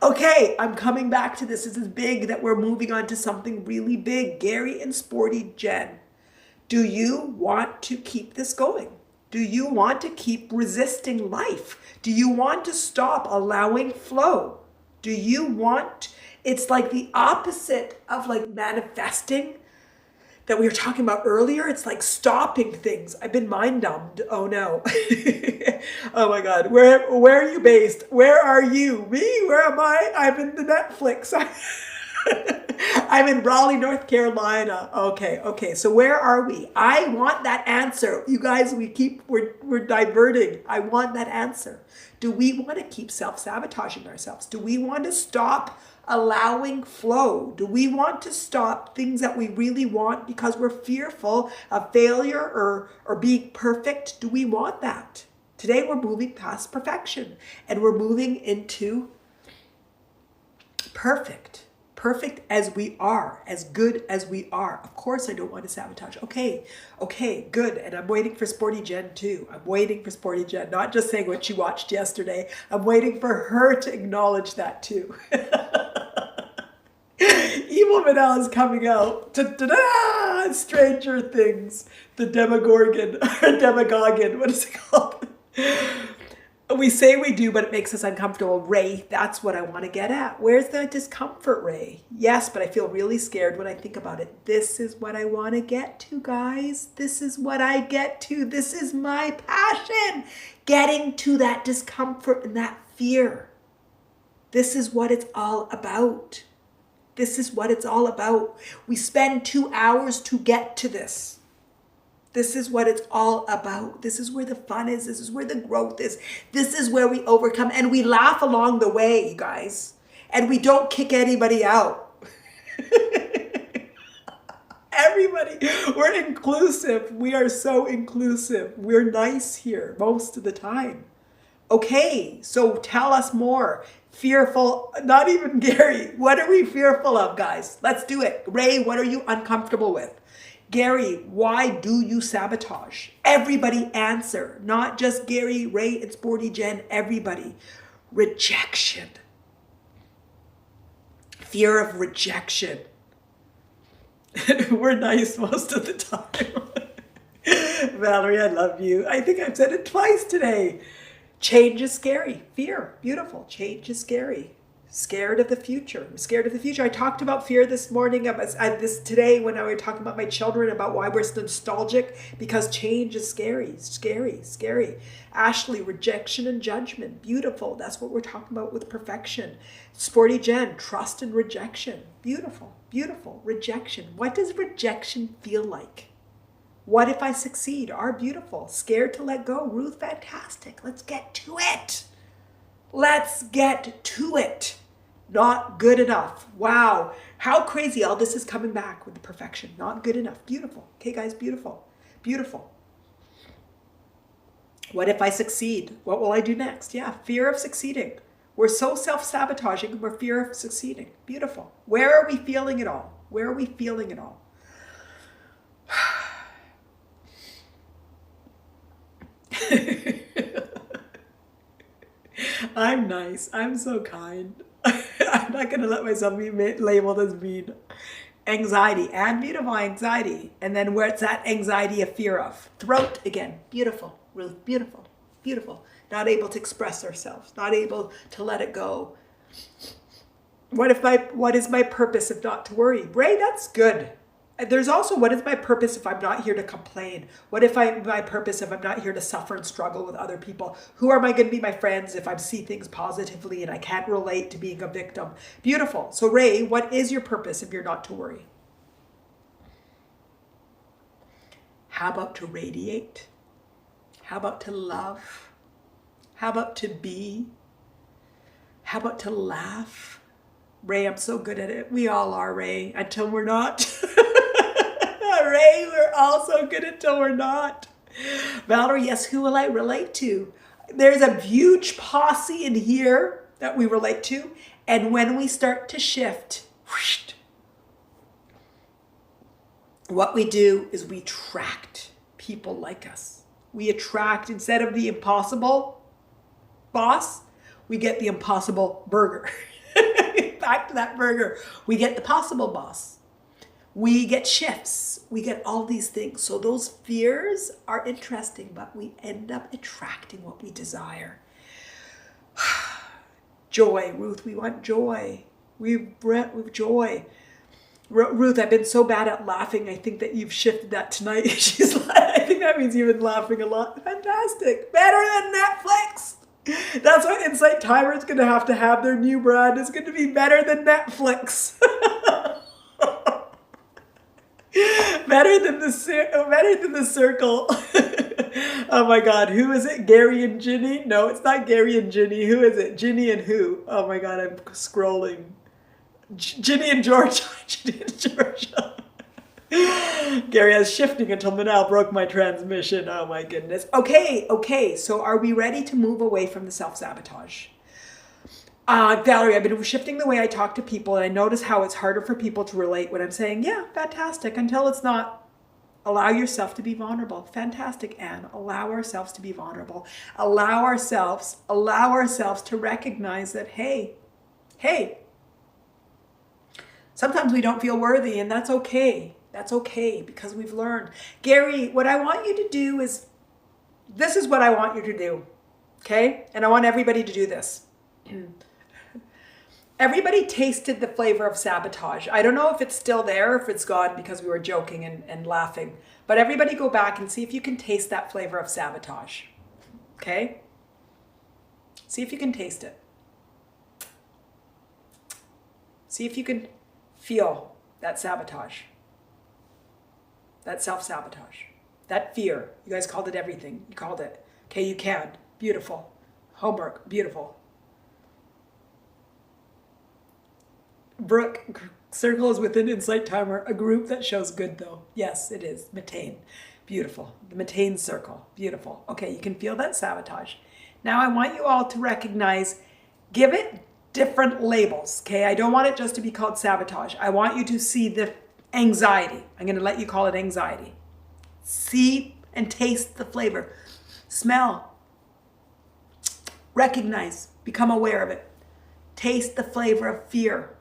Okay, I'm coming back to this. This is big that we're moving on to something really big. Gary and Sporty Jen, do you want to keep this going? Do you want to keep resisting life? Do you want to stop allowing flow? Do you want, it's like the opposite of like manifesting that we were talking about earlier. It's like stopping things. I've been mind dumbed. Oh no. Oh my God. Where are you based? Where are you? Me? Where am I? I'm in the Netflix. I'm in Raleigh, North Carolina. Okay. So where are we? I want that answer. You guys, we're diverting. I want that answer. Do we want to keep self-sabotaging ourselves? Do we want to stop allowing flow? Do we want to stop things that we really want because we're fearful of failure or being perfect? Do we want that? Today we're moving past perfection and we're moving into perfect as we are, as good as we are. Of course I don't want to sabotage. Okay, good. And I'm waiting for Sporty Jen too. I'm waiting for Sporty Jen, not just saying what she watched yesterday. I'm waiting for her to acknowledge that too. Evil Manal is coming out. Ta-da-da! Stranger Things, the Demogorgon, or Demogorgon, what is it called? We say we do, but it makes us uncomfortable. Ray, that's what I want to get at. Where's the discomfort, Ray? Yes, but I feel really scared when I think about it. This is what I want to get to, guys. This is what I get to. This is my passion. Getting to that discomfort and that fear. This is what it's all about. This is what it's all about. We spend 2 hours to get to this. This is what it's all about. This is where the fun is. This is where the growth is. This is where we overcome. And we laugh along the way, you guys. And we don't kick anybody out. Everybody, we're inclusive. We are so inclusive. We're nice here most of the time. Okay, so tell us more. Fearful, not even Gary. What are we fearful of, guys? Let's do it. Ray, what are you uncomfortable with? Gary, why do you sabotage? Everybody answer, not just Gary, Ray, and Sporty Jen, everybody. Rejection. Fear of rejection. We're nice most of the time. Valerie, I love you. I think I've said it twice today. Change is scary. Fear, beautiful. Change is scary. Scared of the future. I'm scared of the future. I talked about fear this morning, this today when I was talking about my children, about why we're nostalgic, because change is scary, scary, scary. Ashley, rejection and judgment. Beautiful. That's what we're talking about with perfection. Sporty Jen, trust and rejection. Beautiful, beautiful. Rejection. What does rejection feel like? What if I succeed? Are beautiful. Scared to let go. Ruth, fantastic. Let's get to it. Let's get to it. Not good enough. Wow. How crazy. All this is coming back with the perfection. Not good enough. Beautiful. Okay, guys, beautiful. Beautiful. What if I succeed? What will I do next? Yeah, fear of succeeding. We're so self-sabotaging. We're fear of succeeding. Beautiful. Where are we feeling it all? Where are we feeling it all? I'm nice. I'm so kind. I'm not going to let myself be labeled as mean. Anxiety and beautiful anxiety. And then where's that anxiety a fear of? Throat again. Beautiful. Really beautiful. Beautiful. Not able to express ourselves. Not able to let it go. What is my purpose if not to worry? Ray, that's good. There's also, what is my purpose if I'm not here to complain? What if my purpose if I'm not here to suffer and struggle with other people? Who am I going to be my friends if I see things positively and I can't relate to being a victim? Beautiful. So Ray, what is your purpose if you're not to worry? How about to radiate? How about to love? How about to be? How about to laugh? Ray, I'm so good at it. We all are, Ray, until we're not. Ray, we're all so good until we're not. Valerie, yes, who will I relate to? There's a huge posse in here that we relate to. And when we start to shift, what we do is we attract people like us. We attract, instead of the impossible boss, we get the impossible burger. Back to that burger. We get the possible boss. We get shifts. We get all these things. So those fears are interesting, but we end up attracting what we desire. Joy. Ruth, we want joy. We've joy. Ruth, I've been so bad at laughing. I think that you've shifted that tonight. She's like, I think that means you've been laughing a lot. Fantastic. Better than Netflix. That's why InsightTimer is going to have their new brand. It's going to be better than Netflix. Better than the circle. Oh my God, who is it? Gary and Ginny? No, it's not Gary and Ginny. Who is it? Ginny and who? Oh my God, I'm scrolling. Ginny and Georgia. Ginny and Georgia. Gary, I was shifting until Manal broke my transmission. Oh my goodness. Okay. So are we ready to move away from the self-sabotage? Valerie, I've been shifting the way I talk to people, and I notice how it's harder for people to relate when I'm saying, yeah, fantastic, until it's not. Allow yourself to be vulnerable. Fantastic, Anne. Allow ourselves to be vulnerable. Allow ourselves to recognize that, hey, sometimes we don't feel worthy, and that's okay. That's okay, because we've learned. Gary, what I want you to do is, this is what I want you to do, okay? And I want everybody to do this. Everybody tasted the flavor of sabotage. I don't know if it's still there, if it's gone because we were joking and laughing, but everybody go back and see if you can taste that flavor of sabotage, okay? See if you can taste it. See if you can feel that sabotage, that self-sabotage, that fear. You guys called it everything. You called it. Okay, you can. Beautiful. Homework. Beautiful. Brooke, circle is within InsightTimer, a group that shows good though. Yes, it is. Mattain. Beautiful. The Mattain circle. Beautiful. Okay, you can feel that sabotage. Now I want you all to recognize, give it different labels, okay? I don't want it just to be called sabotage. I want you to see the anxiety. I'm going to let you call it anxiety. See and taste the flavor. Smell. Recognize. Become aware of it. Taste the flavor of fear.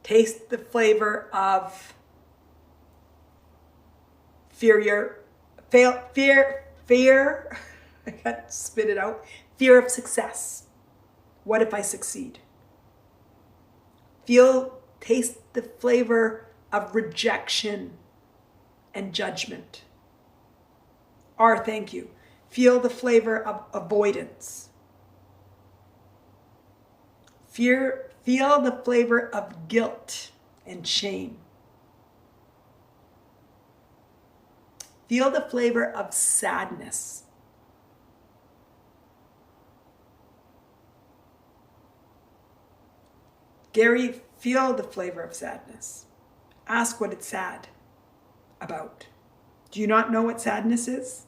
Taste the flavor of fear. Fear. I can't spit it out. Fear of success. What if I succeed? Taste the flavor of rejection and judgment. Thank you. Feel the flavor of avoidance. Feel the flavor of guilt and shame. Feel the flavor of sadness. Gary, feel the flavor of sadness. Ask what it's sad about. Do you not know what sadness is?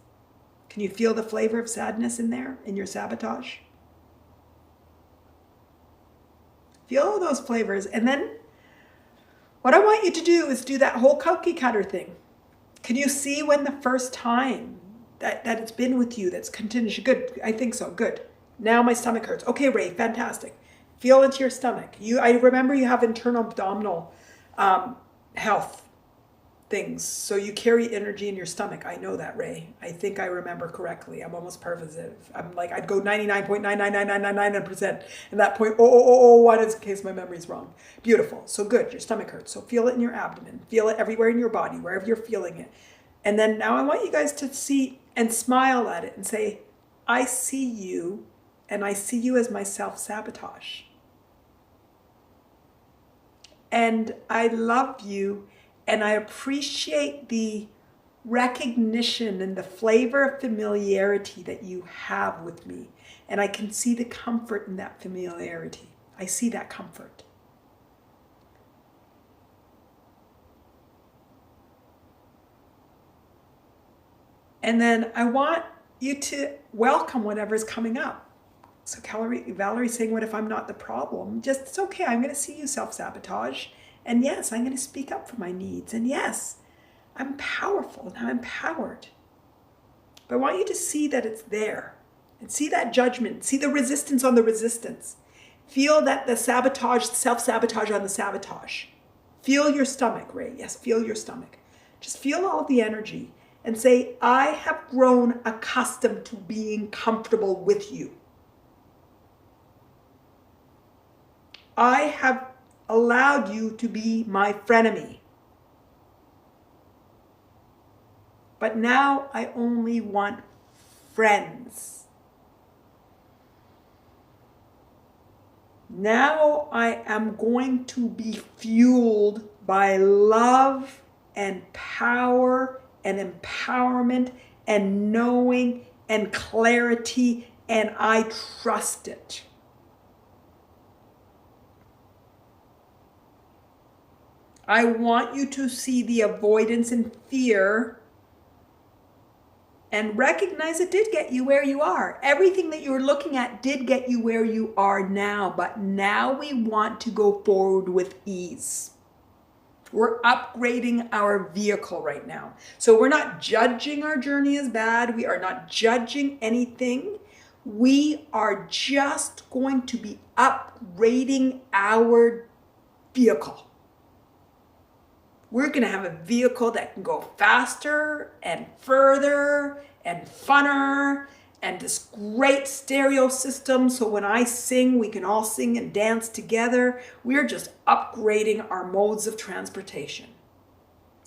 Can you feel the flavor of sadness in there, in your sabotage? Feel all those flavors. And then what I want you to do is do that whole cookie cutter thing. Can you see when the first time that it's been with you that's continued? Good. I think so. Good. Now my stomach hurts. Okay, Ray, fantastic. Feel into your stomach. I remember you have internal abdominal health things. So you carry energy in your stomach. I know that, Ray. I think I remember correctly. I'm almost positive. I'm like, I'd go 99.99999%. And that point, what is in case my memory's wrong. Beautiful. So good. Your stomach hurts. So feel it in your abdomen. Feel it everywhere in your body, wherever you're feeling it. And then now I want you guys to see and smile at it and say, I see you, and I see you as my self-sabotage. And I love you, and I appreciate the recognition and the flavor of familiarity that you have with me. And I can see the comfort in that familiarity. I see that comfort. And then I want you to welcome whatever's coming up. So Valerie's saying, what if I'm not the problem? Just, it's okay. I'm going to see you self-sabotage. And yes, I'm going to speak up for my needs. And yes, I'm powerful and I'm empowered. But I want you to see that it's there. And see that judgment. See the resistance on the resistance. Feel that the sabotage, self-sabotage on the sabotage. Feel your stomach, Ray. Yes, feel your stomach. Just feel all of the energy. And say, I have grown accustomed to being comfortable with you. I have allowed you to be my frenemy. But now I only want friends. Now I am going to be fueled by love and power and empowerment and knowing and clarity, and I trust it. I want you to see the avoidance and fear and recognize it did get you where you are. Everything that you were looking at did get you where you are now, but now we want to go forward with ease. We're upgrading our vehicle right now. So we're not judging our journey as bad. We are not judging anything. We are just going to be upgrading our vehicle. We're going to have a vehicle that can go faster and further and funner, and this great stereo system. So when I sing, we can all sing and dance together. We're just upgrading our modes of transportation.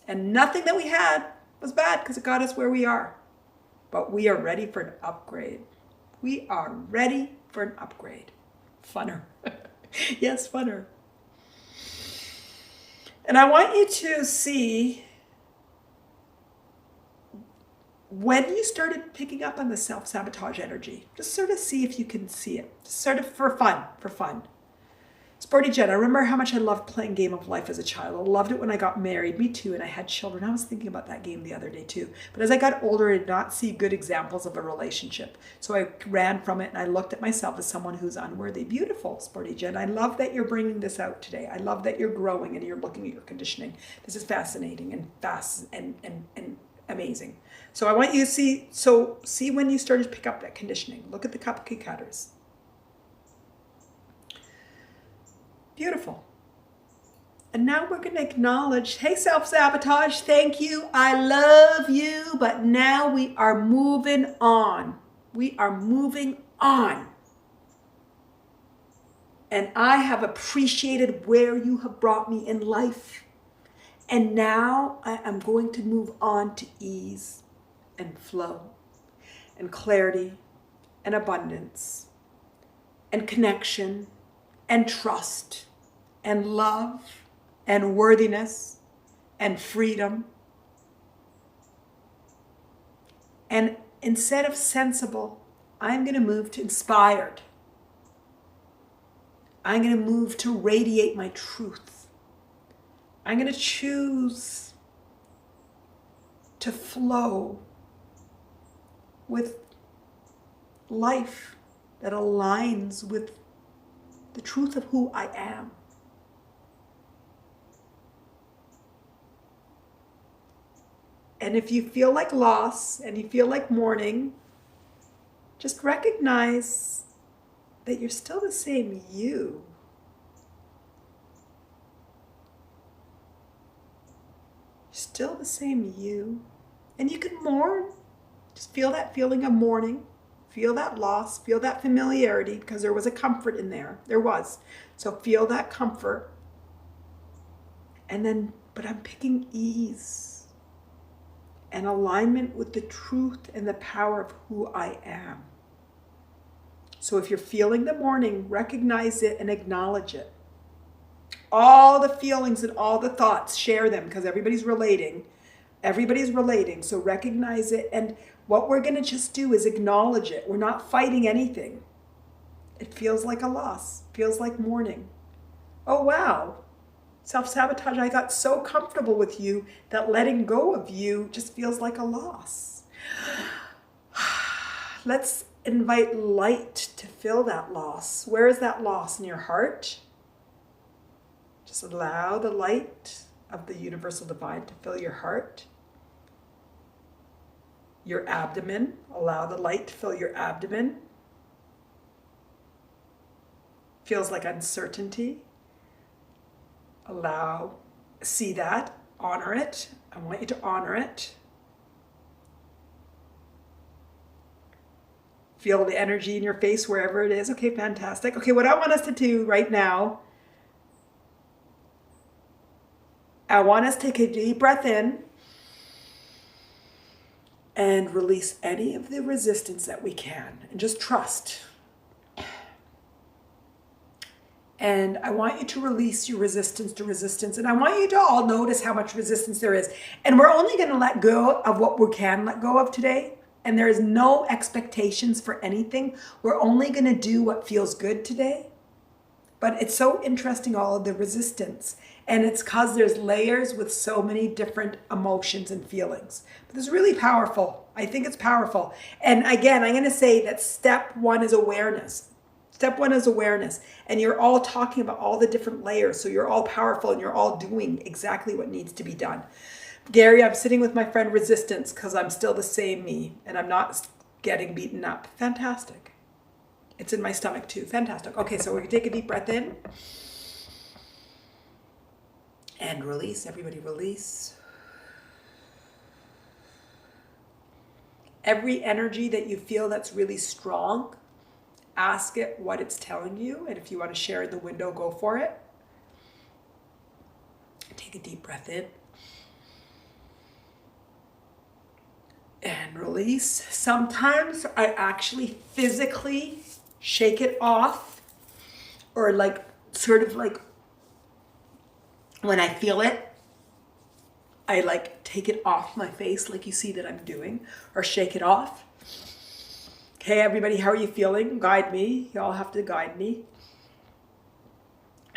And nothing that we had was bad because it got us where we are. But we are ready for an upgrade. We are ready for an upgrade. Funner. Yes, funner. And I want you to see when you started picking up on the self-sabotage energy. Just sort of see if you can see it. Just sort of for fun. Sporty Jen, I remember how much I loved playing Game of Life as a child. I loved it when I got married. Me too, and I had children. I was thinking about that game the other day too. But as I got older, I did not see good examples of a relationship. So I ran from it and I looked at myself as someone who's unworthy. Beautiful, Sporty Jen. I love that you're bringing this out today. I love that you're growing and you're looking at your conditioning. This is fascinating and and amazing. So I want you to see when you started to pick up that conditioning. Look at the cupcake cutters. Beautiful. And now we're going to acknowledge, hey, self-sabotage, thank you, I love you, but now we are moving on. We are moving on. And I have appreciated where you have brought me in life. And now I am going to move on to ease and flow and clarity and abundance and connection and trust and love and worthiness and freedom. And instead of sensible, I'm going to move to inspired. I'm going to move to radiate my truth. I'm going to choose to flow with life that aligns with the truth of who I am. And if you feel like loss and you feel like mourning, just recognize that you're still the same you. You're still the same you. And you can mourn. Just feel that feeling of mourning. Feel that loss. Feel that familiarity, because there was a comfort in there. There was. So feel that comfort. And then, but I'm picking ease and alignment with the truth and the power of who I am. So if you're feeling the mourning, recognize it and acknowledge it. All the feelings and all the thoughts, share them, because everybody's relating. Everybody's relating, so recognize it. And what we're going to just do is acknowledge it. We're not fighting anything. It feels like a loss, feels like mourning. Oh, wow. Self-sabotage, I got so comfortable with you that letting go of you just feels like a loss. Let's invite light to fill that loss. Where is that loss? In your heart? Just allow the light of the universal divine to fill your heart. Your abdomen. Allow the light to fill your abdomen. Feels like uncertainty. See that, honor it. I want you to honor it. Feel the energy in your face wherever it is. Okay, fantastic. Okay, what I want us to do right now, I want us to take a deep breath in and release any of the resistance that we can, and just trust. And I want you to release your resistance to resistance. And I want you to all notice how much resistance there is. And we're only going to let go of what we can let go of today. And there is no expectations for anything. We're only going to do what feels good today. But it's so interesting, all of the resistance. And it's because there's layers with so many different emotions and feelings. But it's really powerful. I think it's powerful. And again, I'm going to say that step one is awareness. Step one is awareness, and you're all talking about all the different layers, so you're all powerful and you're all doing exactly what needs to be done. Gary, I'm sitting with my friend Resistance because I'm still the same me and I'm not getting beaten up. Fantastic. It's in my stomach too. Fantastic. Okay, so we're going to take a deep breath in And release. Everybody release. Every energy that you feel that's really strong, ask it what it's telling you. And if you want to share in the window, go for it. Take a deep breath in. And release. Sometimes I actually physically shake it off, or like sort of like when I feel it, I like take it off my face like you see that I'm doing, or shake it off. Okay, everybody, how are you feeling? Guide me. Y'all have to guide me.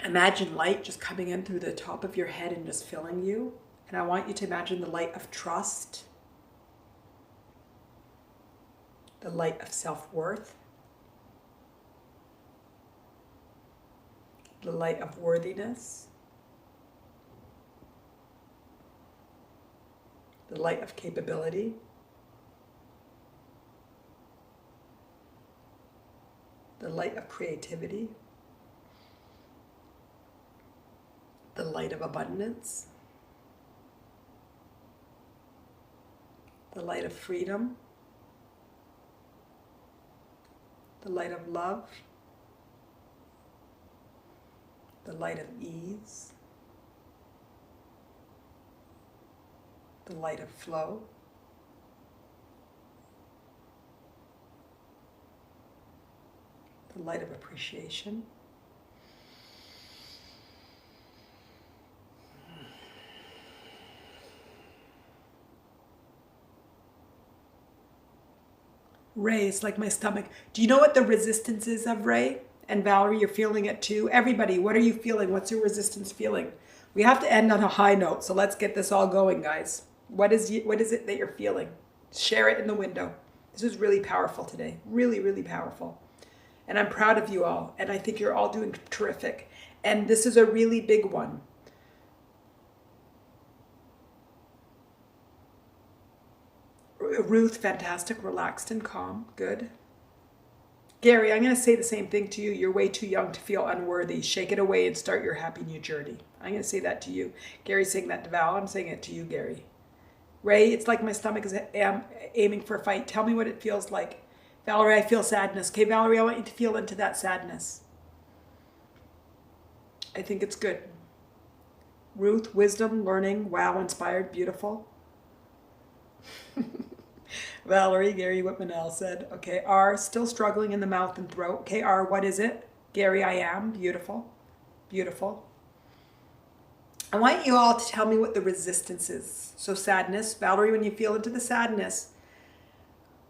Imagine light just coming in through the top of your head and just filling you. And I want you to imagine the light of trust, the light of self-worth, the light of worthiness, the light of capability, the light of creativity, the light of abundance, the light of freedom, the light of love, the light of ease, the light of flow, the light of appreciation, Ray, it's like my stomach. Do you know what the resistance is of Ray? And Valerie, you're feeling it too. Everybody, what are you feeling? What's your resistance feeling? We have to end on a high note, so let's get this all going, guys. What is it that you're feeling? Share it in the window. This is really powerful today. Really, really powerful. And I'm proud of you all. And I think you're all doing terrific. And this is a really big one. Ruth, fantastic, relaxed and calm. Good. Gary, I'm going to say the same thing to you. You're way too young to feel unworthy. Shake it away and start your happy new journey. I'm going to say that to you. Gary's saying that to Val. I'm saying it to you, Gary. Ray, it's like my stomach is aiming for a fight. Tell me what it feels like. Valerie, I feel sadness. Okay, Valerie, I want you to feel into that sadness. I think it's good. Ruth, wisdom, learning, wow, inspired, beautiful. Valerie, Gary, what Manal said. Okay, R, still struggling in the mouth and throat. Okay, R, what is it? Gary, I am. Beautiful. Beautiful. I want you all to tell me what the resistance is. So sadness. Valerie, when you feel into the sadness,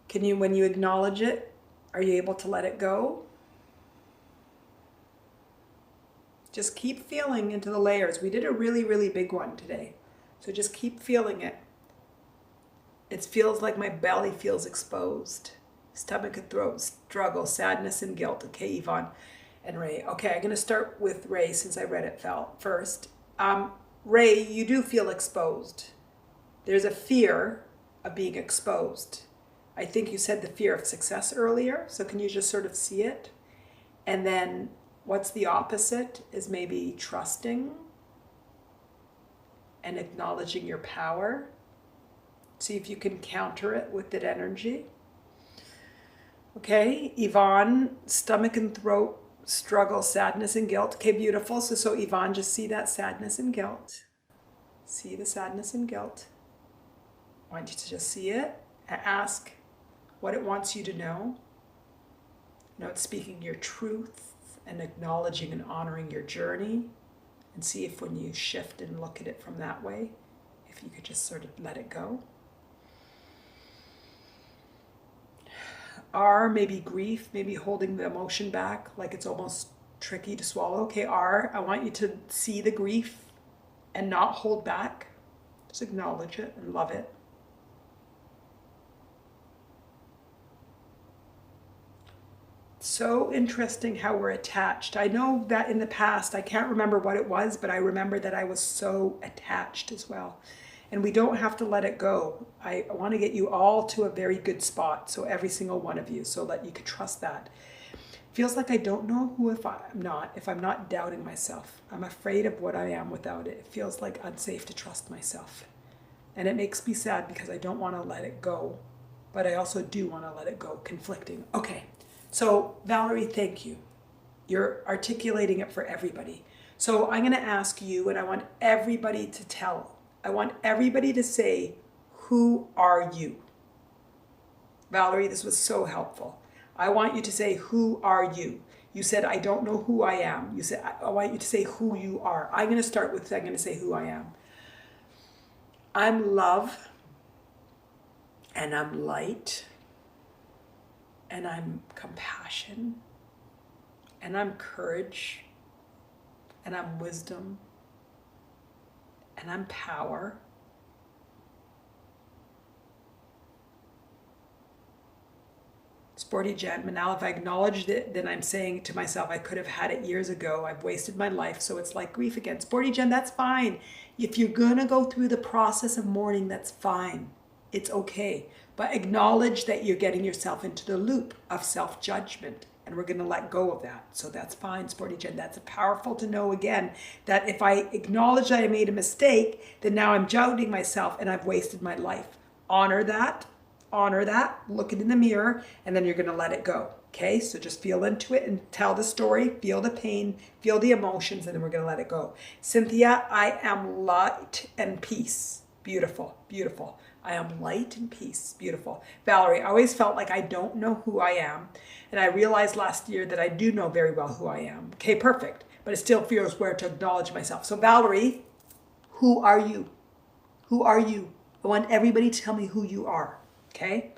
can you, when you acknowledge it, are you able to let it go? Just keep feeling into the layers. We did a really, really big one today. So just keep feeling it. It feels like my belly feels exposed. Stomach and throat struggle, sadness and guilt. Okay, Yvonne and Ray. Okay, I'm going to start with Ray since I read it first. Ray, you do feel exposed. There's a fear of being exposed. I think you said the fear of success earlier. So can you just sort of see it? And then what's the opposite is maybe trusting and acknowledging your power. See if you can counter it with that energy. Okay, Yvonne, stomach and throat struggle, sadness and guilt. Okay, beautiful. So Yvonne, just see that sadness and guilt. See the sadness and guilt. I want you to just see it and ask what it wants you to know. You know, it's speaking your truth and acknowledging and honoring your journey. And see if when you shift and look at it from that way, if you could just sort of let it go. R, maybe grief, maybe holding the emotion back, like it's almost tricky to swallow. Okay, R, I want you to see the grief and not hold back. Just acknowledge it and love it. So interesting how we're attached. I know that in the past, I can't remember what it was, but I remember that I was so attached as well. And we don't have to let it go. I want to get you all to a very good spot. So every single one of you, so that you could trust that. Feels like I don't know who if I'm not doubting myself. I'm afraid of what I am without it. It feels like unsafe to trust myself. And it makes me sad because I don't want to let it go, but I also do want to let it go. Conflicting. Okay, so Valerie, thank you. You're articulating it for everybody. So I'm going to ask you, and I want everybody to say, who are you? Valerie, this was so helpful. I want you to say, who are you? You said, I don't know who I am. You said, I want you to say who you are. I'm going to say who I am. I'm love, and I'm light, and I'm compassion, and I'm courage, and I'm wisdom, and I'm power. Sporty Jen, Manal, if I acknowledged it, then I'm saying to myself, I could have had it years ago. I've wasted my life, so it's like grief again. Sporty Jen, that's fine. If you're gonna go through the process of mourning, that's fine. It's okay. But acknowledge that you're getting yourself into the loop of self-judgment, and we're gonna let go of that. So that's fine, Sporty Jen. That's powerful to know again, that if I acknowledge that I made a mistake, then now I'm judging myself and I've wasted my life. Honor that. Look it in the mirror, and then you're going to let it go. Okay, so just feel into it and tell the story, feel the pain, feel the emotions, and then we're going to let it go. Cynthia, I am light and peace. Beautiful, beautiful. I am light and peace. Beautiful. Valerie, I always felt like I don't know who I am, and I realized last year that I do know very well who I am. Okay, perfect. But it still feels weird to acknowledge myself. So Valerie, who are you? Who are you? I want everybody to tell me who you are. Okay.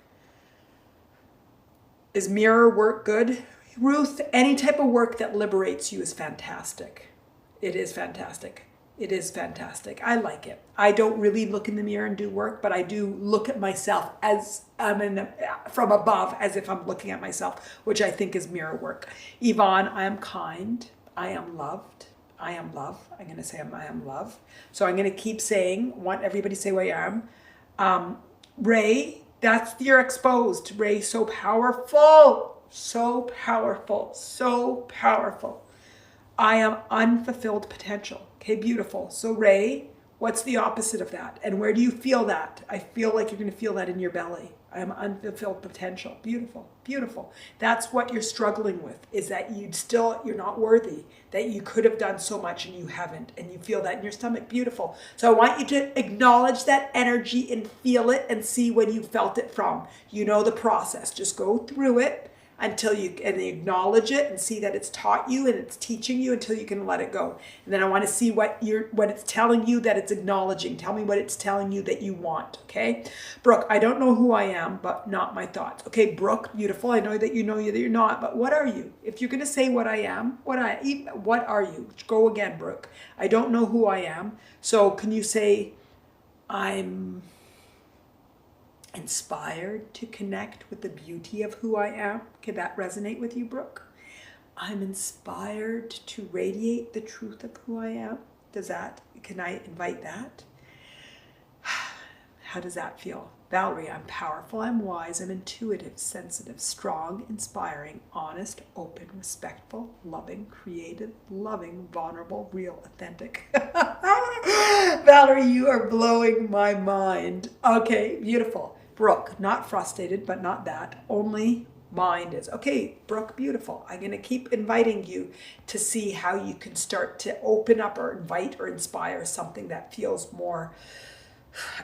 Is mirror work good? Ruth, any type of work that liberates you is fantastic. It is fantastic. It is fantastic. I like it. I don't really look in the mirror and do work, but I do look at myself as from above, as if I'm looking at myself, which I think is mirror work. Yvonne, I am kind. I am loved. I am love. I'm going to say I am love. So I'm going to keep saying, want everybody to say where I am. Ray, that's, you're exposed. Ray, so powerful, so powerful, so powerful. I am unfulfilled potential. Okay, beautiful. So Ray, what's the opposite of that? And where do you feel that? I feel like you're going to feel that in your belly. I am unfulfilled potential. Beautiful, beautiful. That's what you're struggling with, is that you're not worthy, that you could have done so much and you haven't, and you feel that in your stomach. Beautiful. So I want you to acknowledge that energy and feel it and see when you felt it from. You know the process. Just go through it until you and acknowledge it and see that it's taught you and it's teaching you until you can let it go. And then I want to see what it's telling you that it's acknowledging. Tell me what it's telling you that you want. Okay, Brooke, I don't know who I am, but not my thoughts. Okay, Brooke, beautiful. I know that you that you're not, but what are you? If you're going to say what I am, what are you? Go again, Brooke. I don't know who I am. So can you say, I'm inspired to connect with the beauty of who I am? Can that resonate with you, Brooke? I'm inspired to radiate the truth of who I am. Can I invite that? How does that feel? Valerie, I'm powerful, I'm wise, I'm intuitive, sensitive, strong, inspiring, honest, open, respectful, loving, creative, loving, vulnerable, real, authentic. Valerie, you are blowing my mind. Okay, beautiful. Brooke, not frustrated, but not that. Only mind is. Okay, Brooke, beautiful. I'm going to keep inviting you to see how you can start to open up or invite or inspire something that feels more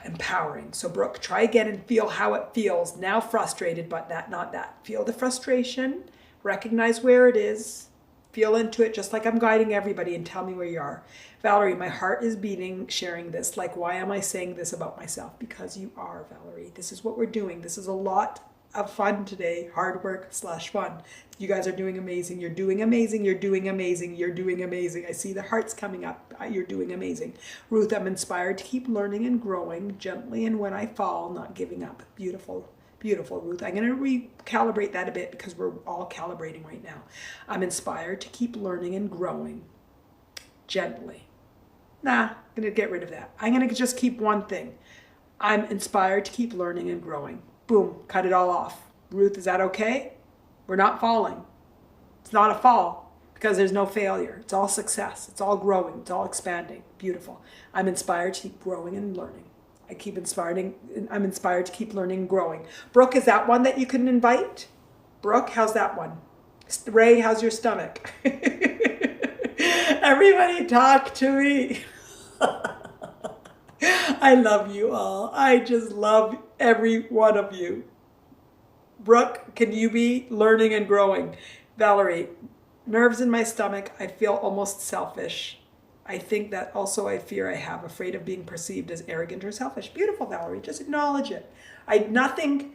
empowering. So Brooke, try again and feel how it feels. Now frustrated, but not that. Feel the frustration, recognize where it is, feel into it just like I'm guiding everybody, and tell me where you are. Valerie, my heart is beating sharing this. Like, why am I saying this about myself? Because you are, Valerie. This is what we're doing. This is a lot of fun today. Hard work / fun. You guys are doing amazing. You're doing amazing. You're doing amazing. You're doing amazing. I see the hearts coming up. You're doing amazing. Ruth, I'm inspired to keep learning and growing gently, and when I fall, not giving up. Beautiful. Beautiful, Ruth. I'm going to recalibrate that a bit because we're all calibrating right now. I'm inspired to keep learning and growing gently. Nah, I'm going to get rid of that. I'm going to just keep one thing. I'm inspired to keep learning and growing. Boom, cut it all off. Ruth, is that okay? We're not falling. It's not a fall because there's no failure. It's all success. It's all growing. It's all expanding. Beautiful. I'm inspired to keep growing and learning. I'm inspired to keep learning and growing. Brooke, is that one that you can invite? Brooke, how's that one? Ray, how's your stomach? Everybody talk to me. I love you all. I just love every one of you. Brooke, can you be learning and growing? Valerie, nerves in my stomach. I feel almost selfish. I think that also I fear I have, afraid of being perceived as arrogant or selfish. Beautiful, Valerie. Just acknowledge it. Nothing.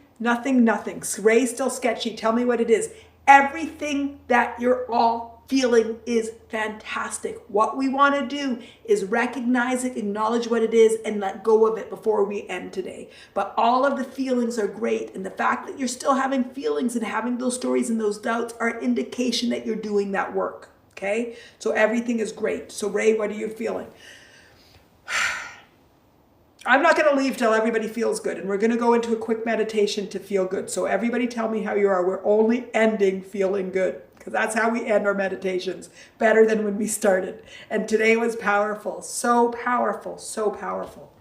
Ray's still sketchy. Tell me what it is. Everything that you're all feeling is fantastic. What we want to do is recognize it, acknowledge what it is, and let go of it before we end today. But all of the feelings are great. And the fact that you're still having feelings and having those stories and those doubts are an indication that you're doing that work. Okay? So everything is great. So Ray, what are you feeling? I'm not going to leave till everybody feels good. And we're going to go into a quick meditation to feel good. So everybody tell me how you are. We're only ending feeling good, because that's how we end our meditations. Better than when we started. And today was powerful. So powerful. So powerful.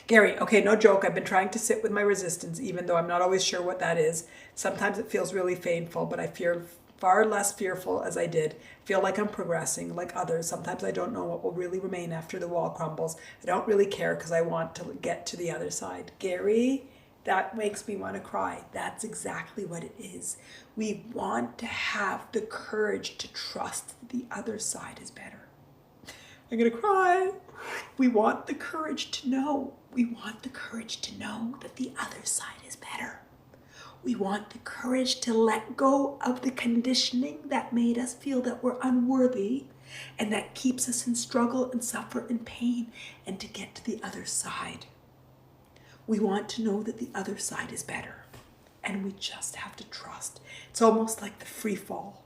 Gary, okay, no joke. I've been trying to sit with my resistance, even though I'm not always sure what that is. Sometimes it feels really painful, but I feel far less fearful as I did. Feel like I'm progressing like others. Sometimes I don't know what will really remain after the wall crumbles. I don't really care because I want to get to the other side. Gary, that makes me want to cry. That's exactly what it is. We want to have the courage to trust that the other side is better. I'm going to cry. We want the courage to know. We want the courage to know that the other side is better. We want the courage to let go of the conditioning that made us feel that we're unworthy and that keeps us in struggle and suffer and pain, and to get to the other side. We want to know that the other side is better, and we just have to trust. It's almost like the free fall.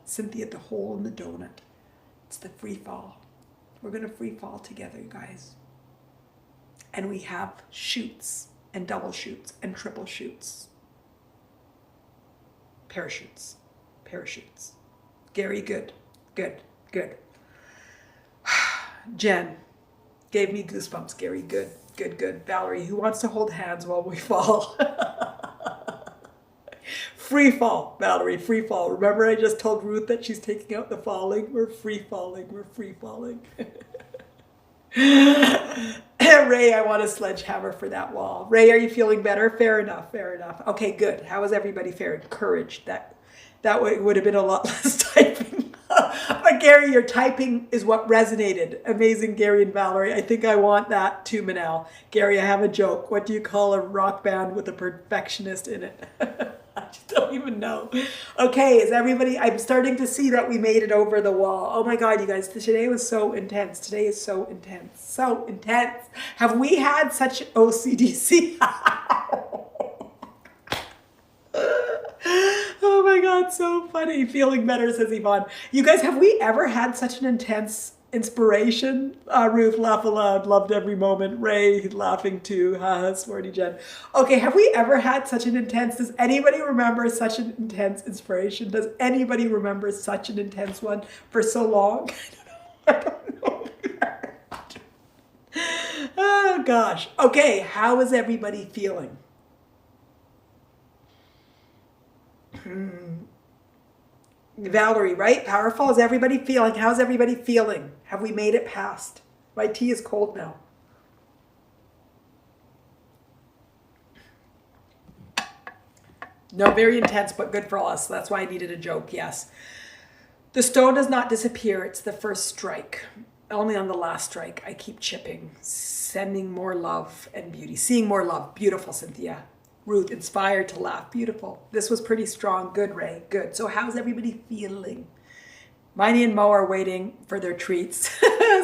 Cynthia, the hole in the donut. It's the free fall. We're going to free fall together, you guys. And we have chutes and double chutes and triple chutes. Parachutes. Gary, good. Jen gave me goosebumps. Gary, good. Valerie, who wants to hold hands while we fall? Free fall, Valerie, free fall. Remember I just told Ruth that she's taking out the falling? We're free falling. Ray, I want a sledgehammer for that wall. Ray, are you feeling better? Fair enough. Okay, good. How is everybody faring? Courage. That would have been a lot less typing. But Gary, your typing is what resonated. Amazing, Gary and Valerie. I think I want that too, Manal. Gary, I have a joke. What do you call a rock band with a perfectionist in it? I just don't even know. Okay, is everybody, I'm starting to see that we made it over the wall. Oh my God, you guys, today was so intense. Today is so intense. So intense. Have we had such OCDC? Oh my God, so funny. Feeling better, says Yvonne. You guys, have we ever had such an intense inspiration? Ruth, laugh aloud, loved every moment. Ray, laughing too. Sporty Jen. Okay, have we ever had such an intense, does anybody remember such an intense inspiration? Does anybody remember such an intense one for so long? I don't know. Oh gosh. Okay, how is everybody feeling? Valerie, right? Powerful. Is everybody feeling? How's everybody feeling? Have we made it past? My tea is cold now. No, very intense, but good for us. That's why I needed a joke. Yes. The stone does not disappear. It's the first strike. Only on the last strike, I keep chipping, sending more love and beauty, seeing more love. Beautiful, Cynthia. Ruth, inspired to laugh. Beautiful. This was pretty strong. Good, Ray. Good. So how's everybody feeling? Miney and Mo are waiting for their treats.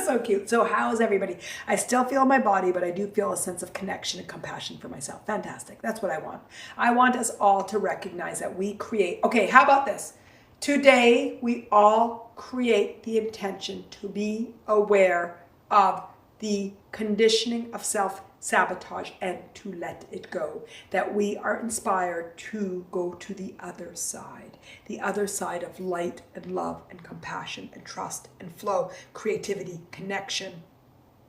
So cute. So how's everybody? I still feel my body, but I do feel a sense of connection and compassion for myself. Fantastic. That's what I want. I want us all to recognize that we create. Okay, how about this? Today, we all create the intention to be aware of the conditioning of self self-sabotage and to let it go. That we are inspired to go to the other side of light and love and compassion and trust and flow, creativity, connection,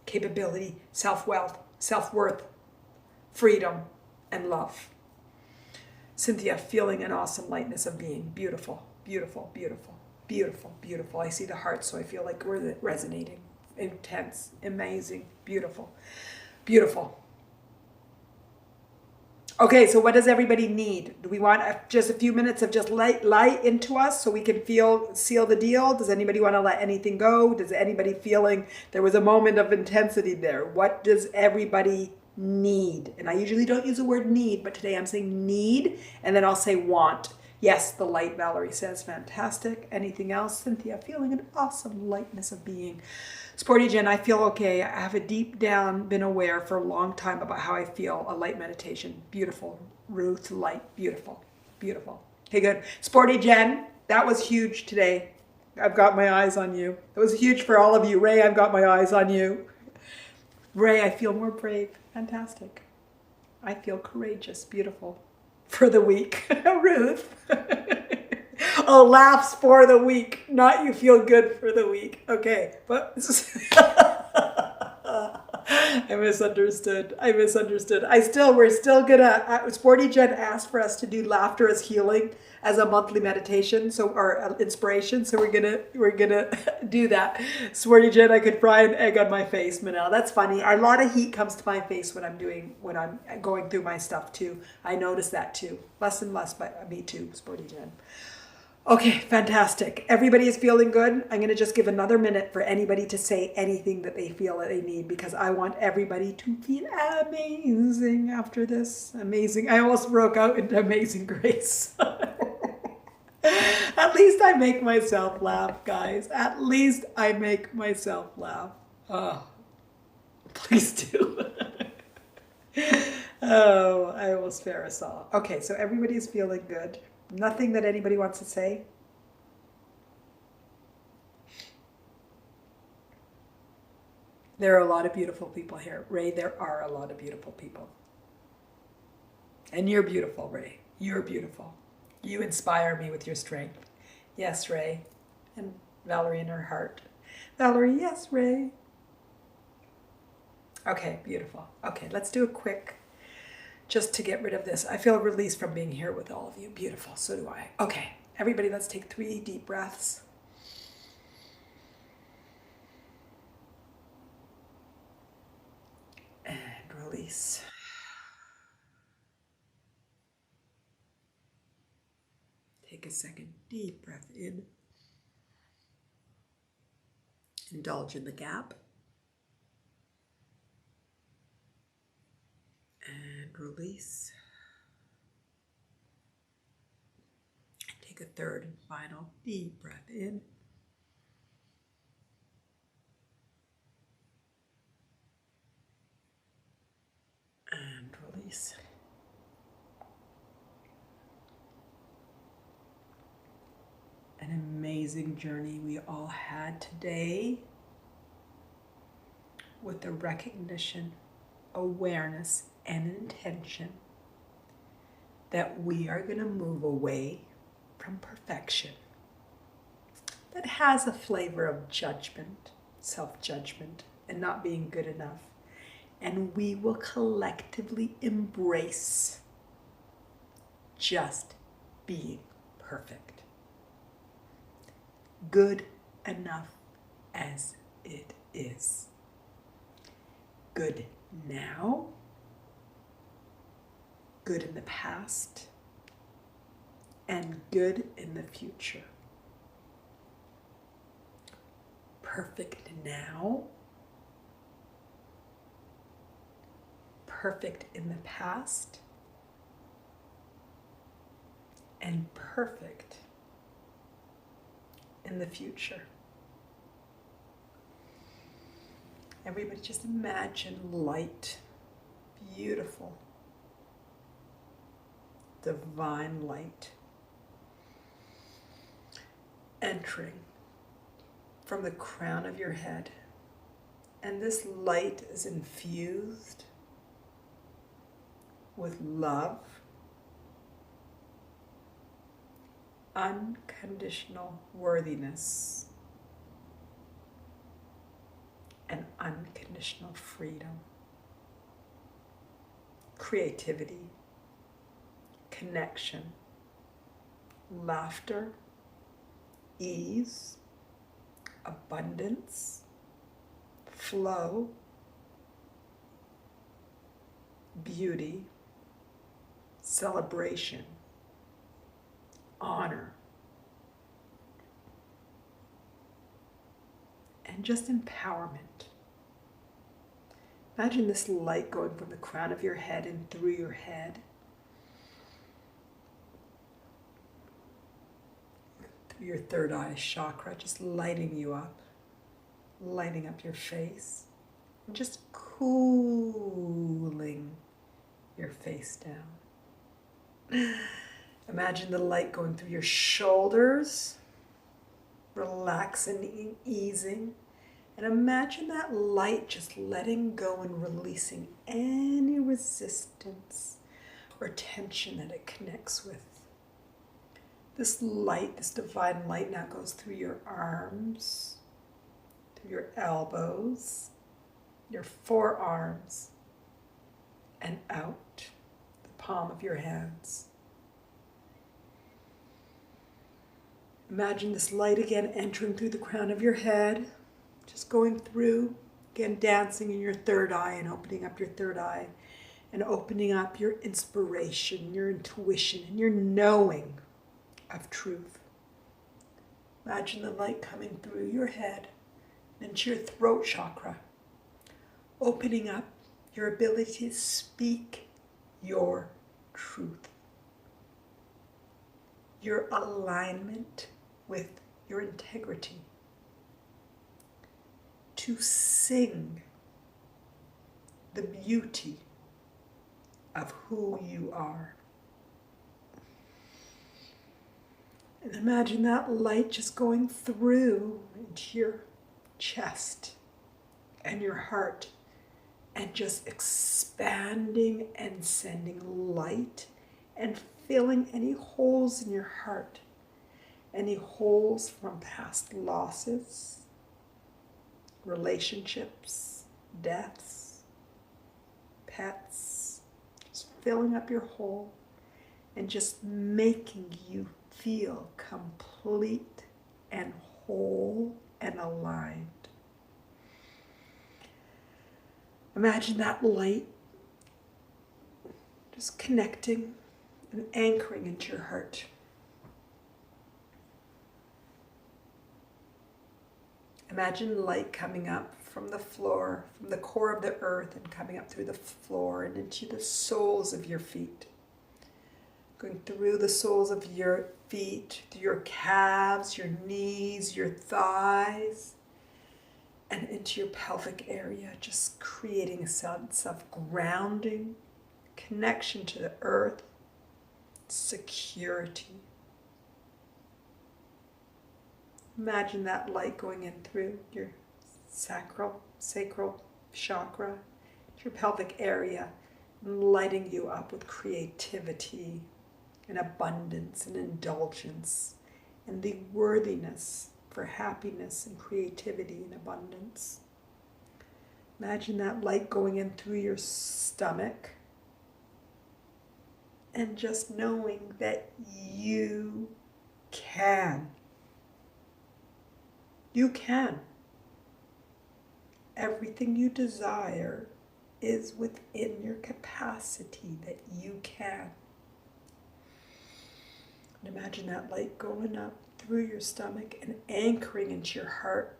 capability, self-wealth, self-worth, freedom, and love. Cynthia, feeling an awesome lightness of being. Beautiful, beautiful, beautiful, beautiful, beautiful. I see the heart, so I feel like we're resonating. Intense, amazing, beautiful, beautiful. Okay, so what does everybody need? Do we want just a few minutes of just light into us so we can seal the deal? Does anybody want to let anything go? Does anybody feeling there was a moment of intensity there? What does everybody need? And I usually don't use the word need, but today I'm saying need, and then I'll say want. Yes, the light, Valerie says, fantastic. Anything else? Cynthia, feeling an awesome lightness of being. Sporty Jen, I feel okay. I have a deep down been aware for a long time about how I feel. A light meditation. Beautiful. Ruth, light. Beautiful. Beautiful. Okay, good. Sporty Jen, that was huge today. I've got my eyes on you. It was huge for all of you. Ray, I've got my eyes on you. Ray, I feel more brave. Fantastic. I feel courageous. Beautiful. For the week. Ruth. Oh, laughs for the week, not you feel good for the week. Okay, but I misunderstood. We're still gonna, Sporty Jen asked for us to do laughter as healing as a monthly meditation, or inspiration. So we're gonna do that. Sporty Jen, I could fry an egg on my face, Manal. That's funny. A lot of heat comes to my face when I'm going through my stuff too. I notice that too. Less and less, but me too, Sporty Jen. Okay, fantastic. Everybody is feeling good. I'm going to just give another minute for anybody to say anything that they feel that they need, because I want everybody to feel amazing after this. Amazing. I almost broke out into Amazing Grace. At least I make myself laugh, guys. At least I make myself laugh. Oh, please do. Oh, I almost fair us all. Okay, so everybody's feeling good. Nothing that anybody wants to say? There are a lot of beautiful people here. Ray, there are a lot of beautiful people. And you're beautiful, Ray. You're beautiful. You inspire me with your strength. Yes, Ray. And Valerie in her heart. Valerie, yes, Ray. Okay, beautiful. Okay, let's do a quick, just to get rid of this. I feel released from being here with all of you. Beautiful. So do I. Okay, everybody, let's take 3 deep breaths. And release. Take a second deep breath in. Indulge in the gap. And release. Take a third and final deep breath in. And release. An amazing journey we all had today, with the recognition, awareness, and intention that we are going to move away from perfection that has a flavor of judgment, self-judgment, and not being good enough. And we will collectively embrace just being perfect. Good enough as it is. Good now, good in the past, and good in the future. Perfect now, perfect in the past, and perfect in the future. Everybody just imagine light, beautiful, divine light entering from the crown of your head. And this light is infused with love, unconditional worthiness, and unconditional freedom, creativity, connection, laughter, ease, abundance, flow, beauty, celebration, honor, and just empowerment. Imagine this light going from the crown of your head and through your head, through your third eye chakra, just lighting you up, lighting up your face, and just cooling your face down. Imagine the light going through your shoulders, relaxing and easing. And imagine that light just letting go and releasing any resistance or tension that it connects with. This light, this divine light now goes through your arms, through your elbows, your forearms, and out the palm of your hands. Imagine this light again entering through the crown of your head, just going through, again dancing in your third eye and opening up your third eye and opening up your inspiration, your intuition, and your knowing of truth. Imagine the light coming through your head and into your throat chakra, opening up your ability to speak your truth, your alignment with your integrity, to sing the beauty of who you are. And imagine that light just going through into your chest and your heart and just expanding and sending light and filling any holes in your heart, any holes from past losses, relationships, deaths, pets, just filling up your hole and just making you feel complete and whole and aligned. Imagine that light just connecting and anchoring into your heart. Imagine light coming up from the floor, from the core of the earth, and coming up through the floor and into the soles of your feet. Going through the soles of your feet, through your calves, your knees, your thighs, and into your pelvic area, just creating a sense of grounding, connection to the earth, security. Imagine that light going in through your sacral chakra, your pelvic area, and lighting you up with creativity and abundance and indulgence and the worthiness for happiness and creativity and abundance. Imagine that light going in through your stomach and just knowing that you can. You can. Everything you desire is within your capacity that you can. And imagine that light going up through your stomach and anchoring into your heart,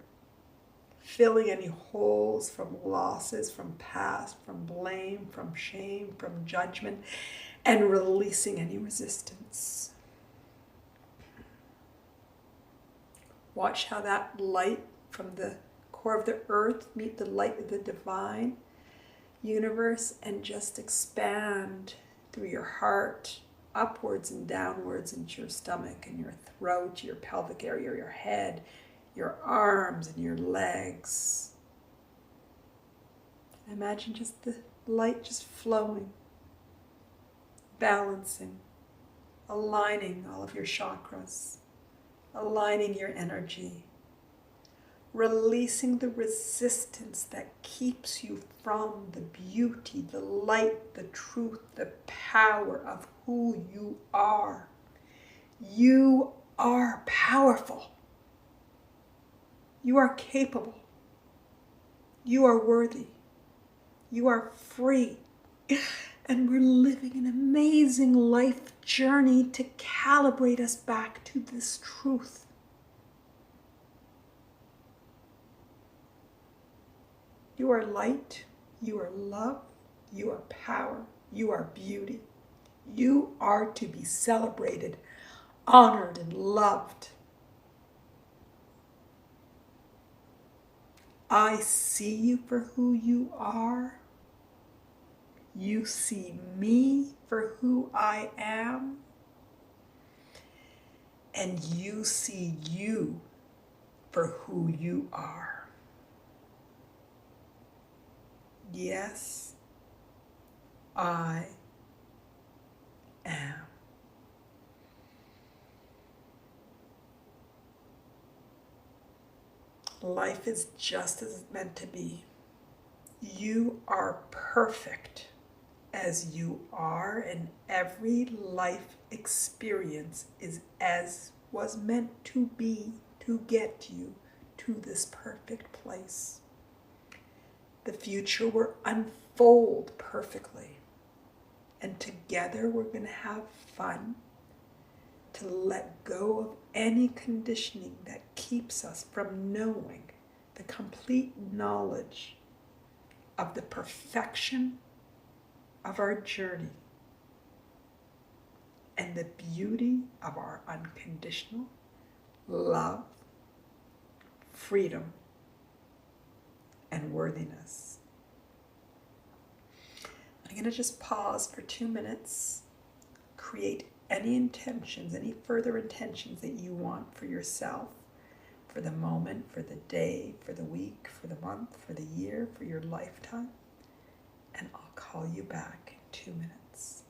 filling any holes from losses, from past, from blame, from shame, from judgment, and releasing any resistance. Watch how that light from the core of the earth meet the light of the divine universe and just expand through your heart, upwards and downwards into your stomach and your throat, your pelvic area, your head, your arms and your legs. Imagine just the light just flowing balancing, aligning all of your chakras, aligning your energy, releasing the resistance that keeps you from the beauty, the light, the truth, the power of who you are. You are powerful. You are capable. You are worthy. You are free. And we're living an amazing life journey to calibrate us back to this truth. You are light. You are love. You are power. You are beauty. You are to be celebrated, honored, and loved. I see you for who you are. You see me for who I am. And you see you for who you are. Yes, I am. Life is just as it's meant to be. You are perfect as you are, and every life experience is as was meant to be to get you to this perfect place. The future will unfold perfectly, and together we're going to have fun, to let go of any conditioning that keeps us from knowing the complete knowledge of the perfection of our journey and the beauty of our unconditional love, freedom, and worthiness. I'm going to just pause for 2 minutes, create any intentions, any further intentions that you want for yourself, for the moment, for the day, for the week, for the month, for the year, for your lifetime, and I'll call you back in 2 minutes.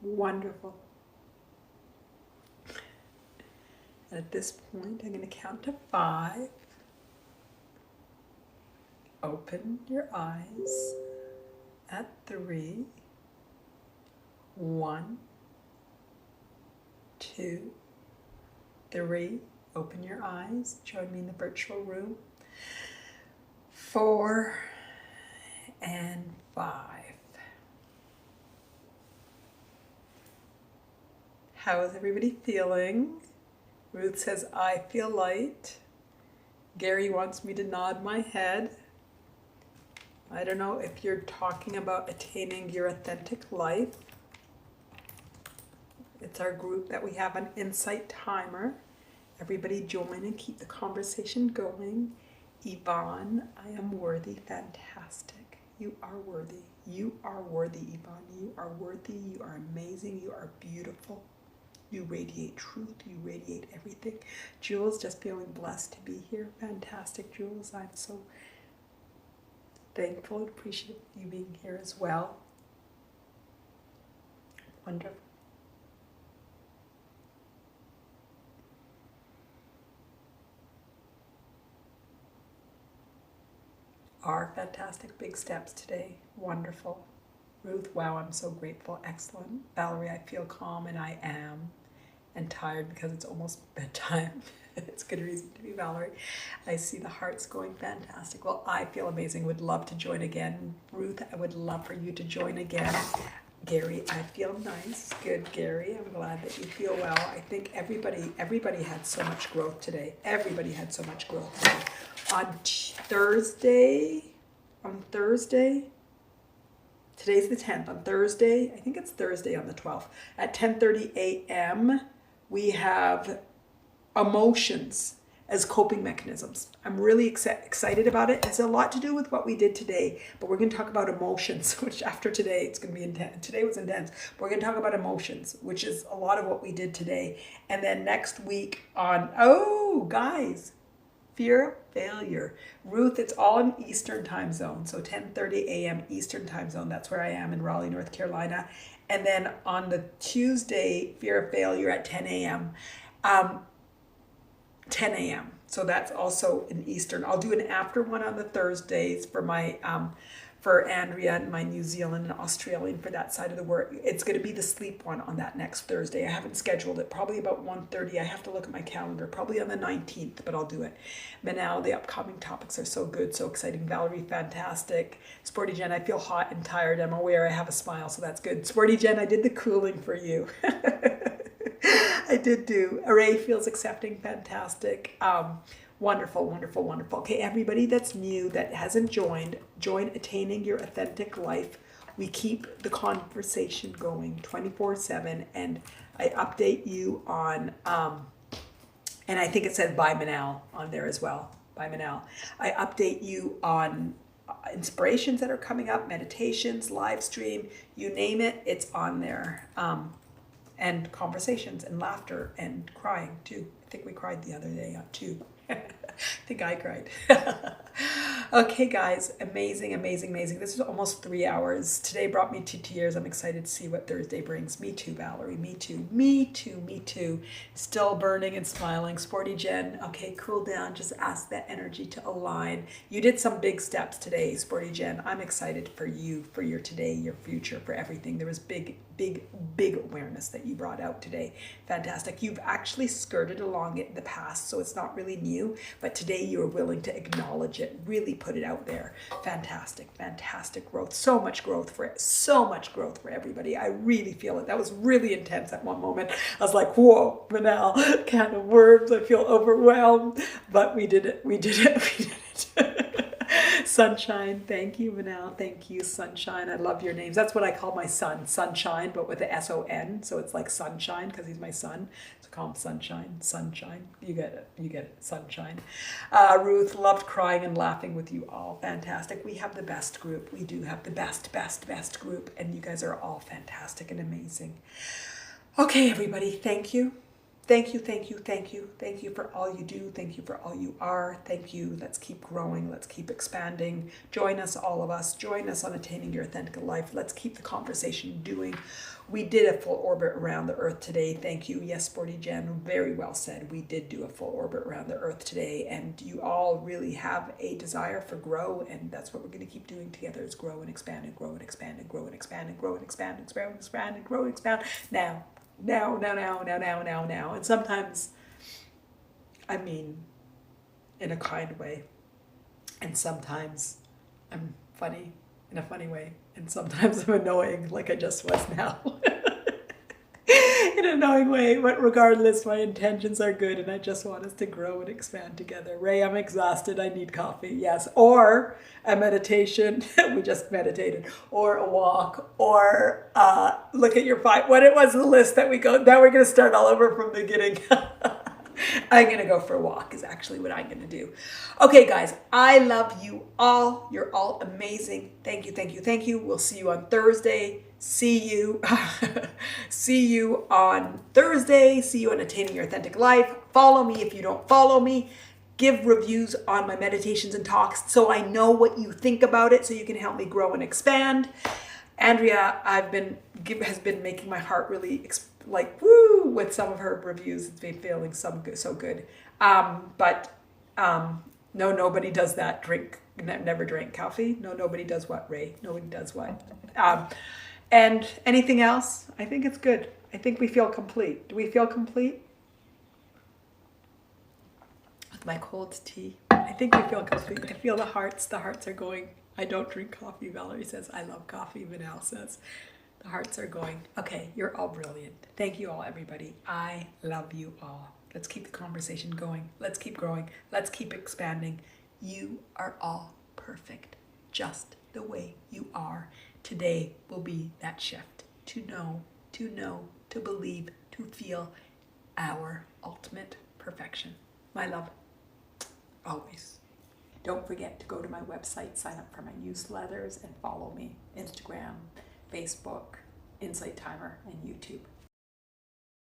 Wonderful. And at this point, I'm going to count to 5. Open your eyes at 3. 1, 2, 3. Open your eyes. Join me in the virtual room. 4 and 5. How is everybody feeling? Ruth says, I feel light. Gary wants me to nod my head. I don't know if you're talking about attaining your authentic life. It's our group that we have on InsightTimer. Everybody join and keep the conversation going. Yvonne, I am worthy. Fantastic. You are worthy. You are worthy, Yvonne. You are worthy. You are amazing. You are beautiful. You radiate truth. You radiate everything. Jules, just feeling blessed to be here. Fantastic, Jules. I'm so thankful and appreciate you being here as well. Wonderful. Are fantastic big steps today. Wonderful. Ruth, wow, I'm so grateful. Excellent. Valerie, I feel calm, and I am. And tired because it's almost bedtime. It's good reason to be, Valerie. I see the hearts going. Fantastic. Well, I feel amazing. Would love to join again. Ruth, I would love for you to join again. Gary, I feel nice. Good, Gary. I'm glad that you feel well. I think everybody had so much growth today. Everybody had so much growth today. On Thursday, today's the 10th. On Thursday, I think it's Thursday on the 12th, at 10:30 a.m., we have emotions as coping mechanisms. I'm really excited about it. It has a lot to do with what we did today, but we're going to talk about emotions, which after today, it's going to be intense. Today was intense. We're going to talk about emotions, which is a lot of what we did today. And then next week on, guys, fear of failure. Ruth, it's all in Eastern time zone. So 10:30 a.m. Eastern time zone. That's where I am in Raleigh, North Carolina. And then on the Tuesday, fear of failure at 10 a.m. 10 a.m. So that's also in Eastern. I'll do an after one on the Thursdays for my for Andrea and my New Zealand and Australian for that side of the world. It's going to be the sleep one on that next Thursday. I haven't scheduled it. Probably about 1:30. I have to look at my calendar. Probably on the 19th, but I'll do it. Manal, the upcoming topics are so good, so exciting. Valerie, fantastic. Sporty Jen, I feel hot and tired. I'm aware I have a smile, so that's good. Sporty Jen, I did the cooling for you. I did do. Array feels accepting. Fantastic. Wonderful, wonderful, wonderful. Okay, everybody that's new, that hasn't joined, join Attaining Your Authentic Life. We keep the conversation going 24/7, and I update you on, and I think it said bye Manal on there as well. Bye Manal. I update you on inspirations that are coming up, meditations, live stream, you name it, it's on there. And conversations and laughter and crying too. I think we cried the other day too. I think I cried. Okay, guys, amazing, amazing, amazing. This is almost 3 hours. Today brought me to tears. I'm excited to see what Thursday brings. Me too, Valerie. Me too. Me too. Me too. Still burning and smiling. Sporty Jen. Okay, cool down. Just ask that energy to align. You did some big steps today, Sporty Jen. I'm excited for you, for your today, your future, for everything. There was big awareness that you brought out today. Fantastic. You've actually skirted along it in the past, so it's not really new, but today you are willing to acknowledge it, really put it out there. Fantastic, fantastic growth. So much growth for everybody. I really feel it. That was really intense at one moment. I was like, whoa, Manal, can of worms. I feel overwhelmed, but we did it. We did it. We did it. Sunshine, thank you, Manal. Thank you, Sunshine. I love your names. That's what I call my son, Sunshine, but with the S-O-N. So it's like Sunshine because he's my son. So call him Sunshine, Sunshine. You get it. You get it. Sunshine. Ruth, loved crying and laughing with you all. Fantastic. We have the best group. We do have the best group. And you guys are all fantastic and amazing. Okay, everybody. Thank you. Thank you, thank you, thank you. Thank you for all you do. Thank you for all you are. Thank you. Let's keep growing. Let's keep expanding. Join us, all of us. Join us on Attaining Your Authentic Life. Let's keep the conversation doing. We did a full orbit around the earth today. Thank you. Yes, Sporty Jen, very well said. We did do a full orbit around the earth today, and you all really have a desire for grow, and that's what we're going to keep doing together is grow and expand and grow and expand and grow and expand and grow and expand and grow and expand and grow and expand. Now. And sometimes, I mean, in a kind way. And sometimes I'm funny in a funny way. And sometimes I'm annoying like I just was now. In annoying way, but regardless, my intentions are good and I just want us to grow and expand together. Ray, I'm exhausted. I need coffee. Yes. Or a meditation. We just meditated. Or a walk. Or look at your what it was the list that we go. Now we're going to start all over from the beginning. I'm going to go for a walk is actually what I'm going to do. Okay, guys, I love you all. You're all amazing. Thank you, thank you, thank you. We'll see you on Thursday. See you on Thursday. See you on Attaining Your Authentic Life. Follow me if you don't follow me. Give reviews on my meditations and talks so I know what you think about it so you can help me grow and expand. Andrea has been making my heart really like woo with some of her reviews. It's been feeling so good. No, nobody does that. Never drank coffee. No, nobody does what, Ray? Nobody does what? And anything else? I think it's good. I think we feel complete. Do we feel complete? With my cold tea. I think we feel complete. I feel the hearts are going. I don't drink coffee, Valerie says. I love coffee, Manal says. The hearts are going. Okay, you're all brilliant. Thank you all, everybody. I love you all. Let's keep the conversation going. Let's keep growing. Let's keep expanding. You are all perfect, just the way you are. Today will be that shift to know, to believe, to feel our ultimate perfection. My love, always. Don't forget to go to my website, sign up for my newsletters, and follow me. Instagram, Facebook, InsightTimer, and YouTube.